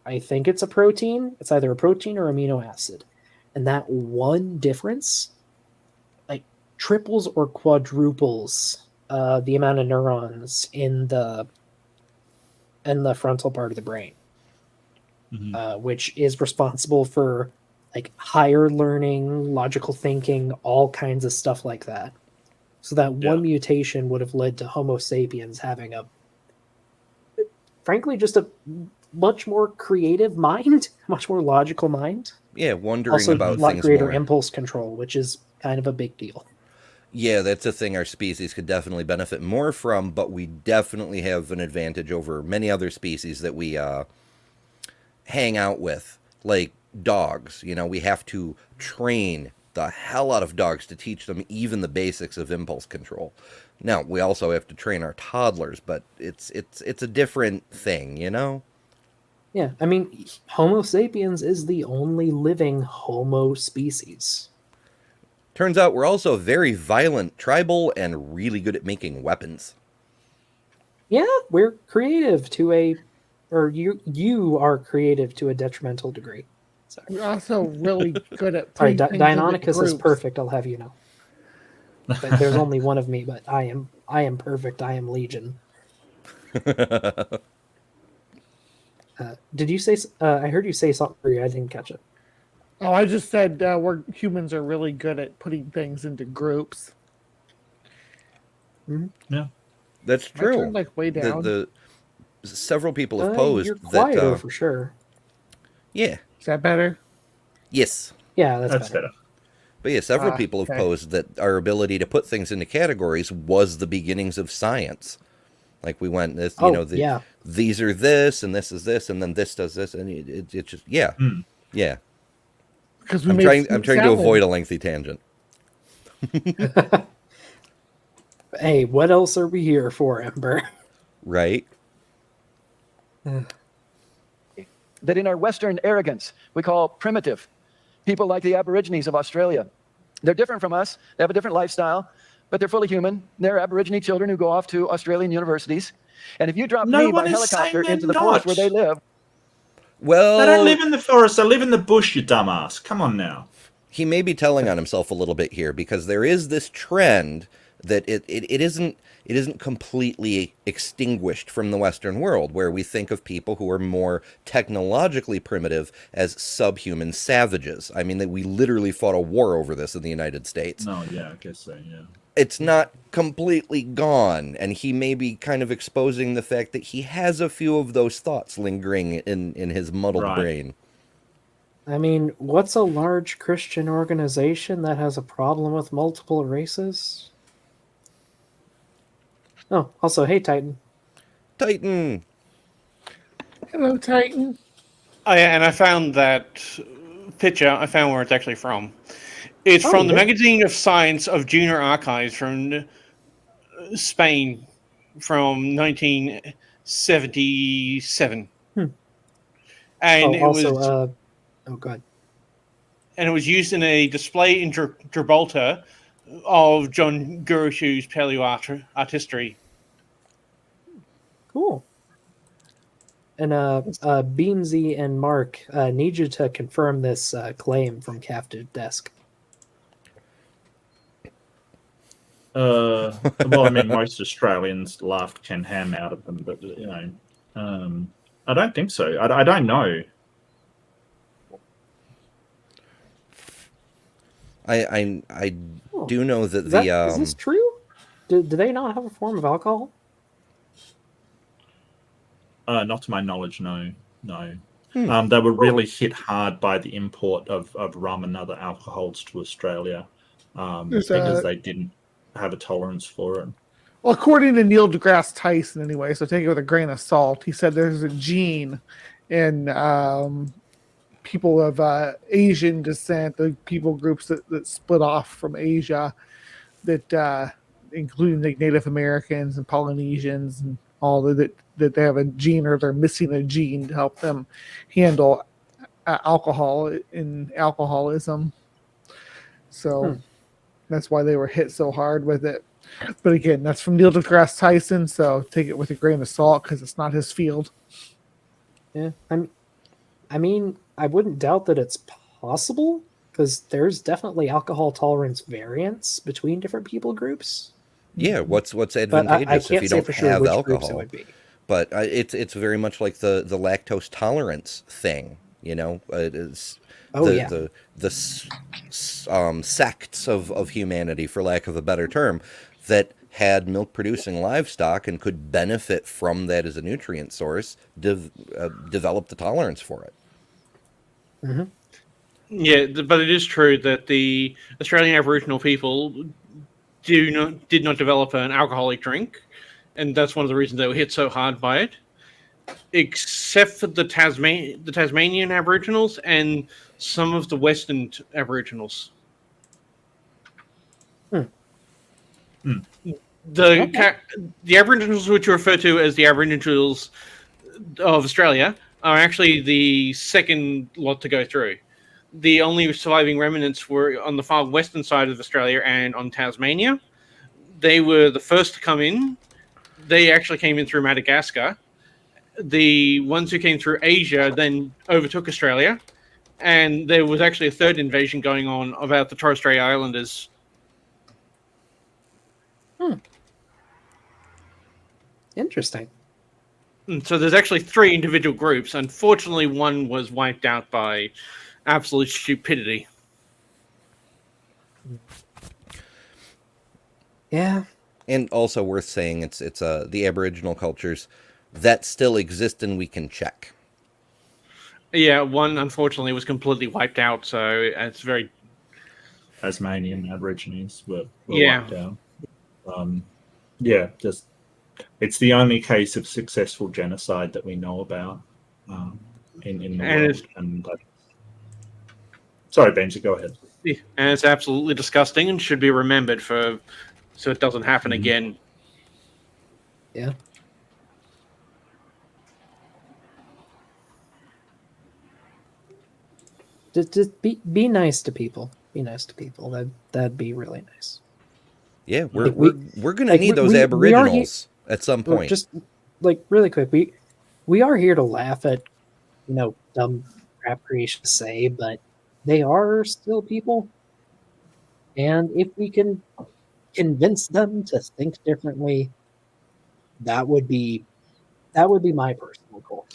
S1: I think it's a protein. It's either a protein or amino acid. And that one difference triples or quadruples the amount of neurons in the frontal part of the brain, which is responsible for higher learning, logical thinking, all kinds of stuff like that. So that one mutation would have led to Homo sapiens having frankly, just a much more creative mind, much more logical mind.
S3: Yeah, wondering
S1: Also,
S3: about
S1: a lot
S3: things
S1: greater
S3: more.
S1: impulse control, which is kind of a big deal.
S3: Yeah, that's a thing our species could definitely benefit more from, but we definitely have an advantage over many other species that we hang out with, like dogs. You know, we have to train the hell out of dogs to teach them even the basics of impulse control. Now, we also have to train our toddlers, but it's a different thing, you know?
S1: Yeah, I mean, Homo sapiens is the only living Homo species.
S3: Turns out we're also very violent, tribal, and really good at making weapons.
S1: Yeah, we're creative you are creative to a detrimental degree. So.
S8: We're also really good at
S1: Sorry,
S8: putting things into
S1: Deinonychus is
S8: groups.
S1: perfect, I'll have you know. There's only one of me, but I am perfect, I am legion. Did you say, I heard you say something, I didn't catch it.
S8: Oh, I just said humans are really good at putting things into groups.
S1: Mm-hmm.
S2: Yeah.
S3: That's
S8: I
S3: true.
S8: turned, like, way down.
S3: Several people have posed
S1: you're
S3: that...
S1: quieter for sure.
S3: Yeah.
S8: Is that better?
S3: Yes.
S1: Yeah, that's better.
S3: But yeah, several people have posed that our ability to put things into categories was the beginnings of science. Like we went, these are this, and this is this, and then this does this, and it just, yeah. Yeah.
S8: Because
S3: I'm trying to avoid a lengthy tangent.
S1: Hey, what else are we here for, Ember?
S3: Right.
S4: That in our Western arrogance, we call primitive. People like the Aborigines of Australia. They're different from us. They have a different lifestyle, but they're fully human. They're Aborigine children who go off to Australian universities. And if you drop me by helicopter into the forest where they live...
S3: Well...
S2: They don't live in the forest. They live in the bush, you dumbass. Come on now.
S3: He may be telling on himself a little bit here, because there is this trend that it isn't completely extinguished from the Western world, where we think of people who are more technologically primitive as subhuman savages. I mean, that we literally fought a war over this in the United States.
S2: No, yeah, I guess so, yeah.
S3: It's not completely gone, and he may be kind of exposing the fact that he has a few of those thoughts lingering in his muddled brain.
S1: I mean, what's a large Christian organization that has a problem with multiple races? Oh, also, hey, Titan.
S3: Titan!
S8: Hello, Titan.
S7: Oh, yeah, and I found that picture. I found where it's actually from. It's from the Magazine of Science of Junior Archives from Spain from 1977. And it was... oh,
S1: God.
S7: And it was used in a display in Gibraltar of John Gurushu's paleoartistry.
S1: Cool. And Beansy and Mark need you to confirm this claim from Captive Desk.
S2: Well, I mean, most Australians laughed Ken Ham out of them, but you know, I don't think so. I don't know.
S3: I do know that
S1: is this true? Do they not have a form of alcohol?
S2: Not to my knowledge, no. They were really hit hard by the import of rum and other alcohols to Australia because they didn't have a tolerance for it.
S8: Well, according to Neil deGrasse Tyson, anyway, so take it with a grain of salt. He said there's a gene in people of Asian descent, the people groups that split off from Asia, that including like Native Americans and Polynesians and all that they have a gene or they're missing a gene to help them handle alcohol and alcoholism. So that's why they were hit so hard with it. But again, that's from Neil deGrasse Tyson, so take it with a grain of salt because it's not his field.
S1: Yeah, I mean, I wouldn't doubt that it's possible because there's definitely alcohol tolerance variance between different people groups.
S3: Yeah, what's advantageous if you don't have alcohol? But it's very much like the lactose tolerance thing. You know, it's the sects of humanity, for lack of a better term. that had milk-producing livestock and could benefit from that as a nutrient source, develop the tolerance for it.
S1: Mm-hmm.
S7: Yeah, but it is true that the Australian Aboriginal people did not develop an alcoholic drink, and that's one of the reasons they were hit so hard by it. Except for the Tasmanian Aboriginals and some of the Western Aboriginals. The Aboriginals, which are referred to as the Aboriginals of Australia, are actually the second lot to go through. The only surviving remnants were on the far western side of Australia and on Tasmania. They were the first to come in. They actually came in through Madagascar. The ones who came through Asia then overtook Australia, and there was actually a third invasion going on about the Torres Strait Islanders.
S1: Interesting.
S7: And so there's actually 3 individual groups. Unfortunately, one was wiped out by absolute stupidity.
S1: Yeah.
S3: And also worth saying, it's the Aboriginal cultures that still exist and we can check.
S7: Yeah, one unfortunately was completely wiped out, so it's very...
S2: Tasmanian Aborigines were
S7: Yeah.
S2: wiped out. Just it's the only case of successful genocide that we know about in the world. And sorry, Benji, go ahead.
S7: And it's absolutely disgusting and should be remembered so it doesn't happen again.
S1: Yeah. Just be nice to people. Be nice to people. That'd be really nice.
S3: Yeah, we're gonna need those Aboriginals at some point.
S1: Just like really quick, we are here to laugh at dumb crap creationists say, but they are still people, and if we can convince them to think differently, that would be my personal goal.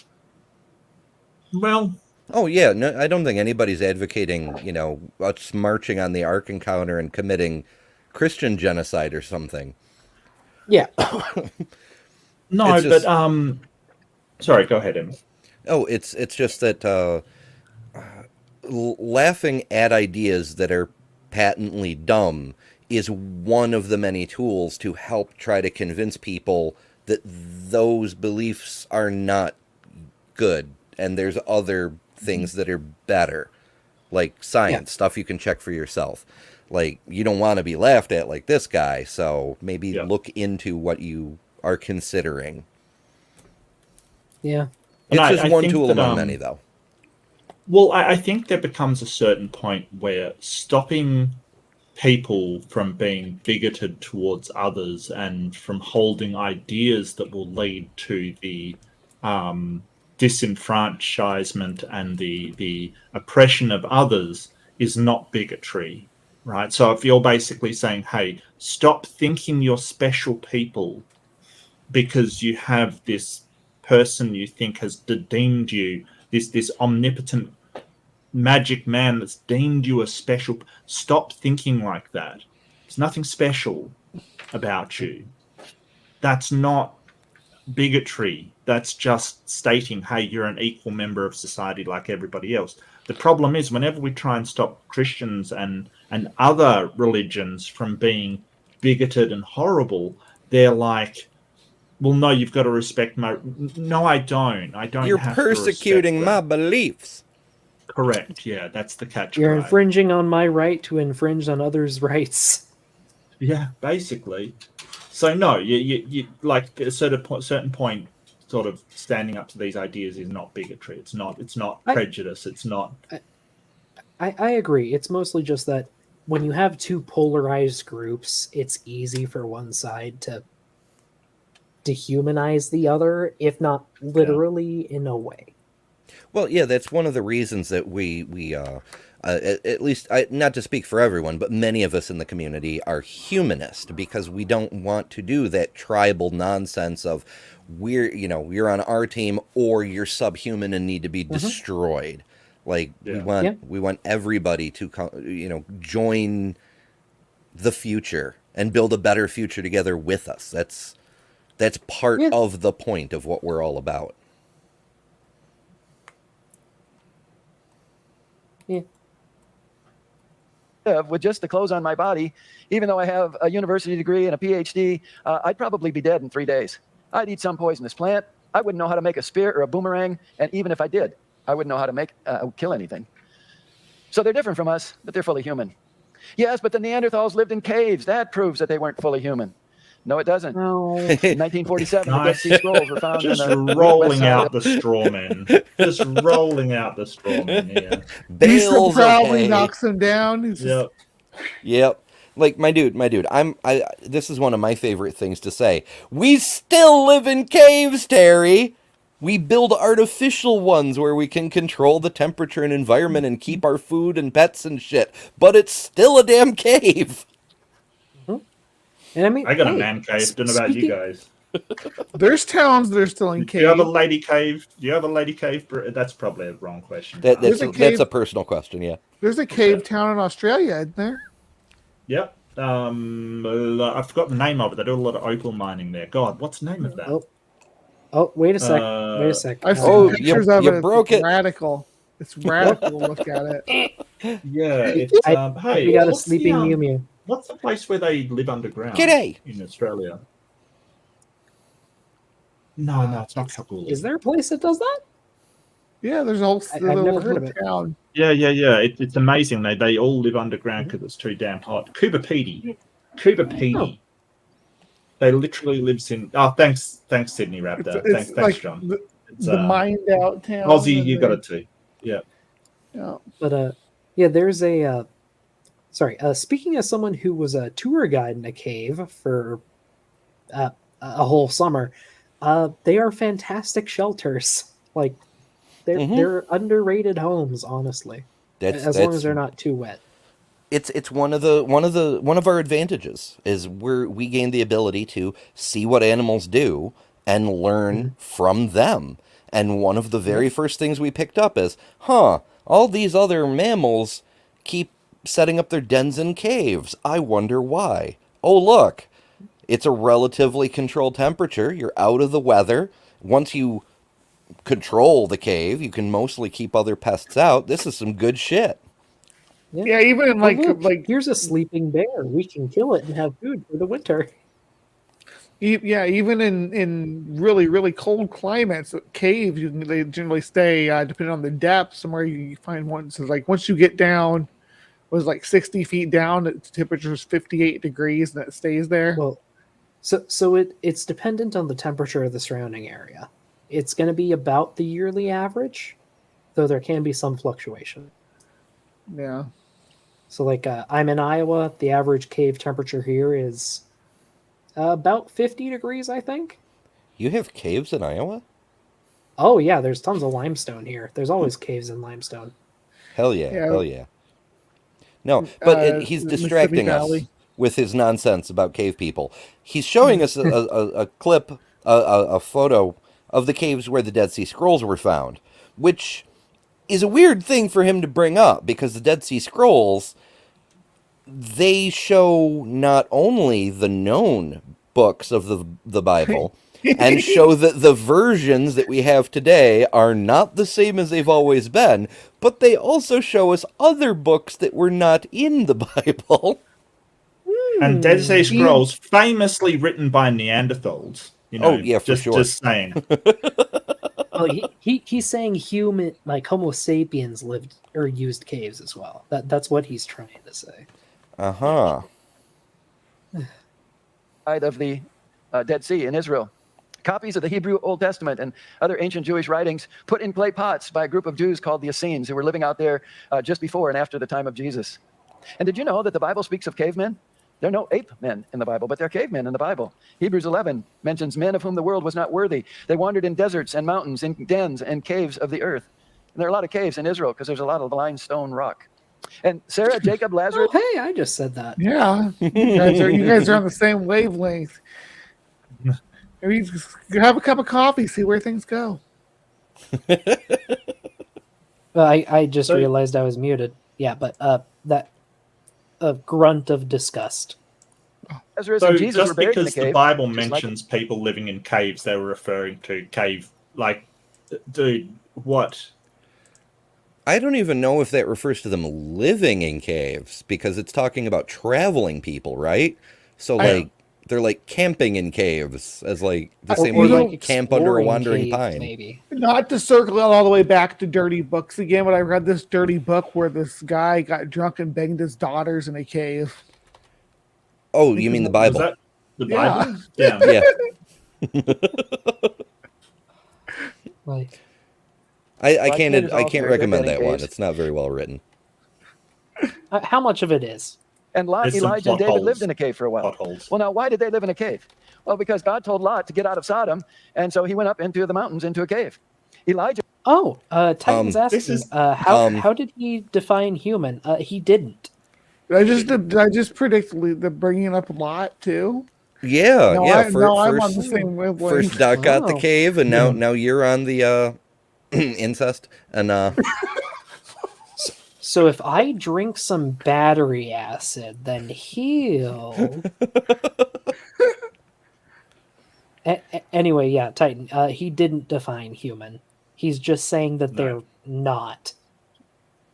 S2: Well.
S3: Oh, yeah. No, I don't think anybody's advocating, us marching on the Ark Encounter and committing Christian genocide or something.
S1: Yeah.
S2: No, but sorry, go ahead, Emma.
S3: Oh, it's just that laughing at ideas that are patently dumb is one of the many tools to help try to convince people that those beliefs are not good and there's other things that are better, like science, stuff you can check for yourself. Like, you don't want to be laughed at like this guy, so maybe look into what you are considering.
S1: Yeah.
S3: It's just one tool among many, though.
S2: Well, I think there becomes a certain point where stopping people from being bigoted towards others and from holding ideas that will lead to the disenfranchisement and the oppression of others is not bigotry, right? So if you're basically saying, hey, stop thinking you're special people because you have this person you think has deemed you, this omnipotent magic man that's deemed you a special, stop thinking like that. There's nothing special about you. That's not bigotry. That's just stating, hey, you're an equal member of society like everybody else. The problem is whenever we try and stop Christians and other religions from being bigoted and horrible, they're like, well, no, you've got to respect my... No, I don't.
S3: You're
S2: have
S3: persecuting
S2: to
S3: my beliefs.
S2: Correct. Yeah, that's the catch.
S1: You're infringing on my right to infringe on others' rights.
S2: Yeah, basically. So no, you like at a certain point, sort of standing up to these ideas is not bigotry. It's not prejudice. It's not.
S1: I agree. It's mostly just that when you have two polarized groups, it's easy for one side to dehumanize the other, if not literally in a way.
S3: Well, yeah, that's one of the reasons that we at least, not to speak for everyone, but many of us in the community are humanist, because we don't want to do that tribal nonsense of you're on our team or you're subhuman and need to be destroyed. Like we want everybody to join the future and build a better future together with us. That's part of the point of what we're all about.
S1: Yeah.
S4: With just the clothes on my body, even though I have a university degree and a PhD, I'd probably be dead in 3 days. I'd eat some poisonous plant. I wouldn't know how to make a spear or a boomerang, and even if I did, I wouldn't know how to kill anything. So they're different from us, but they're fully human. Yes, but the Neanderthals lived in caves. That proves that they weren't fully human. No, it doesn't.
S1: No.
S4: In 1947, the Dead Sea Scrolls were found
S2: Just
S4: in the
S2: rolling out the straw men. Just rolling out the straw men here.
S8: He so
S3: Bale's
S8: proudly
S3: okay.
S8: knocks him down. He's just,
S3: Yep. Like my dude, this is one of my favorite things to say. We still live in caves, Terry. We build artificial ones where we can control the temperature and environment and keep our food and pets and shit. But it's still a damn cave.
S1: And I mean,
S2: I got a man cave. Don't know about you guys.
S8: there's towns that are still in
S2: Do you have a
S8: caves.
S2: lady cave? Do you have a lady cave? That's probably a wrong question.
S3: That's a personal question, yeah.
S8: There's a cave town in Australia, isn't there?
S2: Yep. I forgot the name of it. They do a lot of opal mining there. God, what's the name of that?
S1: Oh, wait a sec. Wait a sec.
S8: I've seen pictures of it.
S3: broke
S8: It's
S3: it.
S8: radical. It's radical to look at it.
S2: Yeah. It's, hey,
S1: we got a
S2: what's the,
S1: sleeping Mew Mew.
S2: What's the place where they live underground?
S3: G'day.
S2: In Australia. No, it's not Kalgoorlie.
S1: Is there a place that does that?
S8: Yeah, there's a whole
S1: I've never heard of it.
S8: town.
S2: Yeah. It's amazing. They all live underground because it's too damn hot. Coober Pedy. They literally lives in. Oh, thanks, Sydney Raptor.
S8: It's
S2: Thanks,
S8: like
S2: John.
S8: The mined out town.
S2: Aussie, you got it too. Yeah.
S8: Yeah.
S1: But there's a. Speaking as someone who was a tour guide in a cave for a whole summer, they are fantastic shelters. Like they're underrated homes, honestly. As long as they're not too wet.
S3: It's one of our advantages is we gain the ability to see what animals do and learn from them. And one of the very first things we picked up is, all these other mammals keep setting up their dens in caves. I wonder why. Oh, look, it's a relatively controlled temperature. You're out of the weather. Once you control the cave, you can mostly keep other pests out. This is some good shit.
S8: Yeah, even in like
S1: here's a sleeping bear. We can kill it and have food for the winter.
S8: Yeah, even in really, really cold climates, caves, they generally stay, depending on the depth, somewhere you find one. So like once you get down, was like 60 feet down, the temperature is 58 degrees, and it stays there.
S1: Well, so it's dependent on the temperature of the surrounding area. It's going to be about the yearly average, though there can be some fluctuation.
S8: Yeah.
S1: So like I'm in Iowa, the average cave temperature here is about 50 degrees, I think.
S3: You have caves in Iowa?
S1: Oh yeah, there's tons of limestone here. There's always caves in limestone.
S3: Hell yeah. No, but he's distracting us with his nonsense about cave people. He's showing us a clip, a photo of the caves where the Dead Sea Scrolls were found, which is a weird thing for him to bring up because the Dead Sea Scrolls, they show not only the known books of the Bible and show that the versions that we have today are not the same as they've always been, but they also show us other books that were not in the Bible.
S2: And Dead Sea Scrolls, famously written by Neanderthals. You know,
S3: for sure.
S2: Just saying.
S1: Well, he's saying human, like Homo sapiens, lived or used caves as well. That's what he's trying to say.
S3: Uh-huh.
S4: Side of the Dead Sea in Israel. Copies of the Hebrew Old Testament and other ancient Jewish writings put in clay pots by a group of Jews called the Essenes who were living out there just before and after the time of Jesus. And did you know that the Bible speaks of cavemen? There are no ape men in the Bible, but there are cavemen in the Bible. Hebrews 11 mentions men of whom the world was not worthy. They wandered in deserts and mountains, in dens and caves of the earth. And there are a lot of caves in Israel because there's a lot of limestone rock. And Sarah, Jacob, Lazarus.
S1: Oh, hey, I just said that.
S8: Yeah, you guys are on the same wavelength. Maybe just have a cup of coffee, see where things go.
S1: Well, I just realized I was muted. Yeah, but that a grunt of disgust.
S4: Lazarus
S2: So
S4: and Jesus were
S2: just
S4: buried in a
S2: because the
S4: cave.
S2: Bible
S4: just like-
S2: mentions people living in caves, they were referring to cave. Like, dude, what?
S3: I don't even know if that refers to them living in caves, because it's talking about traveling people, right? So, like, they're like camping in caves, as like the same way
S1: like
S3: you camp under a
S1: exploring
S3: wandering
S1: caves,
S3: pine.
S1: maybe.
S8: Not to circle it all the way back to dirty books again, but I read this dirty book where this guy got drunk and banged his daughters in a cave.
S3: Oh, you mean the Bible?
S2: Was that the
S8: Yeah.
S2: Bible? Yeah.
S3: Yeah.
S1: Like,
S3: I
S4: Like
S3: can't
S4: Neanderthals,
S3: can't
S4: they're
S3: recommend
S4: living
S3: that one.
S4: caves.
S3: It's not very well written.
S1: how much of it is?
S4: And Lot,
S2: There's some
S4: Elijah, and
S2: plot
S4: David lived
S2: holes.
S4: in a cave for a while.
S2: Potholes.
S4: Well, now, why did they live in a cave? Well, because God told Lot to get out of Sodom, and so he went up into the mountains into a cave. Elijah.
S1: Oh, Titan's asking,
S2: this is-
S1: how did he define human? He didn't.
S8: Did I just predict the bringing up Lot too?
S3: Yeah,
S8: No,
S3: yeah.
S8: I'm on
S3: First,
S8: the same wavelength.
S3: first Doc got the
S1: Wow.
S3: cave, and now you're on the incest. And
S1: So if I drink some battery acid, then he'll. Anyway, yeah, Titan. He didn't define human. He's just saying that they're not.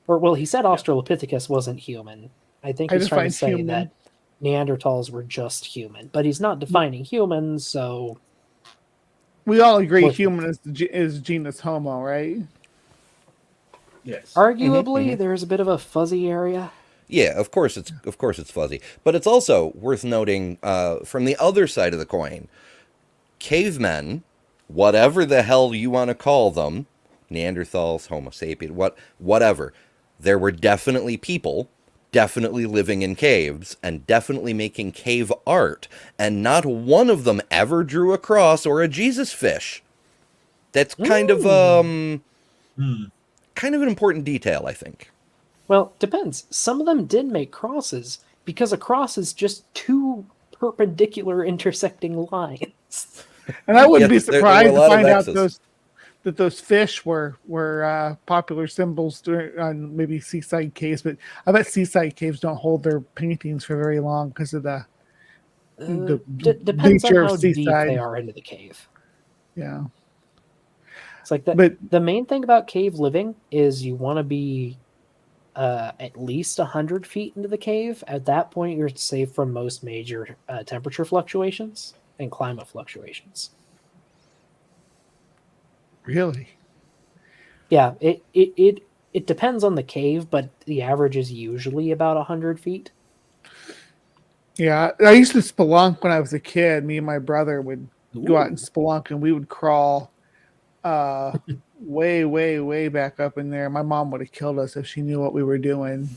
S1: Or well, he said Australopithecus wasn't human. I think
S8: I
S1: he's trying to
S8: defined
S1: say
S8: human.
S1: that Neanderthals were just human, but he's not defining humans. So
S8: We all agree
S1: What-
S8: human is genus Homo, right?
S2: Yes.
S1: arguably, there's a bit of a fuzzy area.
S3: yeah, of course it's fuzzy, but it's also worth noting from the other side of the coin, cavemen, whatever the hell you want to call them, Neanderthals, Homo sapien, whatever, there were definitely people. Definitely living in caves and definitely making cave art, and not one of them ever drew a cross or a Jesus fish. That's kind of an important detail, I think.
S1: Well, depends. Some of them did make crosses because a cross is just two perpendicular intersecting lines.
S8: And I wouldn't
S3: Yeah,
S8: be
S3: there were a
S8: surprised to
S3: lot of
S8: find out
S3: X's.
S8: those fish were popular symbols on maybe seaside caves, but I bet seaside caves don't hold their paintings for very long because of the
S1: Depends on
S8: nature
S1: how
S8: of
S1: deep
S8: seaside.
S1: they are into the cave.
S8: Yeah.
S1: It's like that.
S8: But-
S1: The main thing about cave living is you want to be at least 100 feet into the cave. At that point, you're safe from most major temperature fluctuations and climate fluctuations.
S8: Really?
S1: Yeah, it depends on the cave, but the average is usually about 100 feet.
S8: Yeah. I used to spelunk when I was a kid. Me and my brother would go out and spelunk, and we would crawl way back up in there. My mom would have killed us if she knew what we were doing.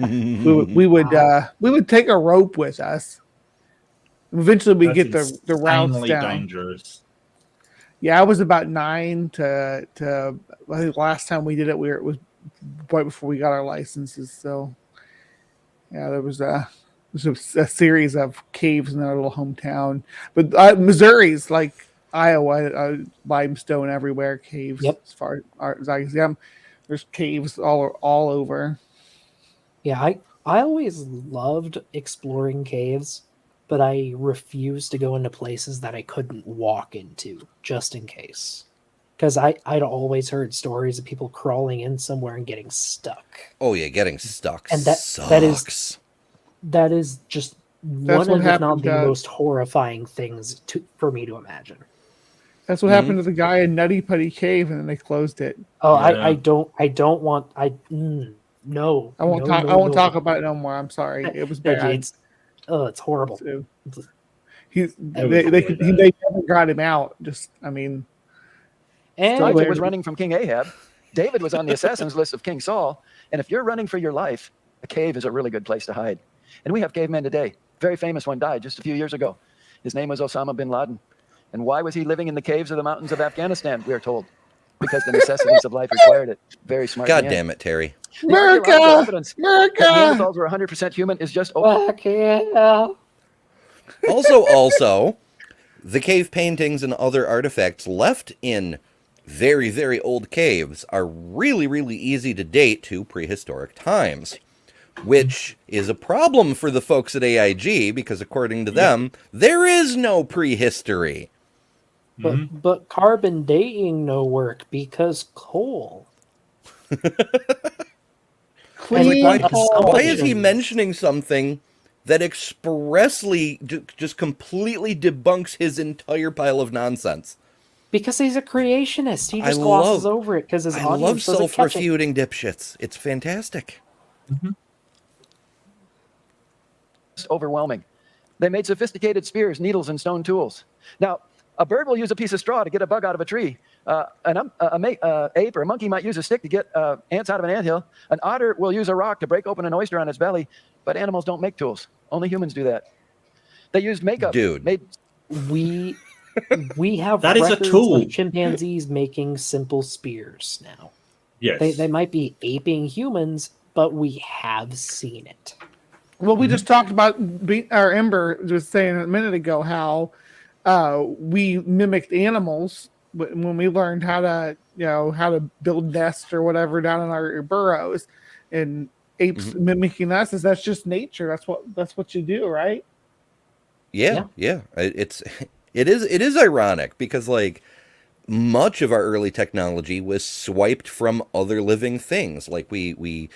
S8: we would take a rope with us. Eventually, we get the routes
S2: insanely
S8: down.
S2: dangerous.
S8: Yeah, I was about 9 to I think last time we did it, it was right before we got our licenses. So yeah, there was a series of caves in our little hometown. But Missouri's like Iowa, limestone everywhere, caves.
S1: Yep.
S8: As far as I can see, there's caves all over.
S1: Yeah, I always loved exploring caves, but I refused to go into places that I couldn't walk into just in case. Because I'd always heard stories of people crawling in somewhere and getting stuck.
S3: Oh yeah, getting stuck
S1: And
S3: sucks.
S1: That is just
S8: That's
S1: one
S8: what
S1: of, if not
S8: happened,
S1: the most horrifying things for me to imagine.
S8: That's what happened to the guy in Nutty Putty Cave, and then they closed it.
S1: Oh,
S2: Yeah.
S1: I don't want. No.
S8: I won't
S1: no,
S8: talk.
S1: no.
S8: about it no more. I'm sorry. It was
S1: Yeah,
S8: bad.
S1: it's horrible.
S8: They never got him out.
S1: And
S4: Elijah was running from King Ahab. David was on the assassin's list of King Saul. And if you're running for your life, a cave is a really good place to hide. And we have cavemen today. Very famous one died just a few years ago. His name was Osama bin Laden. And why was he living in the caves of the mountains of Afghanistan? We are told. Because the necessities of life required it. Very smart.
S3: God
S4: man.
S3: damn it, Terry.
S4: The archaeological evidence that
S8: America!
S4: Neanderthals were 100% human is just open.
S1: Fuck yeah.
S3: Also, the cave paintings and other artifacts left in very, very old caves are really, really easy to date to prehistoric times. which is a problem for the folks at AiG because according to them, there is no prehistory.
S1: But carbon dating no work because coal.
S3: Why is he mentioning something that expressly just completely debunks his entire pile of nonsense?
S1: Because he's a creationist. He just glosses over it because his
S3: I
S1: audience
S3: love
S1: doesn't catch it.
S3: self-refuting dipshits. It's fantastic.
S4: It's overwhelming. They made sophisticated spears, needles, and stone tools. Now, a bird will use a piece of straw to get a bug out of a tree. An ape or a monkey might use a stick to get ants out of an anthill. An otter will use a rock to break open an oyster on its belly. But animals don't make tools. Only humans do that. They used makeup.
S3: Dude.
S1: We have
S2: That is a
S1: records
S2: tool.
S1: of chimpanzees making simple spears now.
S2: Yes.
S1: They might be aping humans, but we have seen it.
S8: Well, we just talked about, our Ember was saying a minute ago how we mimicked animals when we learned how to build nests or whatever down in our burrows, and apes mimicking us. That's just nature. That's what you do, right?
S3: Yeah. It is ironic because like much of our early technology was swiped from other living things. Like we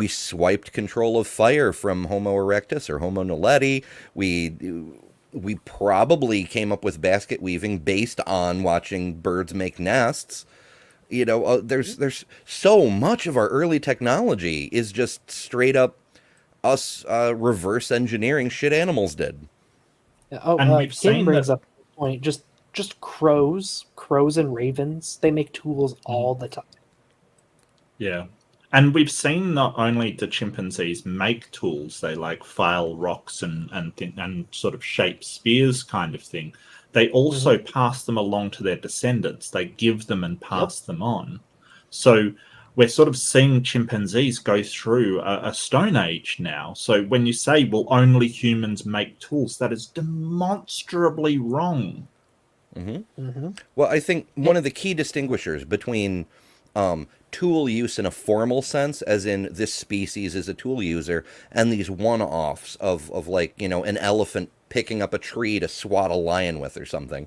S3: swiped control of fire from Homo erectus or Homo naledi. We probably came up with basket weaving based on watching birds make nests. There's so much of our early technology is just straight up us reverse engineering shit animals did.
S2: And we've
S1: King
S2: seen
S1: brings
S2: that-
S1: up a point. Just crows and ravens. They make tools all the time.
S2: Yeah. And we've seen not only the chimpanzees make tools, they like file rocks and sort of shape spears kind of thing. They also pass them along to their descendants. They give them and pass them on. So we're sort of seeing chimpanzees go through a stone age now. So when you say, well, only humans make tools, that is demonstrably wrong.
S3: Well, I think one of the key distinguishers between tool use in a formal sense, as in this species is a tool user, and these one-offs of like, an elephant picking up a tree to swat a lion with or something,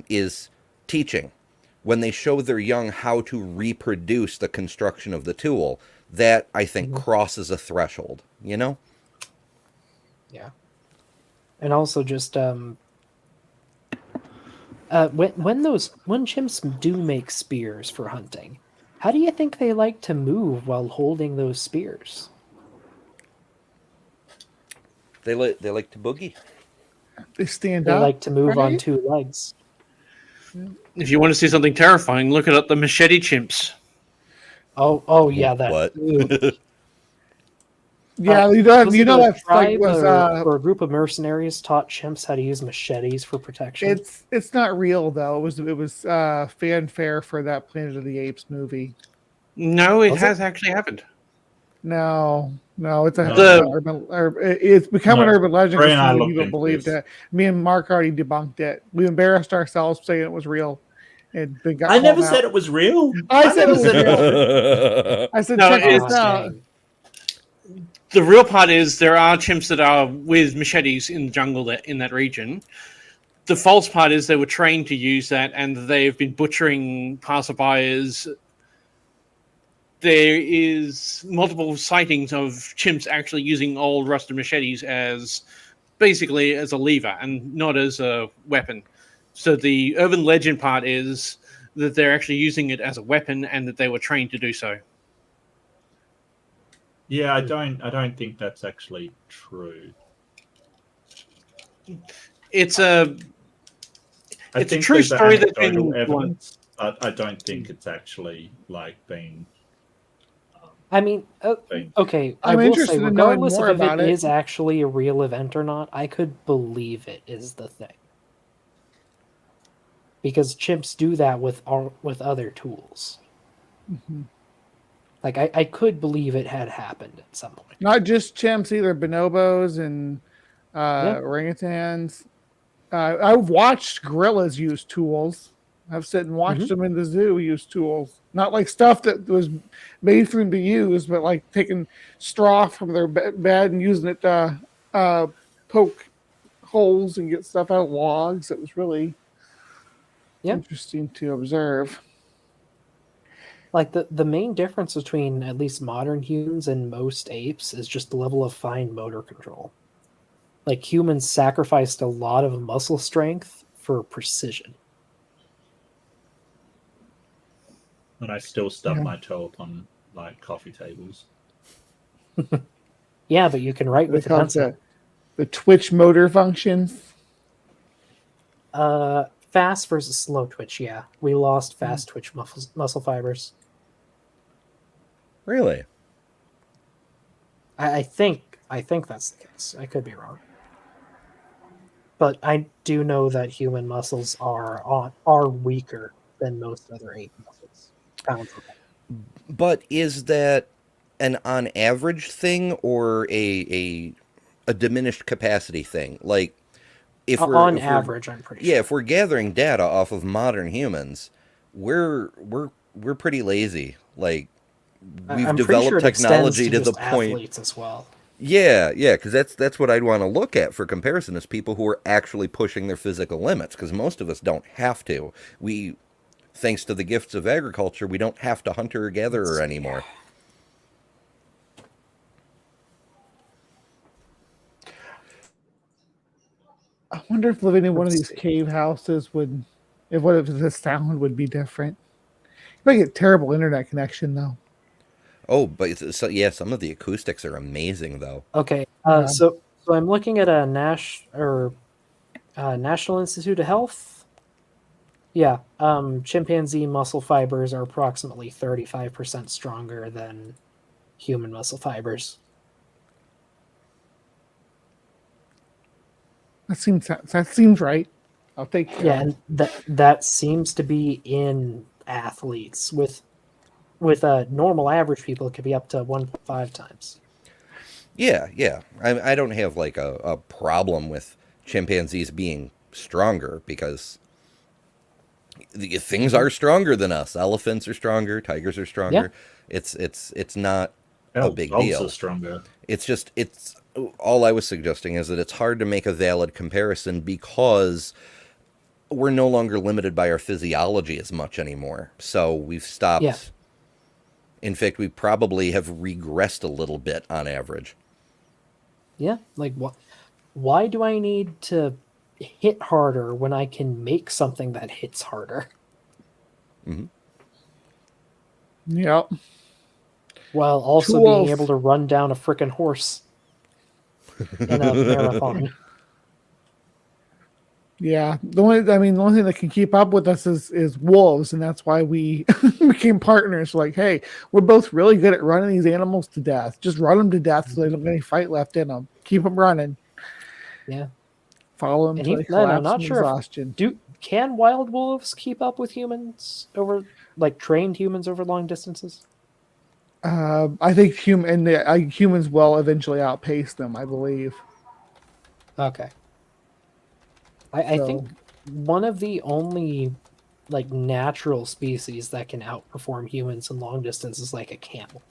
S3: is teaching. When they show their young how to reproduce the construction of the tool, that, I think, crosses a threshold,
S1: Yeah. And also just when chimps do make spears for hunting, how do you think they like to move while holding those spears?
S3: They like to boogie.
S8: They stand
S1: They
S8: up.
S1: like to move on
S8: right?
S1: two legs.
S7: If you want to see something terrifying, look at the machete chimps.
S1: Oh yeah, that.
S3: What?
S1: Ugh.
S8: Yeah,
S1: Was it
S8: that's
S1: tribe
S8: like was
S1: or a group of mercenaries taught chimps how to use machetes for protection.
S8: it's not real though. It was fanfare for that Planet of the Apes movie.
S7: No, it
S1: Was
S7: has actually happened.
S8: No, it's it's become an
S2: No.
S8: urban legend
S2: Ray and I
S8: because
S2: looked
S8: people
S2: into
S8: believed
S2: this.
S8: it. Me and Mark already debunked it. We embarrassed ourselves saying it was real. And then got
S2: I never
S8: called
S2: said
S8: out.
S2: it was real.
S8: I said it was
S2: never
S8: real. I said,
S7: No,
S8: check this
S7: it's-
S8: out.
S7: The real part is there are chimps that are with machetes in the jungle in that region. The false part is they were trained to use that, and they've been butchering passerbyers. There is multiple sightings of chimps actually using old rusted machetes as basically as a lever and not as a weapon. So the urban legend part is that they're actually using it as a weapon and that they were trained to do so.
S2: Yeah, I don't think that's actually true.
S7: It's a
S2: I
S7: It's a
S2: think
S7: true
S2: there's
S7: story that's
S2: anecdotal
S7: been
S2: evidence, but I don't think it's actually like being.
S1: I mean, okay. I
S8: I'm
S1: will
S8: interested
S1: say,
S8: in knowing
S1: regardless
S8: more
S1: of if
S8: about
S1: it
S8: it.
S1: is actually a real event or not, I could believe it is the thing. Because chimps do that with other tools. Like I could believe it had happened at some point.
S8: Not just chimps either, bonobos and orangutans. I've watched gorillas use tools. I've sat and watched them in the zoo use tools. Not like stuff that was made for them to use, but like taking straw from their bed and using it to poke holes and get stuff out of logs. It was really interesting to observe.
S1: Like the main difference between at least modern humans and most apes is just the level of fine motor control. Like humans sacrificed a lot of muscle strength for precision.
S2: And I still stub my toe upon like coffee tables.
S1: Yeah, but you can write with a pencil.
S8: The twitch motor functions.
S1: Fast versus slow twitch. Yeah, we lost fast twitch muscle fibers.
S3: Really?
S1: I think that's the case. I could be wrong, but I do know that human muscles are weaker than most other ape muscles.
S3: But is that an on average thing or a diminished capacity thing? Like, if we're
S1: on average, I'm pretty sure.
S3: Yeah, if we're gathering data off of modern humans, we're pretty lazy. Like, we've developed technology to the point.
S1: Athletes as well.
S3: Yeah, because that's what I'd want to look at for comparison is people who are actually pushing their physical limits, because most of us don't have to. We, thanks to the gifts of agriculture, we don't have to hunter or gatherer anymore.
S8: I wonder if living in one of these cave houses would, if the sound would be different. You might get terrible internet connection though.
S3: Oh, but so yeah, some of the acoustics are amazing though.
S1: Okay, so I'm looking at a National Institute of Health. Yeah, chimpanzee muscle fibers are approximately 35% stronger than human muscle fibers.
S8: That seems right. I'll take care.
S1: Yeah, and that seems to be in athletes. With normal average people, it could be up to 1.5 times.
S3: Yeah. I don't have like a problem with chimpanzees being stronger because things are stronger than us. Elephants are stronger. Tigers are stronger. Yeah. It's not a big deal.
S2: Are stronger.
S3: It's all I was suggesting is that it's hard to make a valid comparison because we're no longer limited by our physiology as much anymore. So we've stopped. Yeah. In fact, we probably have regressed a little bit on average.
S1: Yeah, like why do I need to hit harder when I can make something that hits harder?
S3: Mm-hmm.
S8: Yep.
S1: While also being able to run down a frickin' horse in a marathon.
S8: Yeah, the only thing that can keep up with us is wolves, and that's why we became partners. Like, hey, we're both really good at running these animals to death. Just run them to death so they don't get any fight left in them. Keep them running.
S1: Yeah.
S8: Follow them until they collapse
S1: I'm not sure
S8: exhaustion.
S1: Can wild wolves keep up with humans trained humans over long distances?
S8: I think humans will eventually outpace them, I believe.
S1: Okay. I think one of the only natural species that can outperform humans in long distance is like a camel.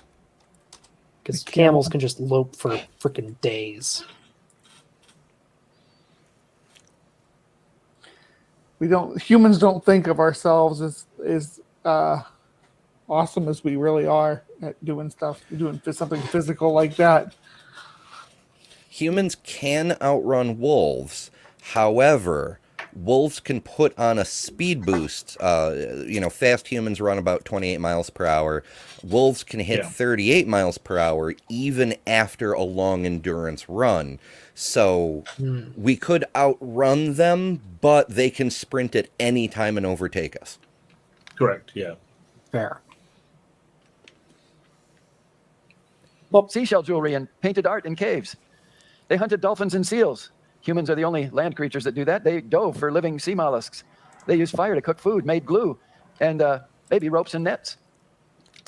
S1: Because camels can just lope for freaking days.
S8: Humans don't think of ourselves as awesome as we really are at doing something physical like that.
S3: Humans can outrun wolves. However, wolves can put on a speed boost. Fast humans run about 28 miles per hour. Wolves can hit 38 miles per hour even after a long endurance run. So we could outrun them, but they can sprint at any time and overtake us.
S2: Correct, yeah.
S1: Fair.
S4: Well, seashell jewelry and painted art in caves. They hunted dolphins and seals. Humans are the only land creatures that do that. They dove for living sea mollusks. They used fire to cook food, made glue, and baby ropes and nets.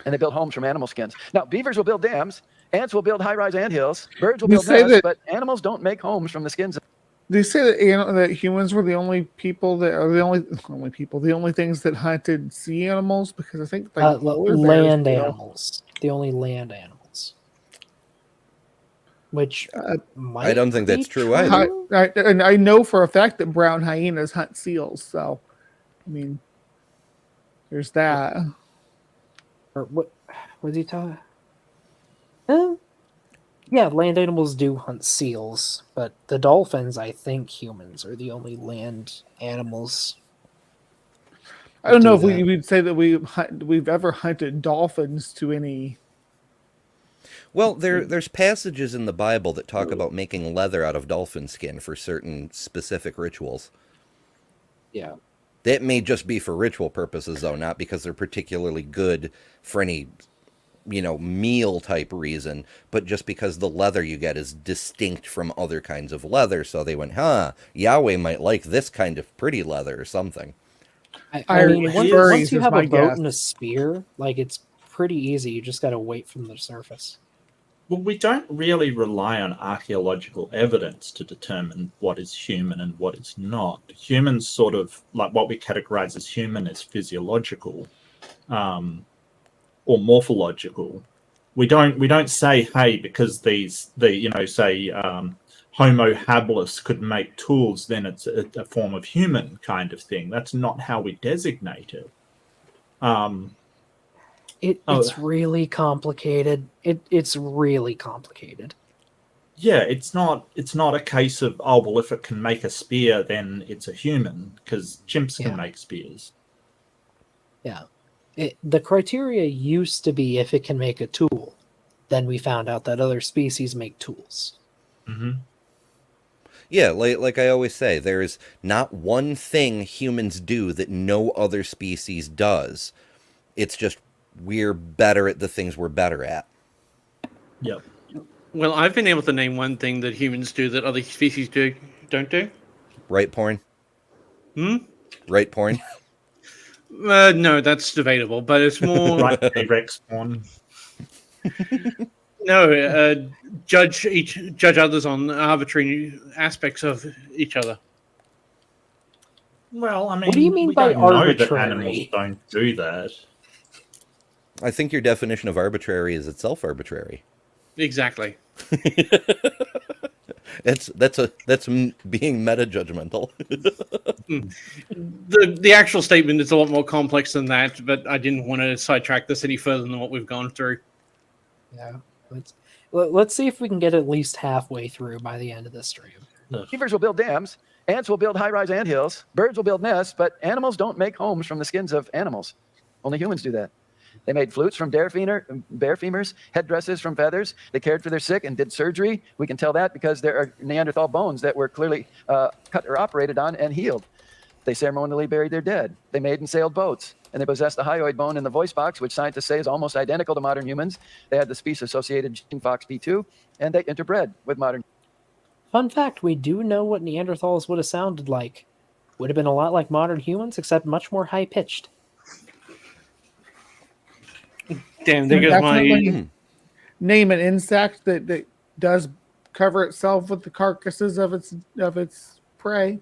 S4: And they built homes from animal skins. Now, beavers will build dams. Ants will build high-rise anthills. Birds will build nests, but animals don't make homes from the skins.
S8: They say that that humans were the only people that are the only things that hunted sea animals, because I think like polar bears,
S1: land
S8: you know,
S1: animals, the only land animals, which might
S3: I don't think
S1: be
S3: that's true either.
S8: And I know for a fact that brown hyenas hunt seals. So, I mean, there's that.
S1: Or what was he talking? Yeah, land animals do hunt seals, but the dolphins, I think humans are the only land animals.
S8: I don't know if
S1: that.
S8: we'd say that we've ever hunted dolphins to any.
S3: Well, there's passages in the Bible that talk about making leather out of dolphin skin for certain specific rituals.
S1: Yeah.
S3: That may just be for ritual purposes, though, not because they're particularly good for any, meal type reason, but just because the leather you get is distinct from other kinds of leather. So they went, Yahweh might like this kind of pretty leather or something.
S1: I mean, once you have a boat and a spear, like, it's pretty easy. You just got to wait from the surface.
S2: Well, we don't really rely on archaeological evidence to determine what is human and what is not. Humans sort of, like what we categorize as human, is physiological or morphological. We don't say, hey, because Homo habilis could make tools, then it's a form of human kind of thing. That's not how we designate it.
S1: It's really complicated. It's really complicated.
S2: Yeah, it's not a case of, oh, well, if it can make a spear, then it's a human, because chimps can make spears.
S1: Yeah. The criteria used to be if it can make a tool. Then we found out that other species make tools.
S2: Mm-hmm.
S3: Yeah, like I always say, there's not one thing humans do that no other species does. It's just we're better at the things we're better at.
S2: Yep.
S7: Well, I've been able to name one thing that humans do that other species don't do.
S3: Right porn? Right porn?
S7: No, that's debatable, but it's more
S2: right T-Rex porn.
S7: No, judge others on arbitrary aspects of each other.
S2: Well, I mean,
S1: what do you mean by arbitrary?
S2: Animals don't do that.
S3: I think your definition of arbitrary is itself arbitrary.
S7: Exactly.
S3: That's being meta-judgmental.
S7: The actual statement is a lot more complex than that, but I didn't want to sidetrack this any further than what we've gone through.
S1: Yeah. Let's see if we can get at least halfway through by the end of this stream.
S4: Beavers will build dams. Ants will build high-rise anthills. Birds will build nests, but animals don't make homes from the skins of animals. Only humans do that. They made flutes from bear femurs, headdresses from feathers. They cared for their sick and did surgery. We can tell that because there are Neanderthal bones that were clearly cut or operated on and healed. They ceremonially buried their dead. They made and sailed boats. And they possessed the hyoid bone in the voice box, which scientists say is almost identical to modern humans. They had the species-associated gene FOXP2, and they interbred with modern.
S1: Fun fact, we do know what Neanderthals would have sounded like. Would have been a lot like modern humans, except much more high-pitched.
S7: Damn, there goes my...
S8: Name an insect that does cover itself with the carcasses of its prey.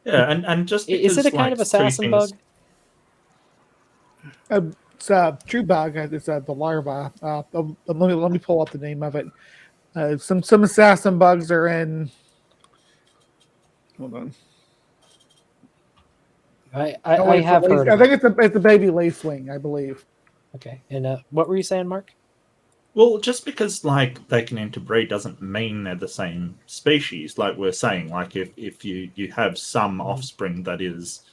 S2: Yeah, and just
S1: is it a kind of assassin bug?
S8: It's a true bug. It's the larva. Let me pull up the name of it. Some assassin bugs are in. Hold on.
S1: I have heard.
S8: I think it's a baby lacewing, I believe.
S1: Okay, and what were you saying, Mark?
S2: Well, just because they can interbreed doesn't mean they're the same species. Like we're saying, like if you have some offspring that is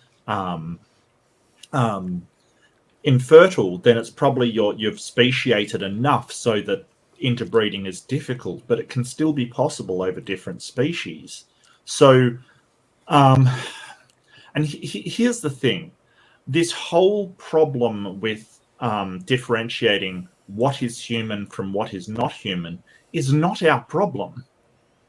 S2: infertile, then it's probably you've speciated enough so that interbreeding is difficult, but it can still be possible over different species. So, and here's the thing: this whole problem with differentiating what is human from what is not human is not our problem,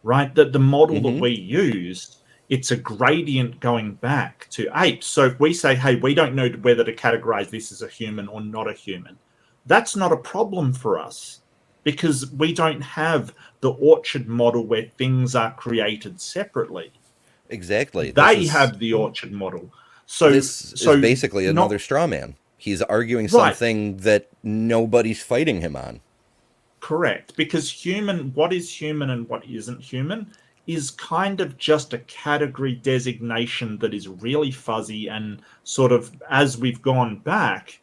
S2: right? That the model that we use, it's a gradient going back to apes. So if we say, hey, we don't know whether to categorize this as a human or not a human, that's not a problem for us. because we don't have the orchard model where things are created separately.
S3: Exactly.
S2: They have the orchard model. So
S3: this is basically another straw man. He's arguing something that nobody's fighting him on.
S2: Correct. Because what is human and what isn't human is kind of just a category designation that is really fuzzy, and sort of, as we've gone back,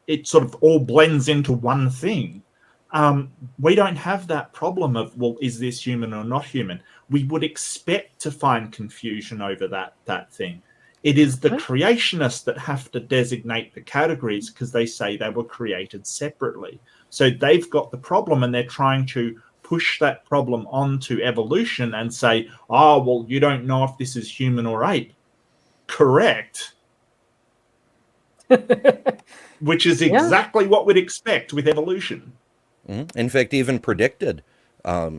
S2: it sort of all blends into one thing. We don't have that problem of, well, is this human or not human? We would expect to find confusion over that thing. It is the creationists that have to designate the categories because they say they were created separately. So they've got the problem, and they're trying to push that problem onto evolution and say, oh, well, you don't know if this is human or ape. Correct. Which is exactly what we'd expect with evolution.
S3: Mm-hmm. In fact, even predicted.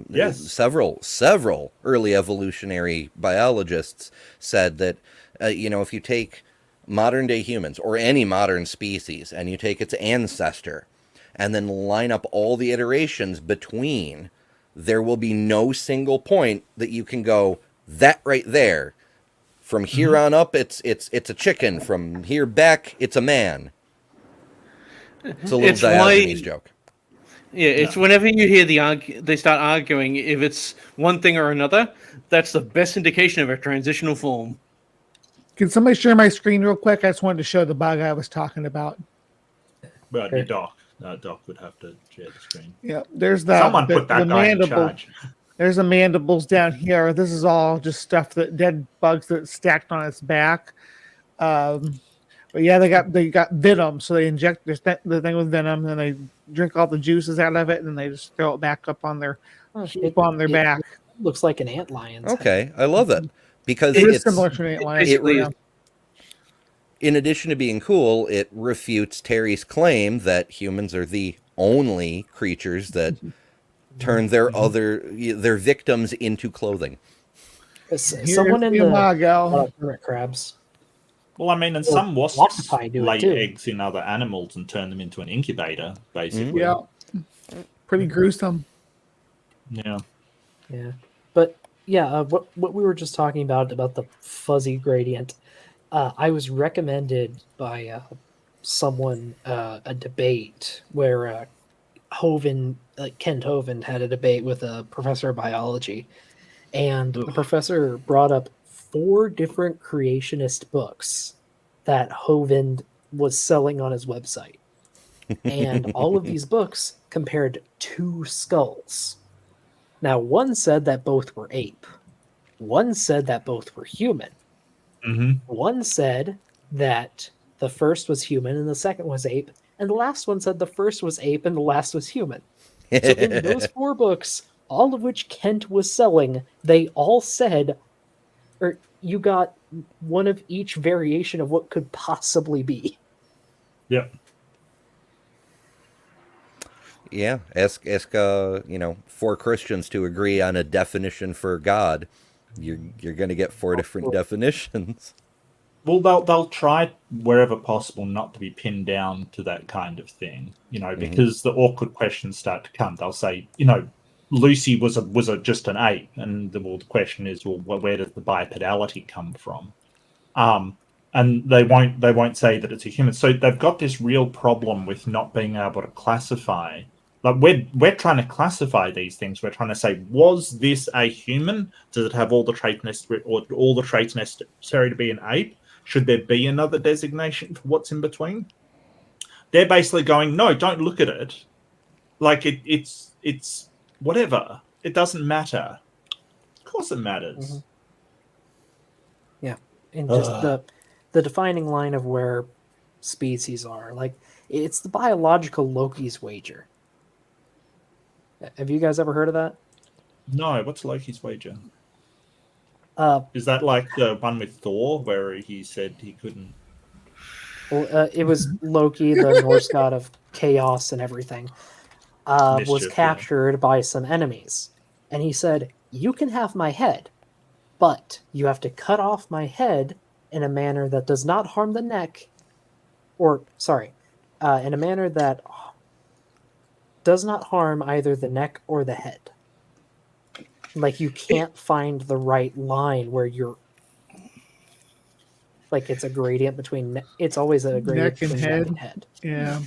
S2: Yes.
S3: Several early evolutionary biologists said that, if you take modern day humans or any modern species and you take its ancestor and then line up all the iterations between, there will be no single point that you can go, that right there, from here on up, it's a chicken. From here back, it's a man. It's a little Diogenes joke.
S7: Yeah, it's whenever you hear they start arguing if it's one thing or another, that's the best indication of a transitional form.
S8: Can somebody share my screen real quick? I just wanted to show the bug I was talking about.
S2: Well, Doc would have to share the screen.
S8: Yeah, there's that.
S2: Someone put that guy in charge.
S8: There's the mandibles down here. This is all just stuff dead bugs that stacked on its back. But yeah, they got venom, so they inject the thing with venom, and they drink all the juices out of it, and then they just throw it back up on their back.
S1: Looks like an antlion's
S3: Okay, I love it because
S8: it's similar to an antlion.
S3: In addition to being cool, it refutes Terry's claim that humans are the only creatures that turn their victims into clothing.
S1: Someone in the hermit crabs.
S2: Well, I mean, and some wasps lay eggs in other animals and turn them into an incubator, basically.
S8: Yeah, pretty gruesome.
S2: Yeah.
S1: But yeah, what we were just talking about the fuzzy gradient, I was recommended by someone a debate where Kent Hovind had a debate with a professor of biology, and the professor brought up 4 different creationist books that Hovind was selling on his website. And all of these books compared 2 skulls. Now, one said that both were ape. One said that both were human. One said that the first was human and the second was ape. And the last one said the first was ape and the last was human. So in those 4 books, all of which Kent was selling, they all said, or you got one of each variation of what could possibly be.
S2: Yep.
S3: Yeah, ask 4 Christians to agree on a definition for God. You're going to get 4 different definitions.
S2: Well, they'll try wherever possible not to be pinned down to that kind of thing, because the awkward questions start to come. They'll say, Lucy was just an ape, and the question is, well, where does the bipedality come from? And they won't say that it's a human. So they've got this real problem with not being able to classify. Like we're trying to classify these things. We're trying to say, was this a human? Does it have all the traits necessary to be an ape? Should there be another designation for what's in between? They're basically going, no, don't look at it. Like it's whatever. It doesn't matter. Of course it matters.
S1: Yeah. And just the defining line of where species are. Like, it's the biological Loki's wager. Have you guys ever heard of that?
S2: No, what's Loki's wager? Is that like the one with Thor where he said he couldn't?
S1: Well, it was Loki, the Norse god of chaos and everything, was captured by some enemies. And he said, you can have my head, but you have to cut off my head in a manner that does not harm the neck, in a manner that does not harm either the neck or the head. Like, you can't find the right line where you're like, it's a gradient between it's always a gradient
S8: Neck and
S1: between
S8: head.
S1: neck and head.
S8: Yeah.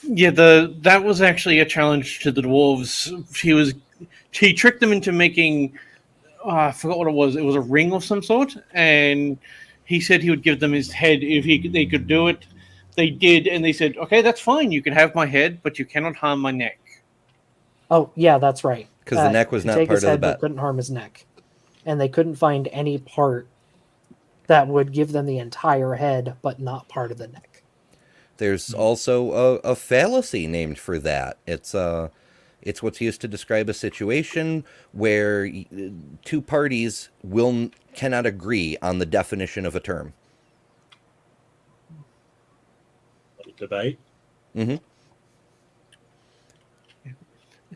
S7: Yeah, that was actually a challenge to the dwarves. He tricked them into making I forgot what it was. It was a ring of some sort, and he said he would give them his head if they could do it. They did, and they said, "Okay, that's fine. You can have my head, but you cannot harm my neck."
S1: Oh, yeah, that's right.
S3: Because the neck was not
S1: take
S3: part
S1: his
S3: of the
S1: head, but
S3: bet.
S1: couldn't harm his neck, and they couldn't find any part that would give them the entire head, but not part of the neck.
S3: There's also a fallacy named for that. It's what's used to describe a situation where two parties cannot agree on the definition of a term.
S2: Debate.
S3: Mm-hmm.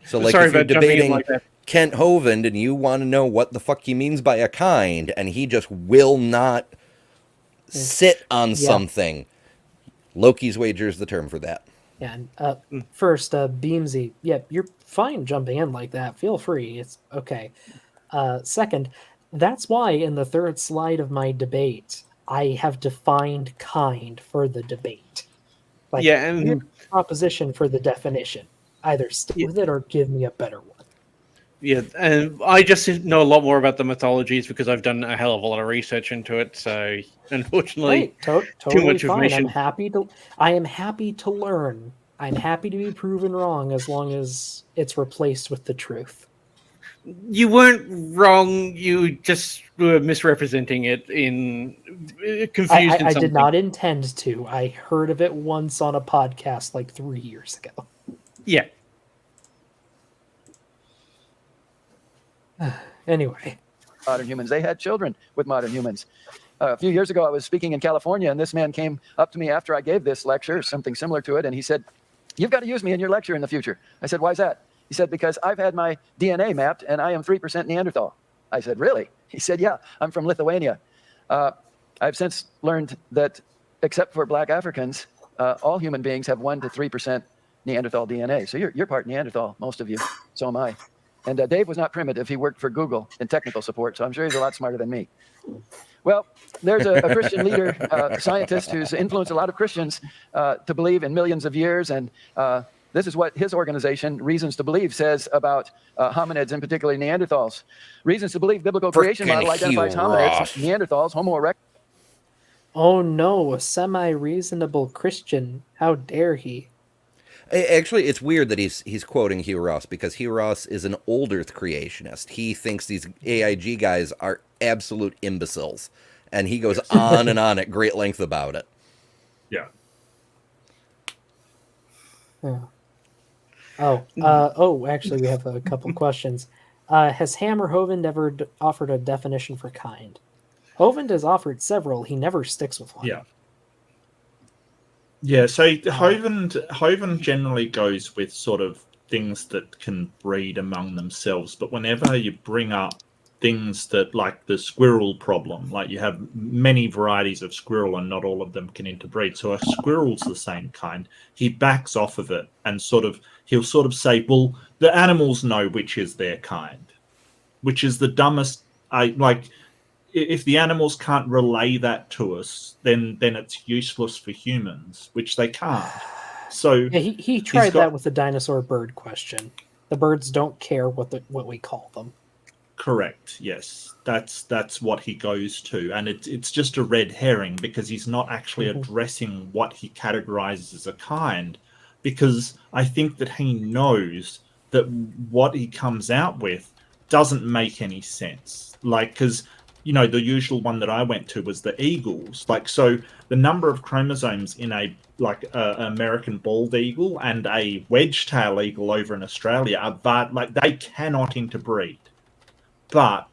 S3: So, like,
S7: Sorry
S3: if you're
S7: about jumping in
S3: debating
S7: like that.
S3: Kent Hovind and you want to know what the fuck he means by a kind, and he just will not sit on something, Loki's wager is the term for that.
S1: Yeah, and first, Beamsy, yeah, you're fine jumping in like that. Feel free. It's okay. Second, that's why in the third slide of my debate, I have defined kind for the debate. Like,
S7: Yeah, and
S1: here's a proposition for the definition. Either stick with it or give me a better one.
S7: yeah, and I just know a lot more about the mythologies because I've done a hell of a lot of research into it. So, unfortunately,
S1: Hey, totally
S7: too much
S1: fine.
S7: information.
S1: I am happy to learn. I'm happy to be proven wrong as long as it's replaced with the truth.
S7: You weren't wrong. You just were misrepresenting it in confused.
S1: I did not intend to. I heard of it once on a podcast like 3 years ago.
S7: Yeah.
S1: Anyway.
S4: Modern humans. They had children with modern humans. A few years ago, I was speaking in California, and this man came up to me after I gave this lecture, something similar to it, and he said, "You've got to use me in your lecture in the future." I said, "Why is that?" He said, "Because I've had my DNA mapped, and I am 3% Neanderthal." I said, "Really?" He said, "Yeah, I'm from Lithuania." I've since learned that, except for black Africans, all human beings have 1 to 3% Neanderthal DNA. So you're part Neanderthal, most of you. So am I. And Dave was not primitive. He worked for Google in technical support, so I'm sure he's a lot smarter than me. Well, there's a Christian leader, scientist, who's influenced a lot of Christians to believe in millions of years. And this is what his organization, Reasons to Believe, says about hominids, and particularly Neanderthals. Reasons to Believe biblical creation model identifies hominids, Neanderthals, Homo erectus.
S1: Oh no, a semi-reasonable Christian. How dare he?
S3: Actually, it's weird that he's quoting Hugh Ross, because Hugh Ross is an old Earth creationist. He thinks these AiG guys are absolute imbeciles, and he goes on and on at great length about it.
S2: Yeah.
S1: Actually, we have a couple questions. Has Ham or Hovind ever offered a definition for kind? Hovind has offered several. He never sticks with one.
S2: Yeah. Yeah, so Hovind generally goes with sort of things that can breed among themselves, but whenever you bring up things that, like the squirrel problem, like you have many varieties of squirrel and not all of them can interbreed, so a squirrel's the same kind, he backs off of it and he'll sort of say, well, the animals know which is their kind, which is the dumbest. If the animals can't relay that to us, then it's useless for humans, which they can't. So
S1: yeah, he tried that with the dinosaur bird question. The birds don't care what we call them.
S2: Correct. Yes, that's what he goes to, and it's just a red herring, because he's not actually addressing what he categorizes as a kind, because I think that he knows that what he comes out with doesn't make any sense. Like, because the usual one that I went to was the eagles. Like, so the number of chromosomes in a American bald eagle and a wedge-tail eagle over in Australia are they cannot interbreed. But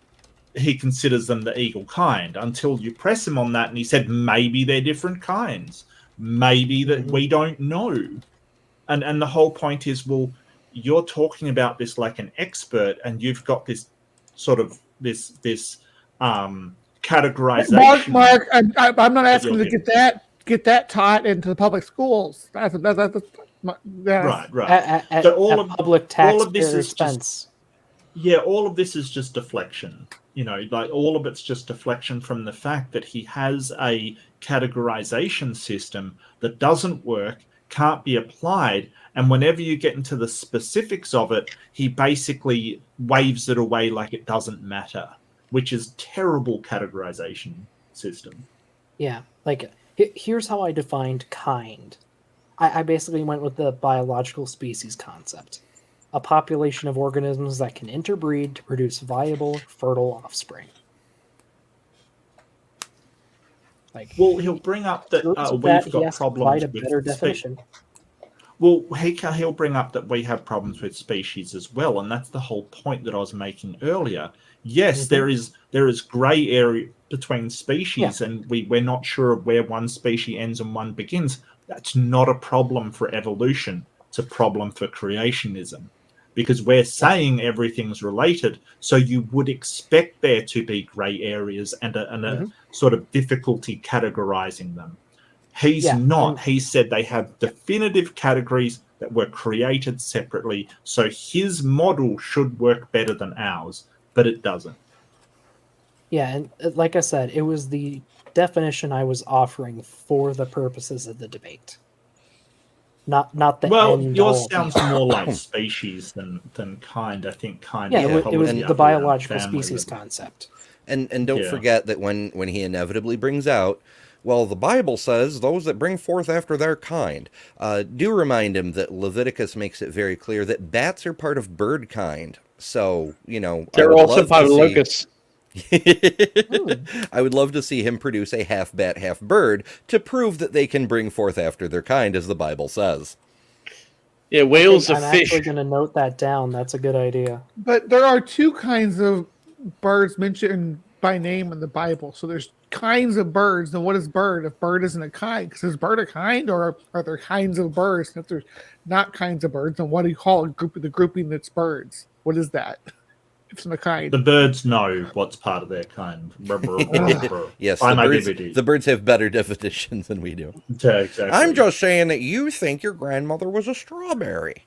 S2: he considers them the eagle kind until you press him on that, and he said maybe they're different kinds. Maybe that we don't know. And the whole point is, well, you're talking about this like an expert, and you've got this sort of this categorization.
S8: Mark, I'm not asking to get that taught into the public schools. That's
S2: Right.
S1: At,
S2: So all of
S1: public
S2: all of this
S1: taxpayer
S2: is
S1: expense.
S2: all of this is just deflection. Like all of it's just deflection from the fact that he has a categorization system that doesn't work, can't be applied, and whenever you get into the specifics of it, he basically waves it away like it doesn't matter, which is terrible categorization system.
S1: Yeah, like here's how I defined kind. I basically went with the biological species concept. A population of organisms that can interbreed to produce viable, fertile offspring.
S2: Well, he'll bring up that we've got problems with
S1: better definition.
S2: Well, he'll bring up that we have problems with species as well, and that's the whole point that I was making earlier. Yes, there is grey area between species, and we're not sure of where one species ends and one begins. That's not a problem for evolution. It's a problem for creationism. Because we're saying everything's related, so you would expect there to be grey areas and a sort of difficulty categorizing them. He's not. He said they have definitive categories that were created separately, so his model should work better than ours, but it doesn't.
S1: Yeah, and like I said, it was the definition I was offering for the purposes of the debate. Not the end.
S2: Yours sounds more like species than kind. I think kind.
S1: Yeah, it was the biological species concept.
S3: And don't forget that when he inevitably brings out, well, the Bible says those that bring forth after their kind. Do remind him that Leviticus makes it very clear that bats are part of bird kind. So,
S7: they're also part of locusts.
S3: I would love to see him produce a half bat, half bird to prove that they can bring forth after their kind, as the Bible says.
S7: Yeah, whales are fish.
S1: I'm actually going to note that down. That's a good idea.
S8: But there are two kinds of birds mentioned by name in the Bible. So there's kinds of birds. Then what is bird if bird isn't a kind? Because is bird a kind, or are there kinds of birds? If there's not kinds of birds, then what do you call the grouping that's birds? What is that? It's not a kind.
S2: The birds know what's part of their kind.
S3: Yes, the birds have better definitions than we do.
S2: Yeah, exactly.
S3: I'm just saying that you think your grandmother was a strawberry.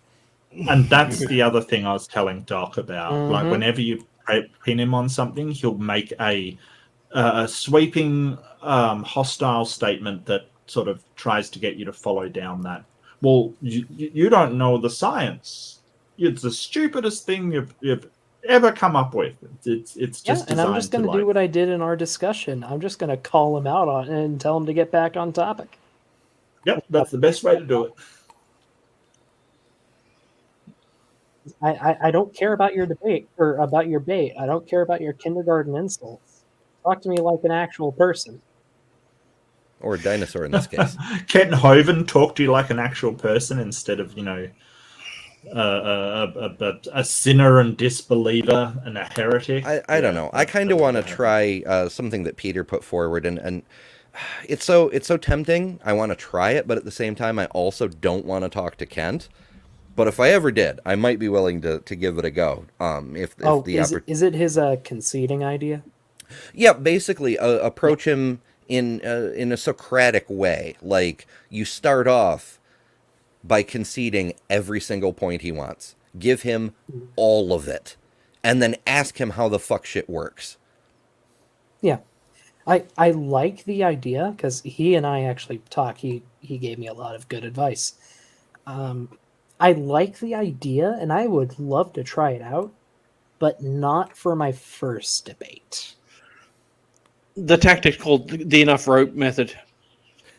S2: And that's the other thing I was telling Doc about. Like, whenever you pin him on something, he'll make a sweeping, hostile statement that sort of tries to get you to follow down that. Well, you don't know the science. It's the stupidest thing you've ever come up with. It's just
S1: and I'm just going to do what I did in our discussion. I'm just going to call him out on it and tell him to get back on topic.
S2: Yep, that's the best way to do it.
S1: I don't care about your debate or about your bait. I don't care about your kindergarten insults. Talk to me like an actual person.
S3: Or a dinosaur in this case.
S2: Kent Hovind talk to you like an actual person instead of, a sinner and disbeliever and a heretic.
S3: I don't know. I kind of want to try something that Peter put forward, and it's so tempting. I want to try it, but at the same time, I also don't want to talk to Kent. But if I ever did, I might be willing to give it a go.
S1: Is it his conceding idea?
S3: Yeah, basically, approach him in a Socratic way. Like, you start off by conceding every single point he wants. Give him all of it. And then ask him how the fuck shit works.
S1: Yeah. I like the idea, because he and I actually talked. He gave me a lot of good advice. I like the idea, and I would love to try it out, but not for my first debate.
S7: The tactic called the enough rope method.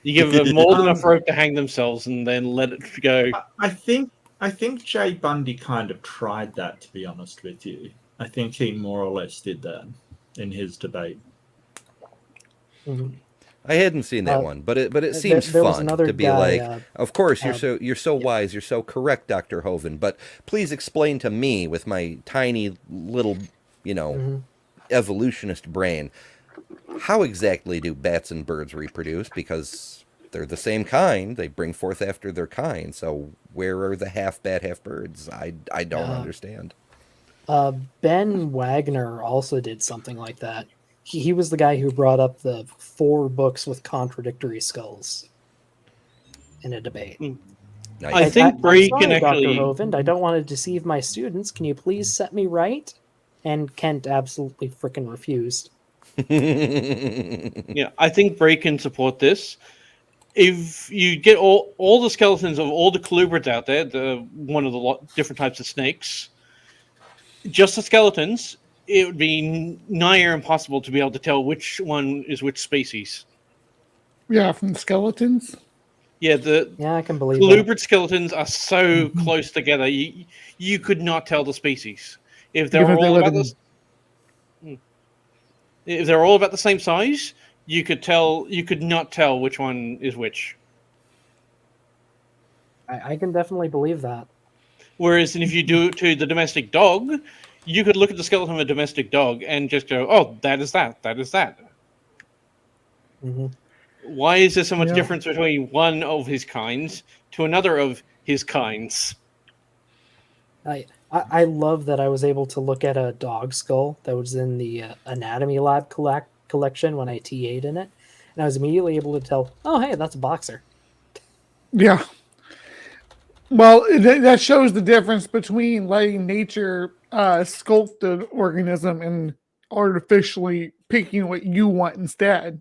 S7: You give them more than enough rope to hang themselves, and then let it go.
S2: I think Jay Bundy kind of tried that, to be honest with you. I think he more or less did that in his debate.
S3: I hadn't seen that one, but it seems fun to be guy, like, of course you're so wise, you're so correct, Dr. Hovind, but please explain to me with my tiny little, evolutionist brain, how exactly do bats and birds reproduce? Because they're the same kind. They bring forth after their kind. So where are the half bat, half birds? I don't understand.
S1: Ben Wagner also did something like that. He was the guy who brought up the 4 books with contradictory skulls in a debate.
S3: Nice.
S7: I think Bree
S1: I'm
S7: can
S1: sorry,
S7: actually.
S1: Dr. Hovind, I don't want to deceive my students. Can you please set me right? And Kent absolutely freaking refused.
S7: Yeah, I think Bree can support this. If you get all the skeletons of all the colubrids out there, one of the different types of snakes, just the skeletons, it would be nigh impossible to be able to tell which one is which species.
S8: Yeah, from the skeletons.
S7: Yeah,
S1: I can believe
S7: colubrid skeletons are so close together, you could not tell the species. If they're
S8: Because they
S7: all
S8: live
S7: about this, if they're all about the same size, you could not tell which one is which.
S1: I can definitely believe that.
S7: Whereas if you do it to the domestic dog, you could look at the skeleton of a domestic dog and just go, "Oh, that is that. That is that."
S1: Mm-hmm.
S7: Why is there so much
S8: Yeah.
S7: difference between one of his kinds to another of his kinds?
S1: I love that I was able to look at a dog skull that was in the anatomy lab collection when I TA'd in it, and I was immediately able to tell, oh, hey, that's a boxer.
S8: Yeah. Well, that shows the difference between letting nature sculpt an organism and artificially picking what you want instead.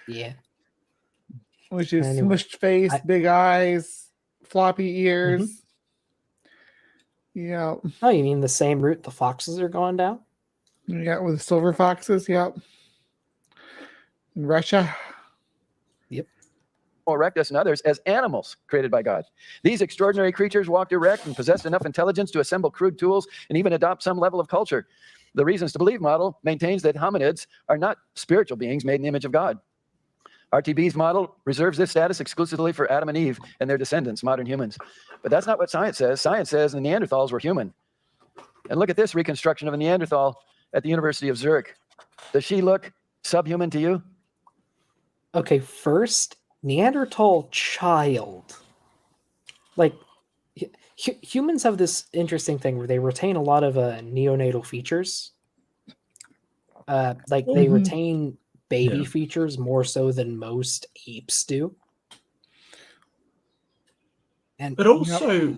S1: Yeah.
S8: Which is
S1: Anyway,
S8: smushed face, big eyes, floppy ears.
S1: Mm-hmm.
S8: Yeah.
S1: Oh, you mean the same route the foxes are going down?
S8: Yeah, with the silver foxes, yep. In Russia.
S1: Yep.
S4: Erectus and others as animals created by God. These extraordinary creatures walked erect and possessed enough intelligence to assemble crude tools and even adopt some level of culture. The Reasons to Believe model maintains that hominids are not spiritual beings made in the image of God. RTB's model reserves this status exclusively for Adam and Eve and their descendants, modern humans. But that's not what science says. Science says the Neanderthals were human. And look at this reconstruction of a Neanderthal at the University of Zurich. Does she look subhuman to you?
S1: Okay, first, Neanderthal child. Like, humans have this interesting thing where they retain a lot of neonatal features. They retain baby features more so than most apes do.
S2: But also,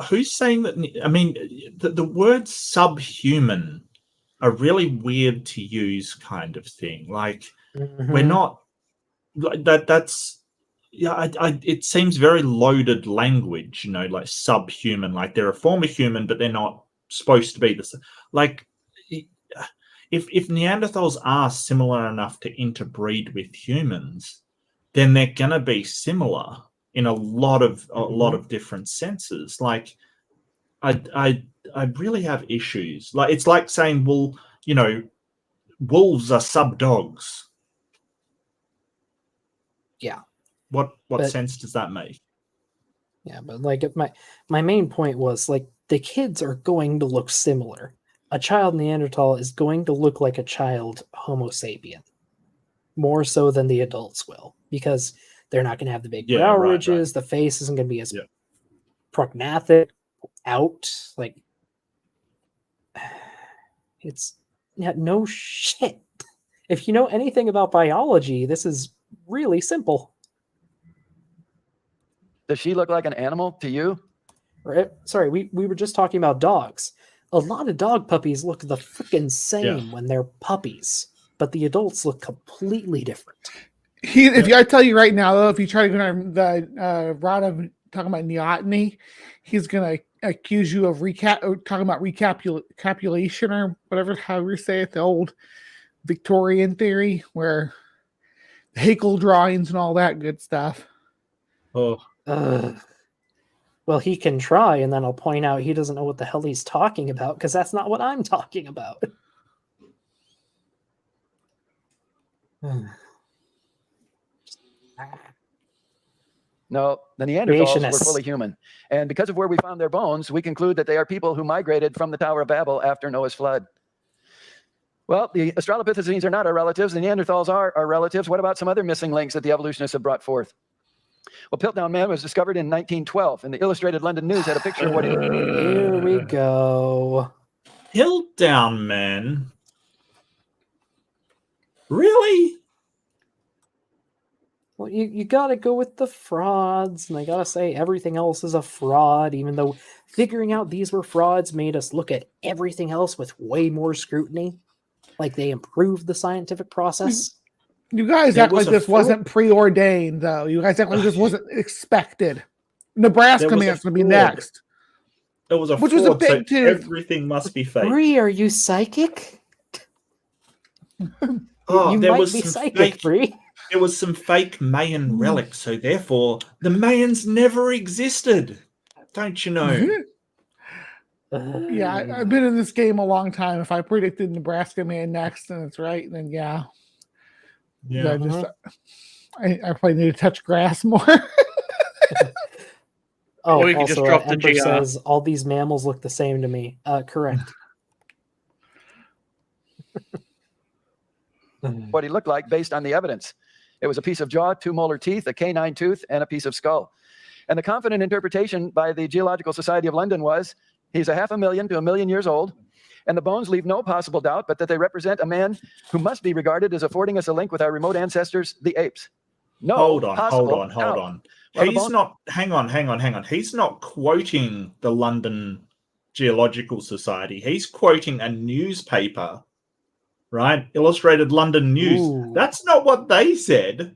S2: who's saying that? I mean, the words subhuman are really weird to use, kind of thing. Like, we're not like that. That's it seems very loaded language, you know, like subhuman. Like they're a form of human, but they're not supposed to be the same. Like, if Neanderthals are similar enough to interbreed with humans, then they're gonna be similar in a lot of different senses. Like, I really have issues. Like, it's like saying, well, you know, wolves are sub dogs.
S1: Yeah.
S2: What sense does that make?
S1: Yeah, but like my main point was, like, the kids are going to look similar. A child Neanderthal is going to look like a child Homo sapien, more so than the adults will, because they're not going to have the big brow ridges. The face isn't going to be as prognathic out. Like, it's no shit. If you know anything about biology, this is really simple.
S4: Does she look like an animal to you?
S1: Right? Sorry, we were just talking about dogs. A lot of dog puppies look the freaking same when they're puppies, but the adults look completely different.
S8: I tell you right now, though, if you try to go down the route of talking about neoteny, he's going to accuse you of talking about recapitulation or whatever, however you say it, the old Victorian theory where the Haeckel drawings and all that good stuff.
S1: Well, he can try, and then I'll point out he doesn't know what the hell he's talking about, because that's not what I'm talking about.
S4: No, the Neanderthals were fully human. And because of where we found their bones, we conclude that they are people who migrated from the Tower of Babel after Noah's flood. Well, the Australopithecines are not our relatives. The Neanderthals are our relatives. What about some other missing links that the evolutionists have brought forth? Well, Piltdown Man was discovered in 1912, and the Illustrated London News had a picture of what he...
S1: Here we go.
S2: Piltdown Man? Really?
S1: Well, you gotta go with the frauds, and I gotta say everything else is a fraud, even though figuring out these were frauds made us look at everything else with way more scrutiny. Like they improved the scientific process.
S8: You guys act like this wasn't preordained, though. You guys act like this wasn't expected. Nebraska man's going to be next.
S2: There was a
S8: which
S2: fraud,
S8: was a big
S2: so everything must be fake.
S1: Bree, are you psychic?
S2: Oh,
S1: there was be psychic,
S2: fake,
S1: Bree.
S2: There was some fake Mayan relics, so therefore the Mayans never existed. Don't you know?
S8: Yeah, I've been in this game a long time. If I predicted Nebraska man next and it's right, then yeah. I probably need to touch grass more.
S1: Or you also, just drop the Ember says all these mammals look the same to me. Correct.
S4: What he looked like based on the evidence. It was a piece of jaw, 2 molar teeth, a canine tooth, and a piece of skull. And the confident interpretation by the Geological Society of London was he's 500,000 to 1 million years old, and the bones leave no possible doubt but that they represent a man who must be regarded as affording us a link with our remote ancestors, the apes. No,
S2: hold on.
S4: Well,
S2: He's not. Hang on. He's not quoting the London Geological Society. He's quoting a newspaper, right? Illustrated London News.
S1: Ooh.
S2: That's not what they said.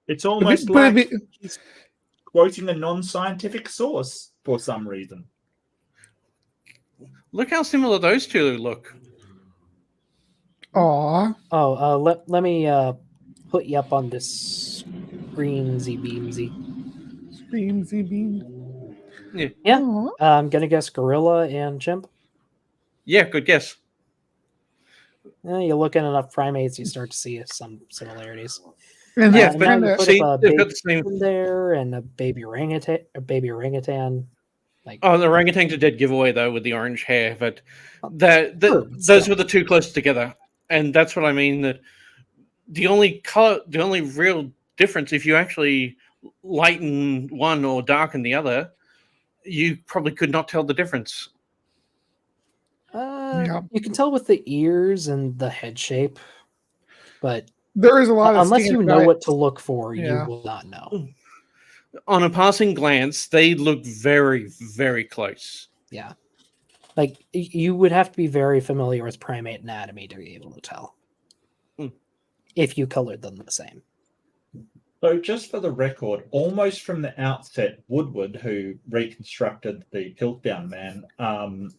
S2: It's almost like he's quoting a non-scientific source for some reason.
S7: Look how similar those two look.
S8: Aww.
S1: Let me put you up on this screensy beamsy.
S8: Screensy beam.
S1: Yeah. I'm gonna guess gorilla and chimp.
S7: Yeah, good guess.
S1: You look at enough primates, you start to see some similarities.
S8: And
S7: yeah,
S1: but you put
S7: see,
S1: a
S7: they've
S1: baby
S7: got the same
S1: in there and a baby orangutan. Like,
S7: the orangutan's a dead giveaway though with the orange hair, but those were the two close together, and that's what I mean. That the only real difference, if you actually lighten one or darken the other, you probably could not tell the difference.
S1: You can tell with the ears and the head shape, but
S8: there is a lot of
S1: unless you know what to look for, you will not know.
S7: On a passing glance, they look very, very close.
S1: Yeah. Like, you would have to be very familiar with primate anatomy to be able to tell. If you colored them the same.
S2: So just for the record, almost from the outset, Woodward, who reconstructed the Piltdown man,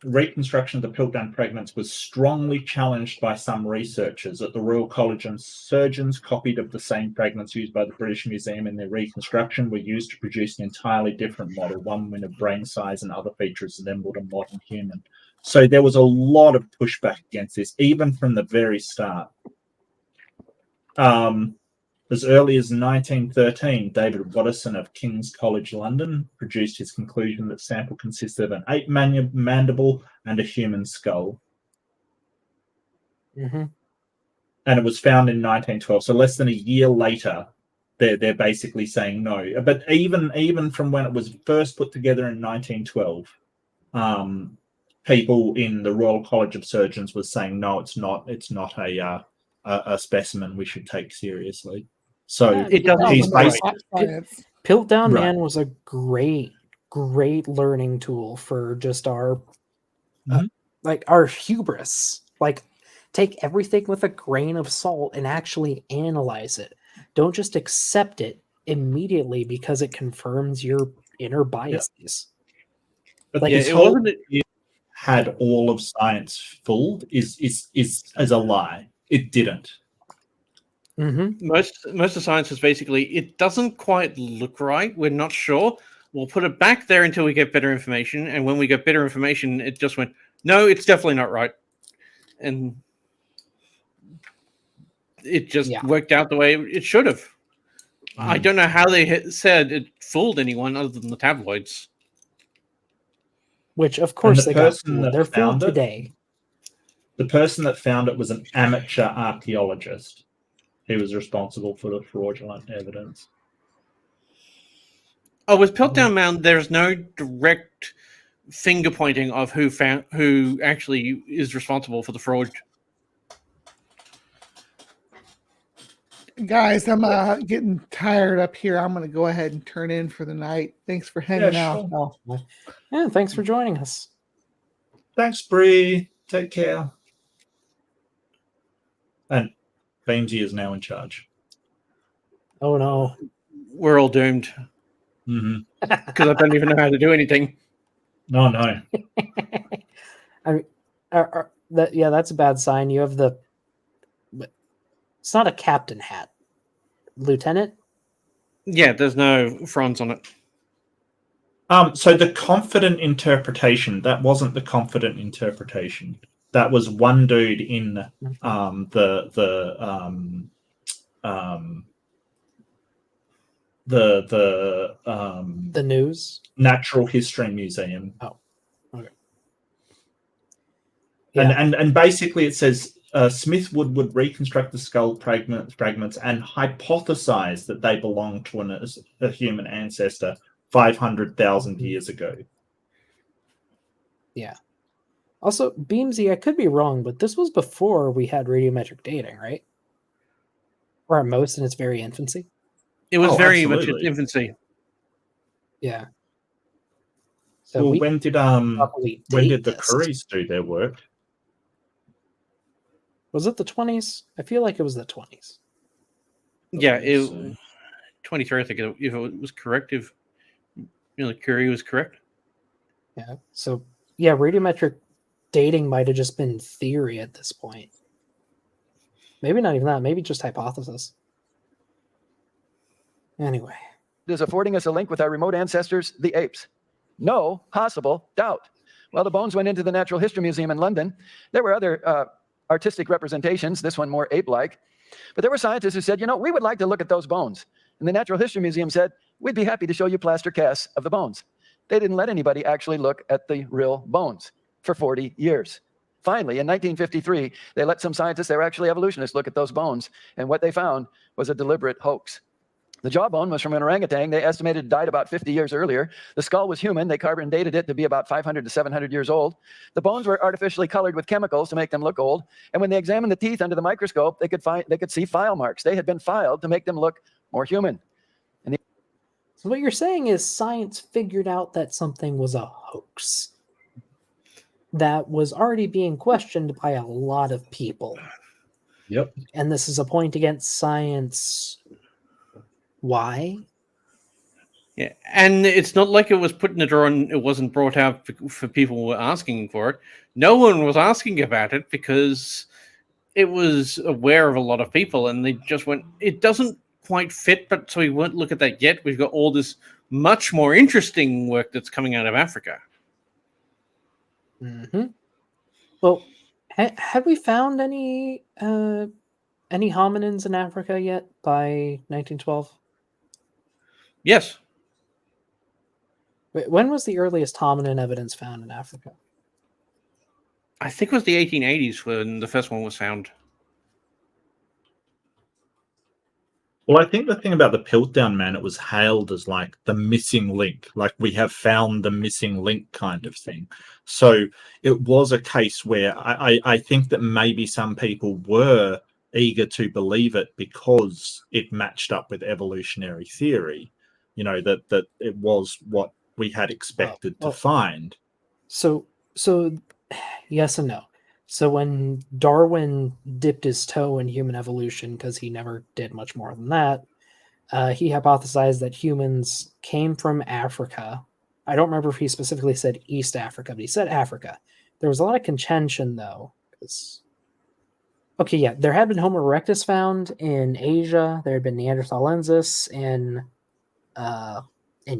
S2: reconstruction of the Piltdown fragments was strongly challenged by some researchers at the Royal College, and surgeons copied of the same fragments used by the British Museum in their reconstruction were used to produce an entirely different model, one with a brain size and other features resembled a modern human. So there was a lot of pushback against this, even from the very start. As early as 1913, David Watterson of King's College London produced his conclusion that the sample consisted of an ape mandible and a human skull.
S1: Mm-hmm.
S2: And it was found in 1912. So less than a year later, they're basically saying no. But even from when it was first put together in 1912, people in the Royal College of Surgeons were saying no, it's not a specimen we should take seriously. So he's basically
S1: Piltdown Man was a great learning tool for just our our hubris. Like, take everything with a grain of salt and actually analyze it. Don't just accept it immediately because it confirms your inner biases.
S2: But like, it had all of science fooled is as a lie. It didn't.
S1: Mm-hmm.
S7: Most of science is basically, it doesn't quite look right. We're not sure. We'll put it back there until we get better information. And when we get better information, it just went, no, it's definitely not right. And it just worked out the way it should have. I don't know how they said it fooled anyone other than the tabloids.
S1: Which, of course, they got fooled. They're fooled today.
S2: The person that found it was an amateur archaeologist. He was responsible for the fraudulent evidence.
S7: Oh, with Piltdown Mound, there's no direct finger pointing of who actually is responsible for the fraud.
S8: Guys, I'm getting tired up here. I'm going to go ahead and turn in for the night. Thanks for hanging out.
S2: Sure.
S1: Yeah, thanks for joining us.
S2: Thanks, Bree. Take care. And Beamsy is now in charge.
S1: Oh no,
S7: we're all doomed because I don't even know how to do anything.
S2: No, no.
S1: I mean, that's a bad sign. You have the. It's not a captain hat, lieutenant.
S7: Yeah, there's no fronds on it.
S2: So the confident interpretation, that wasn't the confident interpretation. That was one dude in
S1: the news
S2: Natural History Museum.
S1: Oh, okay.
S2: And basically it says Smith would reconstruct the skull fragments and hypothesize that they belong to a human ancestor 500,000 years ago.
S1: Yeah. Also, Beamsy, I could be wrong, but this was before we had radiometric dating, right? Or at most in its very infancy.
S7: It was very much
S2: absolutely.
S7: in infancy.
S1: Yeah. So
S2: well, when did the Currys do their work?
S1: Was it the 20s? I feel like it was the 20s.
S7: Yeah, 23. I think if it was correct, if Curie was correct.
S1: Yeah. So yeah, radiometric dating might have just been theory at this point. Maybe not even that. Maybe just hypothesis. Anyway.
S4: Is affording us a link with our remote ancestors, the apes. No possible doubt. Well, the bones went into the Natural History Museum in London. There were other artistic representations, this one more ape-like. But there were scientists who said, we would like to look at those bones. And the Natural History Museum said, we'd be happy to show you plaster casts of the bones. They didn't let anybody actually look at the real bones for 40 years. Finally, in 1953, they let some scientists, they were actually evolutionists, look at those bones. And what they found was a deliberate hoax. The jawbone was from an orangutan. They estimated it died about 50 years earlier. The skull was human. They carbon dated it to be about 500 to 700 years old. The bones were artificially colored with chemicals to make them look old. And when they examined the teeth under the microscope, they could see file marks. They had been filed to make them look more human.
S1: So what you're saying is science figured out that something was a hoax that was already being questioned by a lot of people.
S2: Yep.
S1: And this is a point against science. Why?
S7: Yeah, and it's not like it was put in a drawer and it wasn't brought out for people who were asking for it. No one was asking about it because it was aware of a lot of people, and they just went, it doesn't quite fit, but so we won't look at that yet. We've got all this much more interesting work that's coming out of Africa.
S1: Mm-hmm. Well, had we found any hominins in Africa yet by 1912?
S7: Yes.
S1: When was the earliest hominin evidence found in Africa?
S7: I think it was the 1880s when the first one was found.
S2: Well, I think the thing about the Piltdown man, it was hailed as like the missing link, like we have found the missing link kind of thing. So it was a case where I think that maybe some people were eager to believe it because it matched up with evolutionary theory, that it was what we had expected to find.
S1: So yes and no. So when Darwin dipped his toe in human evolution, because he never did much more than that, he hypothesized that humans came from Africa. I don't remember if he specifically said East Africa, but he said Africa. There was a lot of contention, though. There had been Homo erectus found in Asia. There had been Neanderthalensis in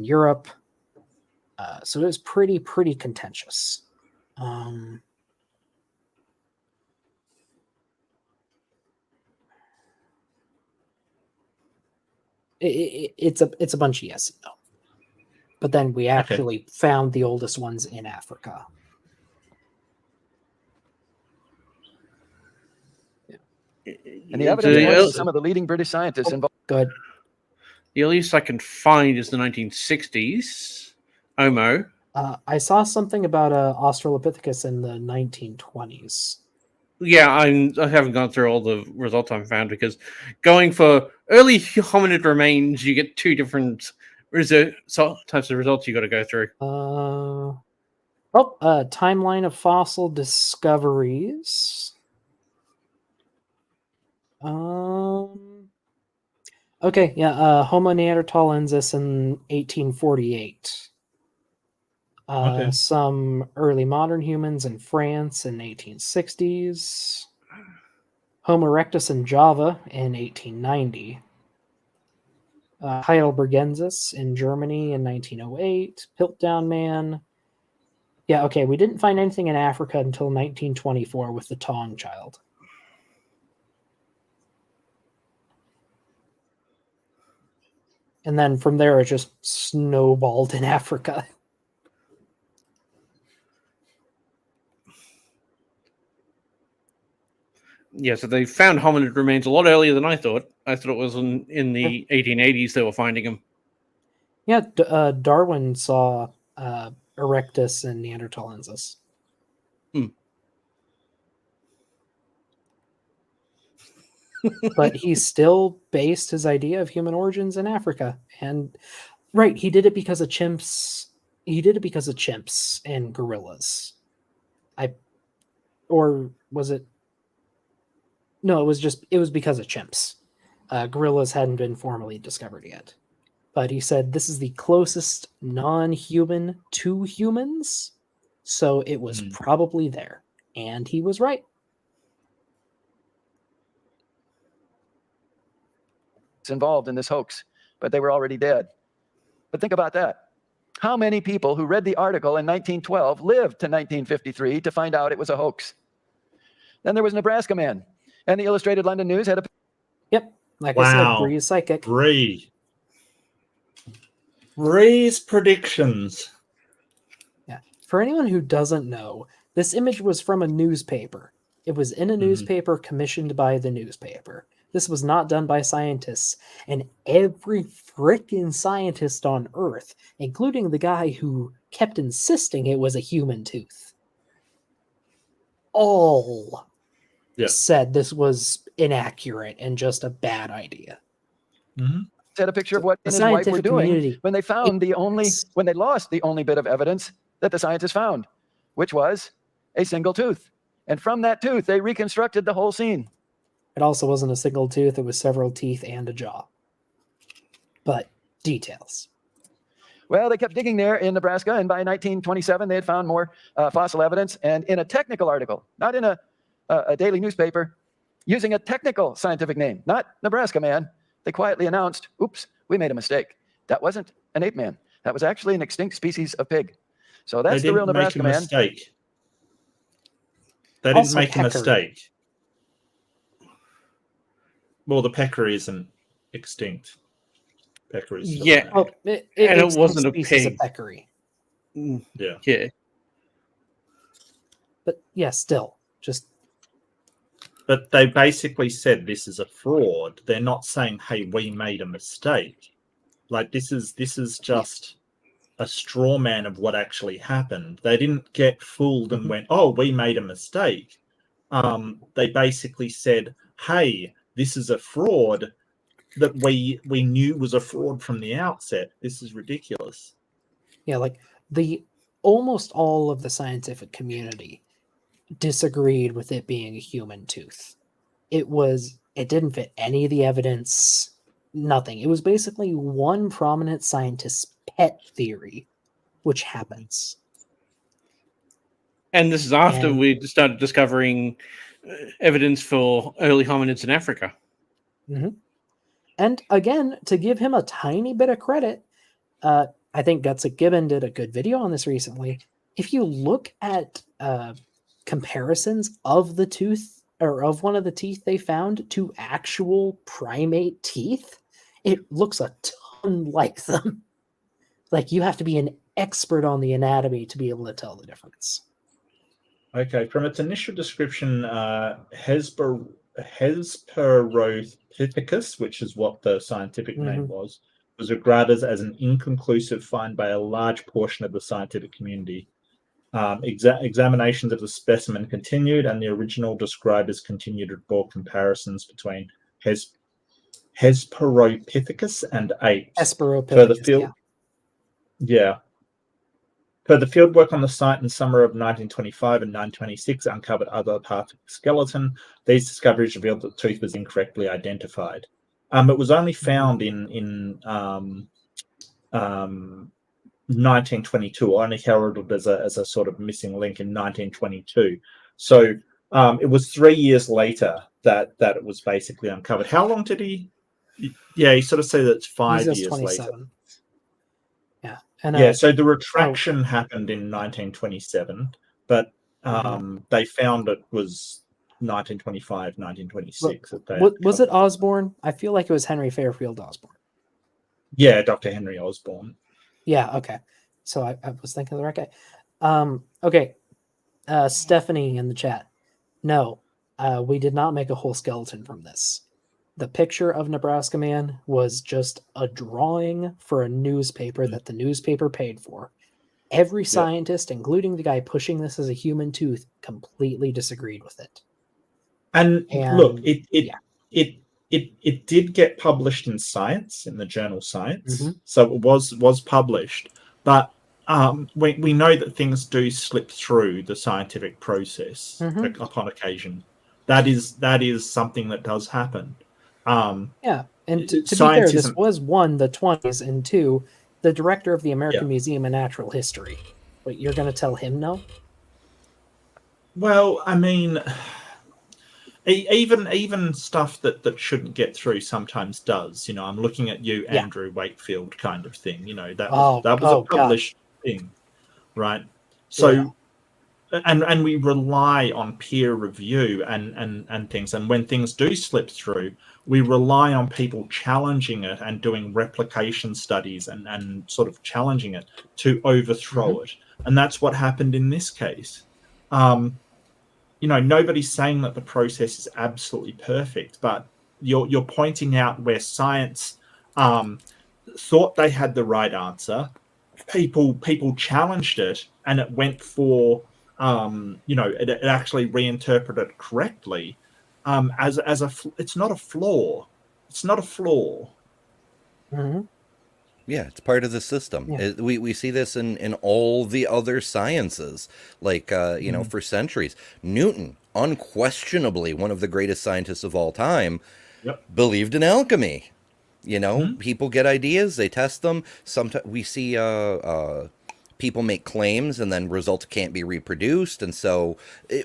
S1: Europe. So it was pretty contentious. It's a bunch of yes and no. But then we actually found the oldest ones in Africa.
S4: And the evidence was some of the leading British scientists involved.
S1: Good.
S7: The earliest I can find is the 1960s.
S1: I saw something about Australopithecus in the 1920s.
S7: Yeah, I haven't gone through all the results I found because going for early hominid remains, you get two different types of results you got to go through.
S1: Timeline of fossil discoveries. Okay, yeah, Homo neanderthalensis in 1848.
S2: Okay.
S1: Some early modern humans in France in 1860s. Homo erectus in Java in 1890. Heidelbergensis in Germany in 1908. Piltdown man. Yeah, okay, we didn't find anything in Africa until 1924 with the Tong child. And then from there, it just snowballed in Africa.
S7: Yeah, so they found hominid remains a lot earlier than I thought. I thought it was in the 1880s they were finding them.
S1: Yeah, Darwin saw Erectus and Neanderthalensis. But he still based his idea of human origins in Africa. And right, he did it because of chimps. He did it because of chimps and gorillas. Or was it? No, it was because of chimps. Gorillas hadn't been formally discovered yet. But he said this is the closest non-human to humans, so it was probably there. And he was right.
S4: Involved in this hoax, but they were already dead. But think about that. How many people who read the article in 1912 lived to 1953 to find out it was a hoax? Then there was Nebraska man, and the Illustrated London News had a...
S1: Yep, like I said, Bree is psychic.
S2: Bree's predictions.
S1: Yeah. For anyone who doesn't know, this image was from a newspaper. It was in a newspaper commissioned by the newspaper. This was not done by scientists. And every frickin' scientist on Earth, including the guy who kept insisting it was a human tooth, all said this was inaccurate and just a bad idea.
S4: Had a picture of what his wife were doing when they found when they lost the only bit of evidence that the scientists found, which was a single tooth. And from that tooth, they reconstructed the whole scene.
S1: It also wasn't a single tooth, it was several teeth and a jaw. But details.
S4: Well, they kept digging there in Nebraska, and by 1927, they had found more fossil evidence. And in a technical article, not in a daily newspaper, using a technical scientific name, not Nebraska man, they quietly announced, oops, we made a mistake. That wasn't an ape man. That was actually an extinct species of pig. So that's the real Nebraska man.
S2: Mistake. They didn't make a mistake. Well, the peccary isn't extinct. Peccary is still
S1: and it wasn't a pig. Of peccary.
S2: Yeah.
S1: But yeah, still, just.
S2: But they basically said this is a fraud. They're not saying, "Hey, we made a mistake." Like this is just a straw man of what actually happened. They didn't get fooled and went, "Oh, we made a mistake." They basically said, "Hey, this is a fraud that we knew was a fraud from the outset. This is ridiculous."
S1: Yeah, like almost all of the scientific community disagreed with it being a human tooth. It didn't fit any of the evidence, nothing. It was basically one prominent scientist's pet theory, which happens.
S7: And this is after we started discovering evidence for early hominids in Africa.
S1: And again, to give him a tiny bit of credit, I think Gutsick Gibbon did a good video on this recently. If you look at comparisons of the tooth or of one of the teeth they found to actual primate teeth, it looks a ton like them. Like you have to be an expert on the anatomy to be able to tell the difference.
S2: Okay, from its initial description, Hesperopithecus, which is what the scientific name was regarded as an inconclusive find by a large portion of the scientific community. Examinations of the specimen continued, and the original describers continued to draw comparisons between Hesperopithecus and apes.
S1: Hesperopithecus,
S2: Further field work on the site in the summer of 1925 and 1926 uncovered other parts of the skeleton. These discoveries revealed that the tooth was incorrectly identified. It was only found in 1922, only heralded as a sort of missing link in 1922. So it was 3 years later that it was basically uncovered. How long did he? Yeah, he sort of said that it's 5 years
S1: 27.
S2: later.
S1: Yeah, and
S2: so the retraction happened in 1927, but they found it was 1925, 1926.
S1: Was it Osborne? I feel like it was Henry Fairfield Osborne.
S2: Yeah, Dr. Henry Osborne.
S1: Yeah, okay. So I was thinking of the right guy. Okay. Stephanie in the chat. No, we did not make a whole skeleton from this. The picture of Nebraska Man was just a drawing for a newspaper that the newspaper paid for. Every scientist, including the guy pushing this as a human tooth, completely disagreed with it.
S2: And look, it did get published in Science, in the journal Science. So it was published. But we know that things do slip through the scientific process upon occasion. That is something that does happen.
S1: And to be fair, this was one, the 20s, and two, the director of the American Museum of Natural History. Wait, you're going to tell him no?
S2: Well, I mean, even stuff that shouldn't get through sometimes does. You know, I'm looking at you, Andrew Wakefield, kind of thing. You know, that was a published thing, right? So, and we rely on peer review and things. And when things do slip through, we rely on people challenging it and doing replication studies and sort of challenging it to overthrow it. And that's what happened in this case. You know, nobody's saying that the process is absolutely perfect, but you're pointing out where science thought they had the right answer. People challenged it, and it went for it actually reinterpreted it correctly. It's not a flaw. It's not a flaw.
S3: Yeah, it's part of the system. We see this in all the other sciences, like, for centuries. Newton, unquestionably one of the greatest scientists of all time, believed in alchemy. You know, people get ideas, they test them. Sometimes we see people make claims and then results can't be reproduced. And so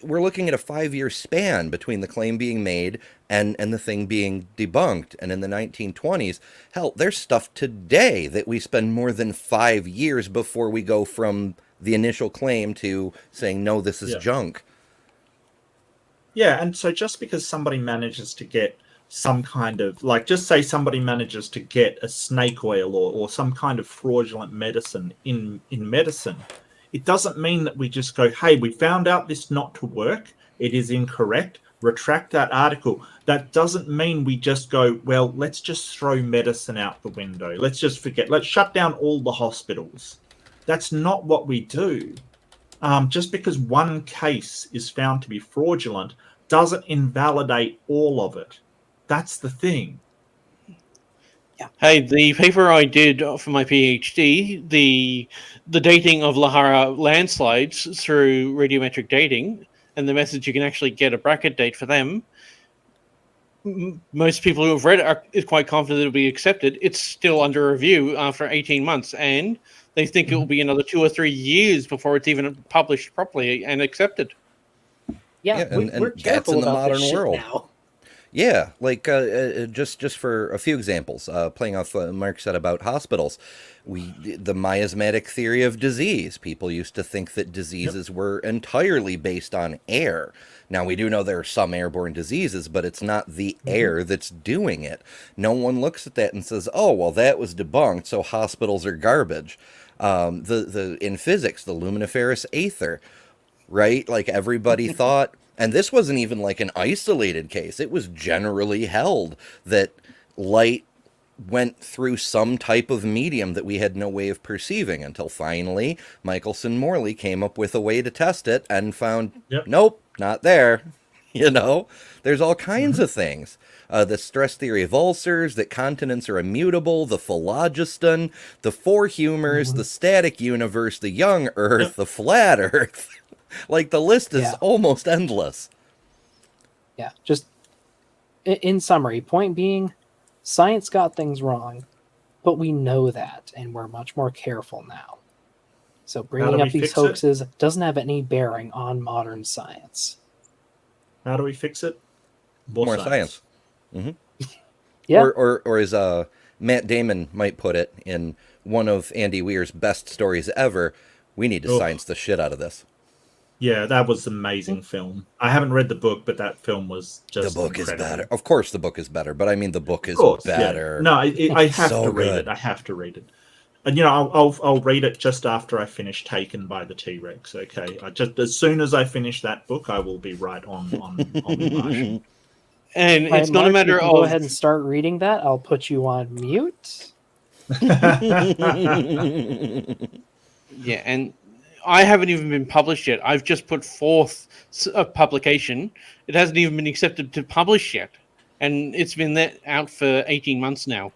S3: we're looking at a 5-year span between the claim being made and the thing being debunked. And in the 1920s, hell, there's stuff today that we spend more than 5 years before we go from the initial claim to saying, no, this is junk.
S2: Yeah, and so just because somebody manages to get some kind of, like, just say somebody manages to get a snake oil or some kind of fraudulent medicine in medicine, it doesn't mean that we just go, hey, we found out this not to work, it is incorrect, retract that article. That doesn't mean we just go, well, let's just throw medicine out the window. Let's just forget. Let's shut down all the hospitals. That's not what we do. Just because one case is found to be fraudulent doesn't invalidate all of it. That's the thing.
S7: Hey, the paper I did for my PhD, the dating of Lahara landslides through radiometric dating, and the message you can actually get a bracket date for them. Most people who have read it are quite confident it'll be accepted. It's still under review after 18 months, and they think it will be another 2 or 3 years before it's even published properly and accepted.
S1: We're careful
S3: in the
S1: about
S3: modern
S1: this shit
S3: world
S1: now.
S3: Yeah, like just for a few examples, playing off what Mark said about hospitals, the miasmatic theory of disease. People used to think that diseases were entirely based on air. Now, we do know there are some airborne diseases, but it's not the air that's doing it. No one looks at that and says, oh, well, that was debunked, so hospitals are garbage. In physics, the luminiferous aether, right? Like, everybody thought... And this wasn't even like an isolated case. It was generally held that light went through some type of medium that we had no way of perceiving until finally Michelson-Morley came up with a way to test it and found, nope, not there. You know, there's all kinds of things. The stress theory of ulcers, that continents are immutable, the phlogiston, the four humors, the static universe, the young Earth, the flat Earth. Like, the list is almost endless.
S1: Yeah, just in summary, point being, science got things wrong, but we know that, and we're much more careful now. So bringing up these hoaxes doesn't have any bearing on modern science.
S2: How do we fix it?
S3: More science. Mm-hmm.
S1: Yeah.
S3: Or as Matt Damon might put it in one of Andy Weir's best stories ever, we need to science the shit out of this.
S2: Yeah, that was an amazing film. I haven't read the book, but that film was just
S3: The book
S2: incredible.
S3: is better. Of course the book is better, but I mean the book is better.
S2: Yeah. No, I have to read it. I have to read it. And, you know, I'll read it just after I finish Taken by the T-Rex, okay? Just as soon as I finish that book, I will be right on Martian.
S7: And it's not
S1: Mark,
S7: a matter
S1: you can
S7: of...
S1: Go ahead and start reading that. I'll put you on mute.
S7: Yeah, and I haven't even been published yet. I've just put forth a publication. It hasn't even been accepted to publish yet. And it's been out for 18 months now.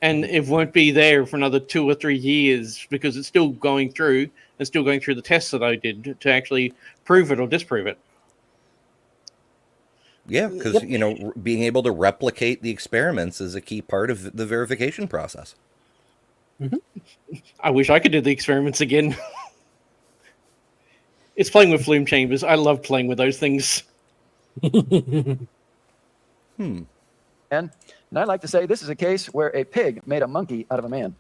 S7: And it won't be there for another 2 or 3 years because it's still going through the tests that I did to actually prove it or disprove it.
S3: Yeah, because, you know, being able to replicate the experiments is a key part of the verification process.
S1: Mm-hmm.
S7: I wish I could do the experiments again. It's playing with flume chambers. I love playing with those things.
S4: And I'd like to say this is a case where a pig made a monkey out of a man.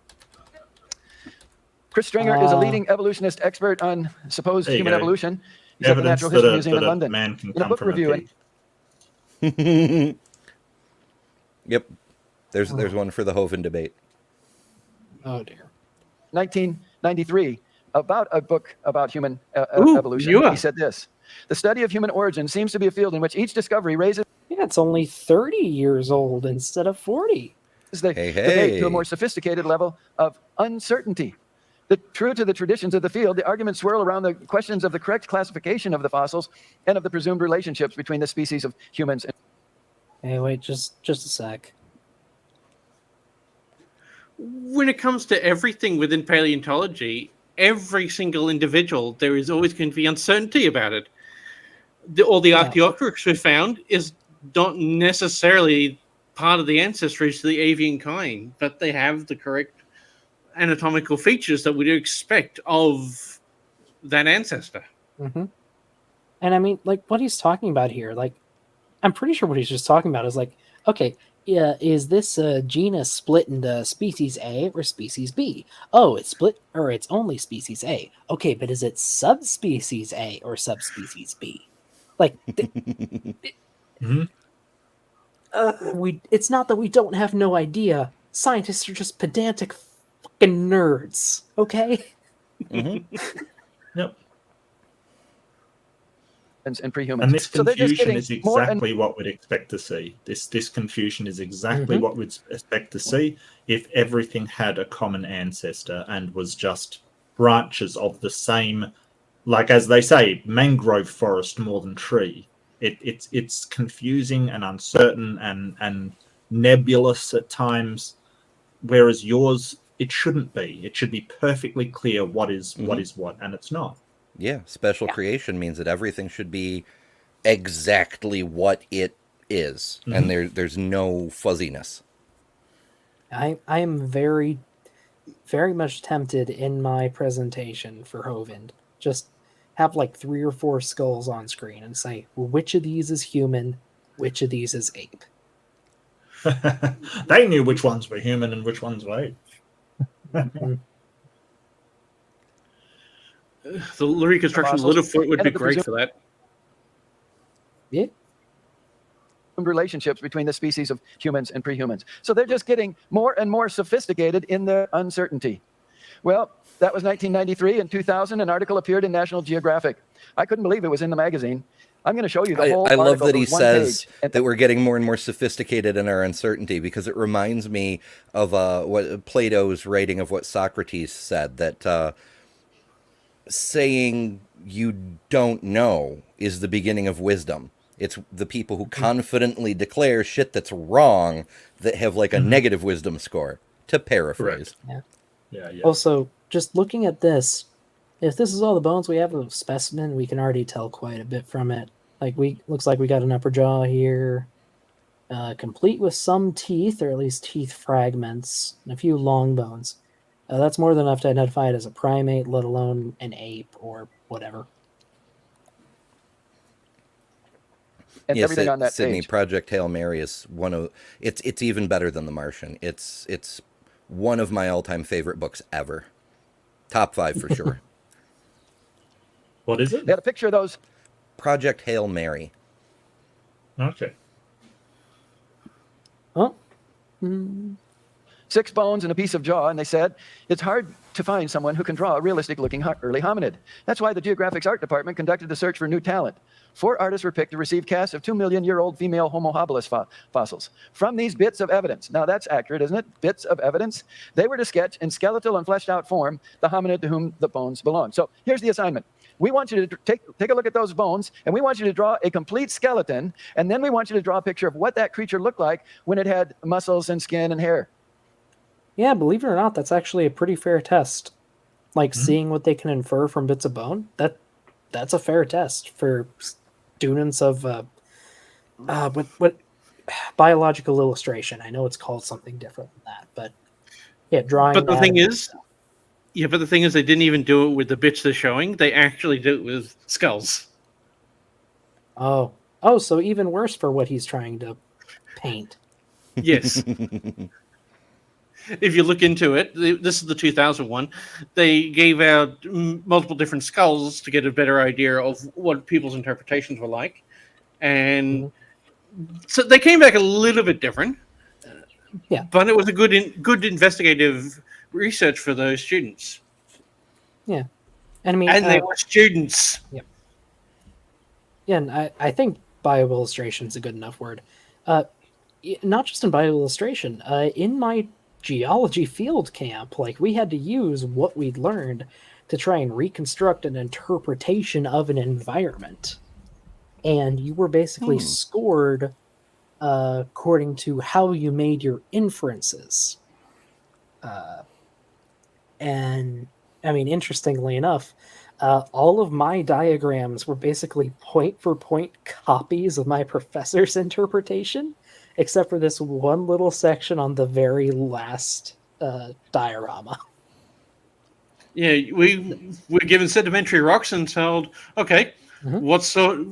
S4: Chris Stringer is a leading evolutionist expert on supposed human evolution. He's at the Natural History Museum in London. In a book review.
S3: Yep. There's one for the Hovind debate.
S1: Oh, dear.
S4: 1993, about a book about human evolution. He said this: the study of human origin seems to be a field in which each discovery raises...
S1: Yeah, it's only 30 years old instead of 40.
S4: The debate to a more sophisticated level of uncertainty. True to the traditions of the field, the arguments swirl around the questions of the correct classification of the fossils and of the presumed relationships between the species of humans.
S1: Hey, wait, just a sec.
S7: When it comes to everything within paleontology, every single individual, there is always going to be uncertainty about it. All the Archaeopteryx we found is not necessarily part of the ancestries to the avian kind, but they have the correct anatomical features that we do expect of that ancestor.
S1: Mm-hmm. And I mean, like, what he's talking about here, like, I'm pretty sure what he's just talking about is like, okay, is this genus split into species A or species B? Oh, it's split, or it's only species A. Okay, but is it subspecies A or subspecies B? Like, it's not that we don't have no idea. Scientists are just pedantic fucking nerds, okay?
S2: Yep.
S4: And pre-humans.
S2: And this
S4: So they're just
S2: confusion
S4: getting
S2: is exactly what we'd expect to see. This confusion is exactly what we'd expect to see if everything had a common ancestor and was just branches of the same, like as they say, mangrove forest more than tree. It's confusing and uncertain and nebulous at times, whereas yours, it shouldn't be. It should be perfectly clear what is what, and it's not.
S3: Yeah, special creation means that everything should be exactly what it is, and there's no fuzziness.
S1: I am very, very much tempted in my presentation for Hovind. Just have like 3 or 4 skulls on screen and say, well, which of these is human, which of these is ape?
S2: They knew which ones were human and which ones were ape.
S7: The Reconstruction Littlefoot would be great for that.
S1: Yeah.
S4: Relationships between the species of humans and pre-humans. So they're just getting more and more sophisticated in their uncertainty. Well, that was 1993. In 2000, an article appeared in National Geographic. I couldn't believe it was in the magazine. I'm going to show you the whole
S3: I love
S4: article.
S3: that he
S4: It was one
S3: says
S4: page.
S3: that we're getting more and more sophisticated in our uncertainty, because it reminds me of what Plato's writing of what Socrates said, that saying you don't know is the beginning of wisdom. It's the people who confidently declare shit that's wrong that have like a negative wisdom score, to paraphrase.
S2: Yeah.
S1: Also, just looking at this, if this is all the bones we have of a specimen, we can already tell quite a bit from it. Like, looks like we got an upper jaw here, complete with some teeth, or at least teeth fragments, and a few long bones. That's more than enough to identify it as a primate, let alone an ape or whatever.
S4: And
S3: Yes,
S4: everything on that
S3: Sydney,
S4: page.
S3: Project Hail Mary is one of it's even better than The Martian. It's one of my all-time favorite books ever. Top 5 for sure.
S2: What is it?
S4: They had a picture of those.
S3: Project Hail Mary.
S2: Okay.
S1: Oh.
S4: 6 bones and a piece of jaw, and they said it's hard to find someone who can draw a realistic-looking early hominid. That's why the Geographics Art Department conducted a search for new talent. 4 artists were picked to receive casts of 2-million-year-old female Homo habilis fossils. From these bits of evidence, now that's accurate, isn't it? Bits of evidence. They were to sketch in skeletal and fleshed-out form the hominid to whom the bones belong. So here's the assignment. We want you to take a look at those bones, and we want you to draw a complete skeleton, and then we want you to draw a picture of what that creature looked like when it had muscles and skin and hair.
S1: Yeah, believe it or not, that's actually a pretty fair test. Like, seeing what they can infer from bits of bone, that's a fair test for students of what biological illustration. I know it's called something different than that, but yeah, drawing.
S7: But the thing is, they didn't even do it with the bits they're showing. They actually do it with skulls.
S1: Oh, so even worse for what he's trying to paint.
S7: Yes. If you look into it, this is the 2000 one. They gave out multiple different skulls to get a better idea of what people's interpretations were like. And so they came back a little bit different.
S1: Yeah.
S7: But it was a good investigative research for those students.
S1: Yeah. And I mean,
S7: and they were students.
S1: Yeah. Yeah, and I think bioillustration is a good enough word. Not just in bioillustration. In my geology field camp, like, we had to use what we'd learned to try and reconstruct an interpretation of an environment. And you were basically scored according to how you made your inferences. And I mean, interestingly enough, all of my diagrams were basically point-for-point copies of my professor's interpretation, except for this one little section on the very last diorama.
S7: Yeah, we were given sedimentary rocks and told, okay,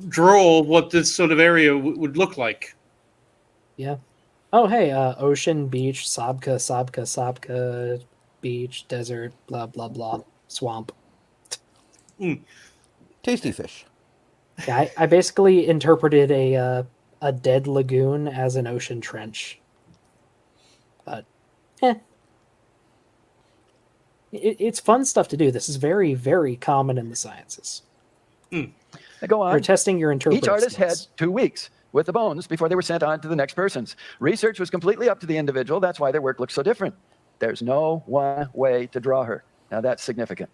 S7: draw what this sort of area would look like.
S1: Yeah. Oh, hey, ocean, beach, sabka, beach, desert, blah, blah, blah, swamp.
S3: Tasty fish.
S1: Yeah, I basically interpreted a dead lagoon as an ocean trench. But, it's fun stuff to do. This is very, very common in the sciences.
S4: Go on.
S1: You're testing your interpretation.
S4: Each artist had 2 weeks with the bones before they were sent on to the next persons. Research was completely up to the individual. That's why their work looks so different. There's no one way to draw her. Now that's significant.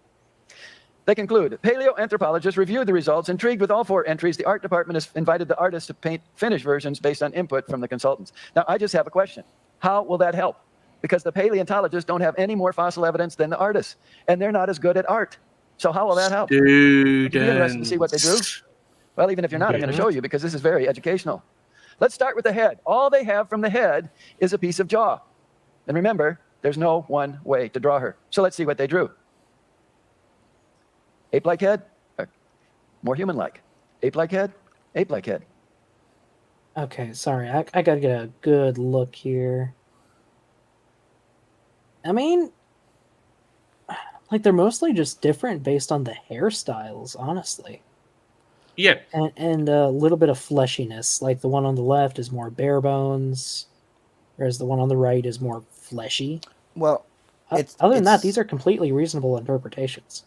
S4: They conclude, paleoanthropologists reviewed the results. Intrigued with all 4 entries, the art department has invited the artists to paint finished versions based on input from the consultants. Now, I just have a question. How will that help? Because the paleontologists don't have any more fossil evidence than the artists, and they're not as good at art. So how will that help? Would you be interested to see what they drew? Well, even if you're not, I'm going to show you, because this is very educational. Let's start with the head. All they have from the head is a piece of jaw. And remember, there's no one way to draw her. So let's see what they drew. Ape-like head, more human-like. Ape-like head, ape-like head.
S1: Okay, sorry. I got to get a good look here. I mean, like, they're mostly just different based on the hairstyles, honestly.
S7: Yeah.
S1: And a little bit of fleshiness. Like, the one on the left is more bare bones, whereas the one on the right is more fleshy.
S3: Well,
S1: other than that, these are completely reasonable interpretations.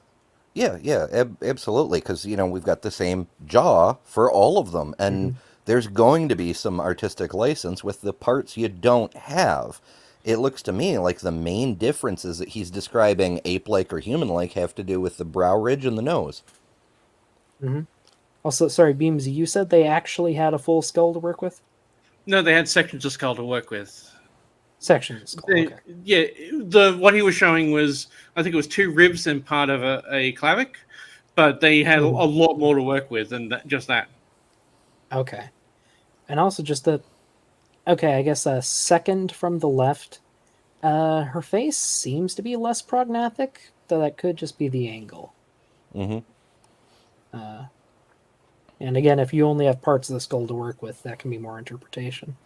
S3: Yeah, absolutely. Because, we've got the same jaw for all of them. And there's going to be some artistic license with the parts you don't have. It looks to me like the main differences that he's describing, ape-like or human-like, have to do with the brow ridge and the nose.
S1: Also, sorry, Beams, you said they actually had a full skull to work with?
S7: No, they had sections of skull to work with.
S1: Sections of skull, okay.
S7: Yeah, what he was showing was, I think it was 2 ribs and part of a clavic, but they had a lot more to work with than just that.
S1: Okay. And also just I guess a second from the left. Her face seems to be less prognaathic, though that could just be the angle. And again, if you only have parts of the skull to work with, that can be more interpretation.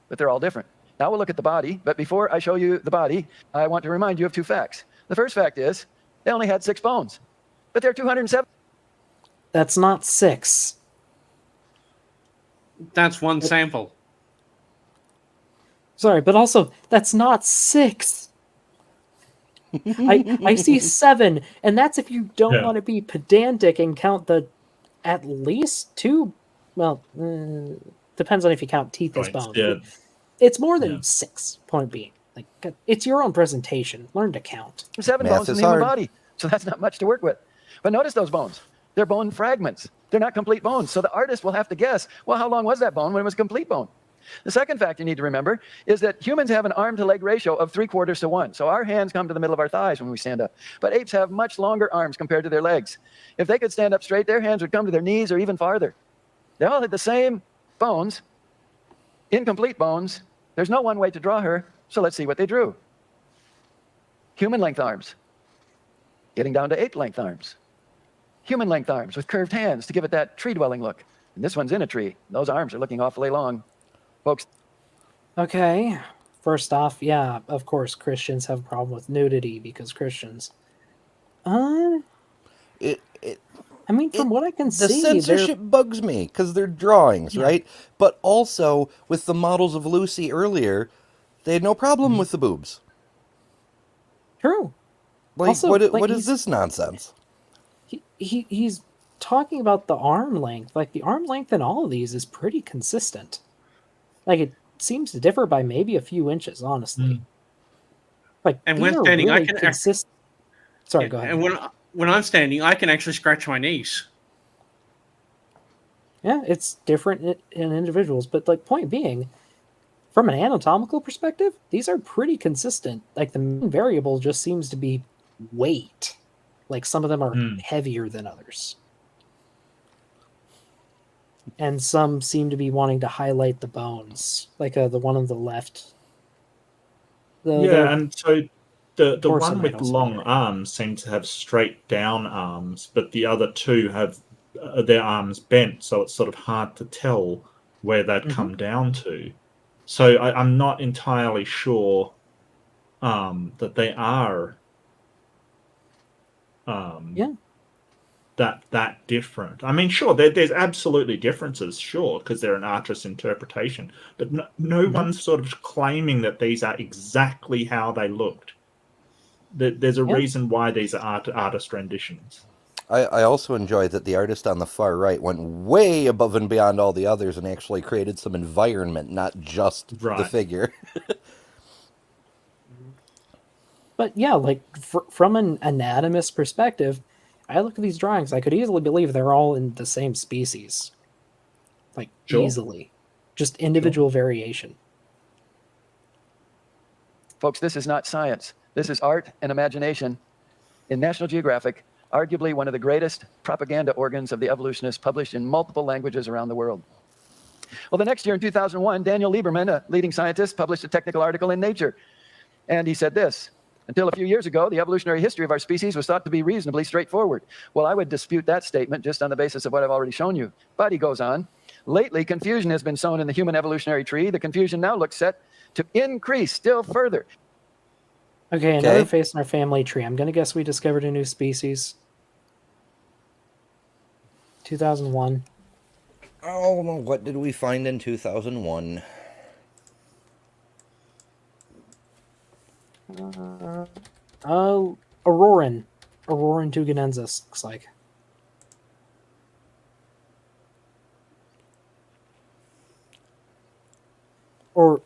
S4: But they're all different. Now we'll look at the body. But before I show you the body, I want to remind you of 2 facts. The first fact is they only had 6 bones, but they're 207.
S1: That's not 6.
S7: That's 1 sample.
S1: Sorry, but also, that's not 6. I see 7, and that's if you don't want to be pedantic and count the at least 2. Well, depends on if you count teeth as bones.
S2: Yeah.
S1: It's more than 6. Point being, like, it's your own presentation. Learn to count.
S4: 7 bones in the human body, so that's not much to work with. But notice those bones. They're bone fragments. They're not complete bones. So the artist will have to guess, well, how long was that bone when it was a complete bone? The second fact you need to remember is that humans have an arm-to-leg ratio of 3/4 to 1. So our hands come to the middle of our thighs when we stand up. But apes have much longer arms compared to their legs. If they could stand up straight, their hands would come to their knees or even farther. They all had the same bones, incomplete bones. There's no one way to draw her, so let's see what they drew. Human-length arms, getting down to ape-length arms. Human-length arms with curved hands to give it that tree-dwelling look. And this one's in a tree. Those arms are looking awfully long. Folks.
S1: Okay. First off, yeah, of course, Christians have a problem with nudity because Christians. From what I can see,
S3: the censorship bugs me because they're drawings, right? But also with the models of Lucy earlier, they had no problem with the boobs.
S1: True.
S3: Like,
S1: also,
S3: what is this nonsense?
S1: He's talking about the arm length. Like, the arm length in all of these is pretty consistent. Like, it seems to differ by maybe a few inches, honestly. Like,
S7: and when standing,
S1: really
S7: I can
S1: Sorry, go ahead.
S7: And when I'm standing, I can actually scratch my knees.
S1: Yeah, it's different in individuals, but like, point being, from an anatomical perspective, these are pretty consistent. Like, the main variable just seems to be weight. Like, some of them are heavier than others. And some seem to be wanting to highlight the bones, like the one on the left.
S2: And so the one with long arms seems to have straight down arms, but the other 2 have their arms bent, so it's sort of hard to tell where they'd come down to. So I'm not entirely sure that they are that different. I mean, sure, there's absolutely differences, sure, because they're an artist's interpretation, but no one's sort of claiming that these are exactly how they looked. There's a reason why these are artist renditions.
S3: I also enjoy that the artist on the far right went way above and beyond all the others and actually created some environment, not just the figure.
S1: But yeah, like, from an anatomist perspective, I look at these drawings, I could easily believe they're all in the same species. Like, easily. Just individual variation.
S4: Folks, this is not science. This is art and imagination. In National Geographic, arguably one of the greatest propaganda organs of the evolutionists, published in multiple languages around the world. Well, the next year in 2001, Daniel Lieberman, a leading scientist, published a technical article in Nature. And he said this: until a few years ago, the evolutionary history of our species was thought to be reasonably straightforward. Well, I would dispute that statement just on the basis of what I've already shown you. But he goes on, lately confusion has been sown in the human evolutionary tree. The confusion now looks set to increase still further.
S1: Okay, another face in our family tree. I'm going to guess we discovered a new species. 2001.
S3: Oh, what did we find in 2001?
S1: Auroran. Aurora Duganensis looks like. Or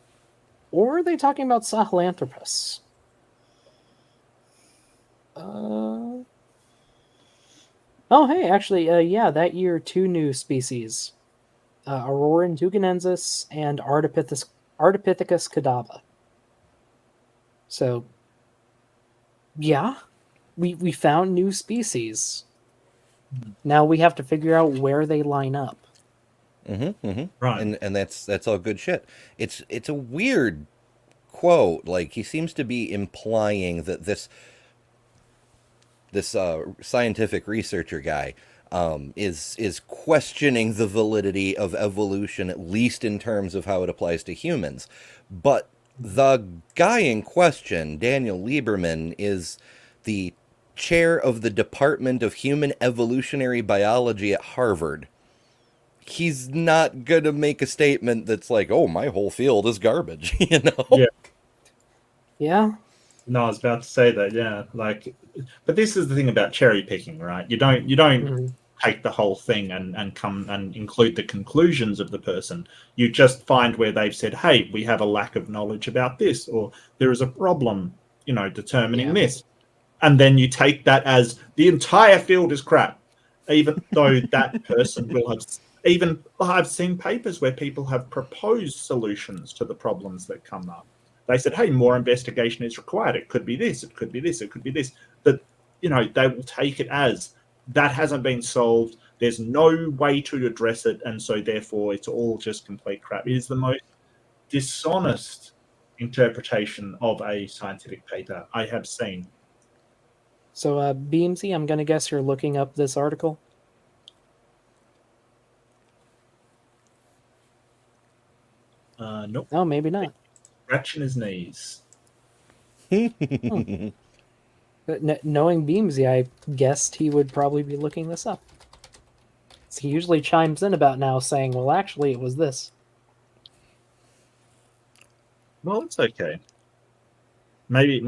S1: are they talking about Sahelanthropus? Oh, hey, actually, yeah, that year, 2 new species. Aurora Duganensis and Ardipithecus cadava. So, yeah, we found new species. Now we have to figure out where they line up.
S2: Right.
S3: And that's all good shit. It's a weird quote. Like, he seems to be implying that this scientific researcher guy is questioning the validity of evolution, at least in terms of how it applies to humans. But the guy in question, Daniel Lieberman, is the chair of the Department of Human Evolutionary Biology at Harvard. He's not going to make a statement that's like, oh, my whole field is garbage, you know?
S2: Yeah.
S1: Yeah.
S2: No, I was about to say that, yeah. Like, but this is the thing about cherry picking, right? You don't take the whole thing and come and include the conclusions of the person. You just find where they've said, hey, we have a lack of knowledge about this, or there is a problem, determining this. And then you take that as the entire field is crap, even though that person will have... Even I've seen papers where people have proposed solutions to the problems that come up. They said, hey, more investigation is required. It could be this, it could be this, it could be this. But, they will take it as that hasn't been solved. There's no way to address it. And so, therefore, it's all just complete crap. It is the most dishonest interpretation of a scientific paper I have seen.
S1: So, Beamsy, I'm going to guess you're looking up this article.
S2: Nope.
S1: No, maybe not.
S2: Scratching his knees.
S1: Knowing Beamsy, I guessed he would probably be looking this up. So he usually chimes in about now saying, well, actually, it was this.
S2: Well, it's okay. Maybe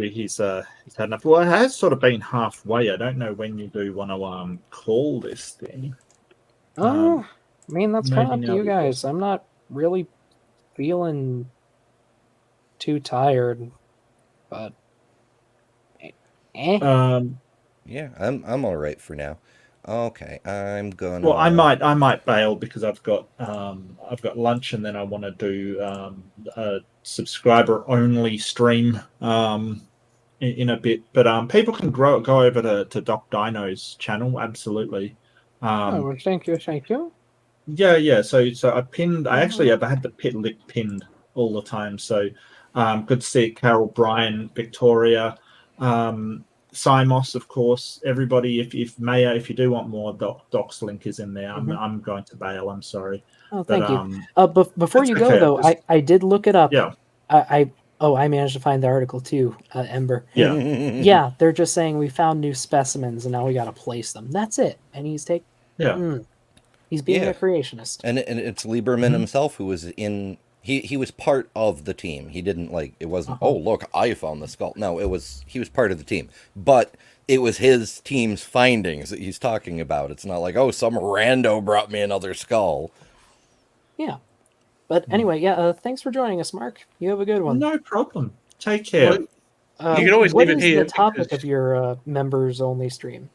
S2: he's had enough. Well, it has sort of been halfway. I don't know when you do want to call this thing.
S1: I mean, that's kind of up
S2: maybe
S1: to you
S2: now
S1: guys. I'm not really feeling too tired, but
S3: yeah, I'm all right for now. Okay, I'm gonna.
S2: Well, I might bail because I've got lunch and then I want to do a subscriber only stream in a bit. But people can go over to Doc Dieino's channel. Absolutely.
S1: well, thank you.
S2: Yeah. So I pinned. I actually have had the link pinned all the time. So good to see Carol, Brian, Victoria, Simos, of course. Everybody, if you do want more, Doc's link is in there. I'm going to bail. I'm sorry.
S1: Oh, thank you. Before you go, though, I did look it up.
S2: Yeah.
S1: I managed to find the article too, Ember.
S2: Yeah.
S1: Yeah, they're just saying we found new specimens and now we got to place them. That's it. And he's being a creationist.
S3: And it's Lieberman himself who was in. He was part of the team. He didn't it wasn't, oh, look, I found the skull. No, he was part of the team. But it was his team's findings that he's talking about. It's not like, oh, some rando brought me another skull.
S1: Yeah. But anyway, thanks for joining us, Mark. You have a good one.
S2: No problem. Take care.
S7: You can always leave it here.
S1: What is the topic of your members-only stream?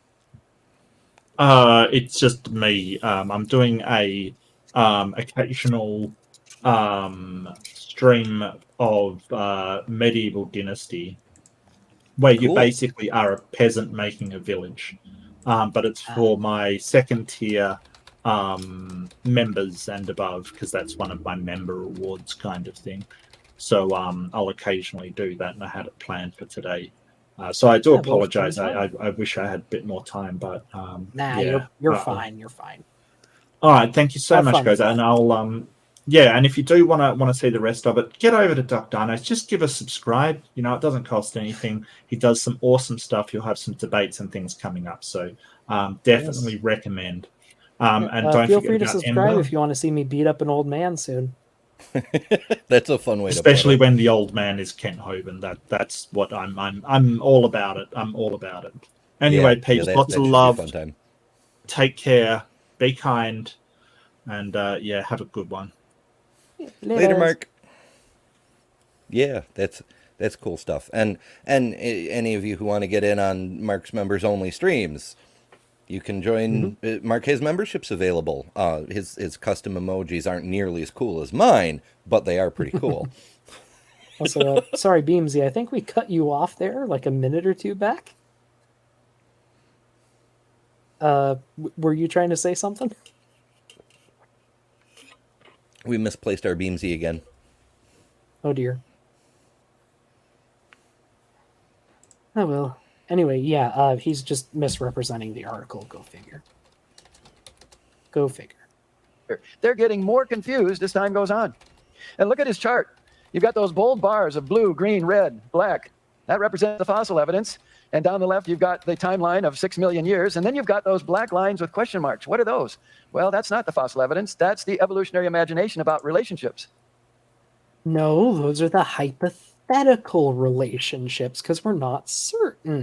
S2: It's just me. I'm doing a occasional stream of medieval dynasty where you basically are a peasant making a village, but it's for my second tier members and above, because that's one of my member awards kind of thing. So I'll occasionally do that, and I had it planned for today. So I do apologize. I wish I had a bit more time, but
S1: you're fine. You're fine.
S2: All right, thank you so much, guys. And I'll and if you do want to see the rest of it, get over to Doc Dieino. Just give us a subscribe. It doesn't cost anything. He does some awesome stuff. You'll have some debates and things coming up. So definitely recommend. And don't
S1: feel
S2: forget
S1: free to
S2: about
S1: subscribe
S2: Ember.
S1: if you want to see me beat up an old man soon.
S3: That's a fun way
S2: Especially
S3: to put it.
S2: when the old man is Kent Hovind. That's what I'm all about it. I'm all about it. Anyway,
S3: Yeah,
S2: peeps,
S3: that
S2: lots of
S3: should be a
S2: love.
S3: fun time.
S2: Take care. Be kind. And yeah, have a good one.
S3: Later, Mark. Yeah, that's cool stuff. And any of you who want to get in on Mark's members only streams, you can join. Mark has memberships available. His custom emojis aren't nearly as cool as mine, but they are pretty cool.
S1: Also, sorry, Beamsy, I think we cut you off there like a minute or two back. Were you trying to say something?
S3: We misplaced our Beamsy again.
S1: Oh dear. Oh well. Anyway, yeah, he's just misrepresenting the article. Go figure. Go figure.
S4: They're getting more confused as time goes on. And look at his chart. You've got those bold bars of blue, green, red, black. That represents the fossil evidence. And down the left, you've got the timeline of 6 million years. And then you've got those black lines with question marks. What are those? Well, that's not the fossil evidence. That's the evolutionary imagination about relationships.
S1: No, those are the hypothetical relationships because we're not certain.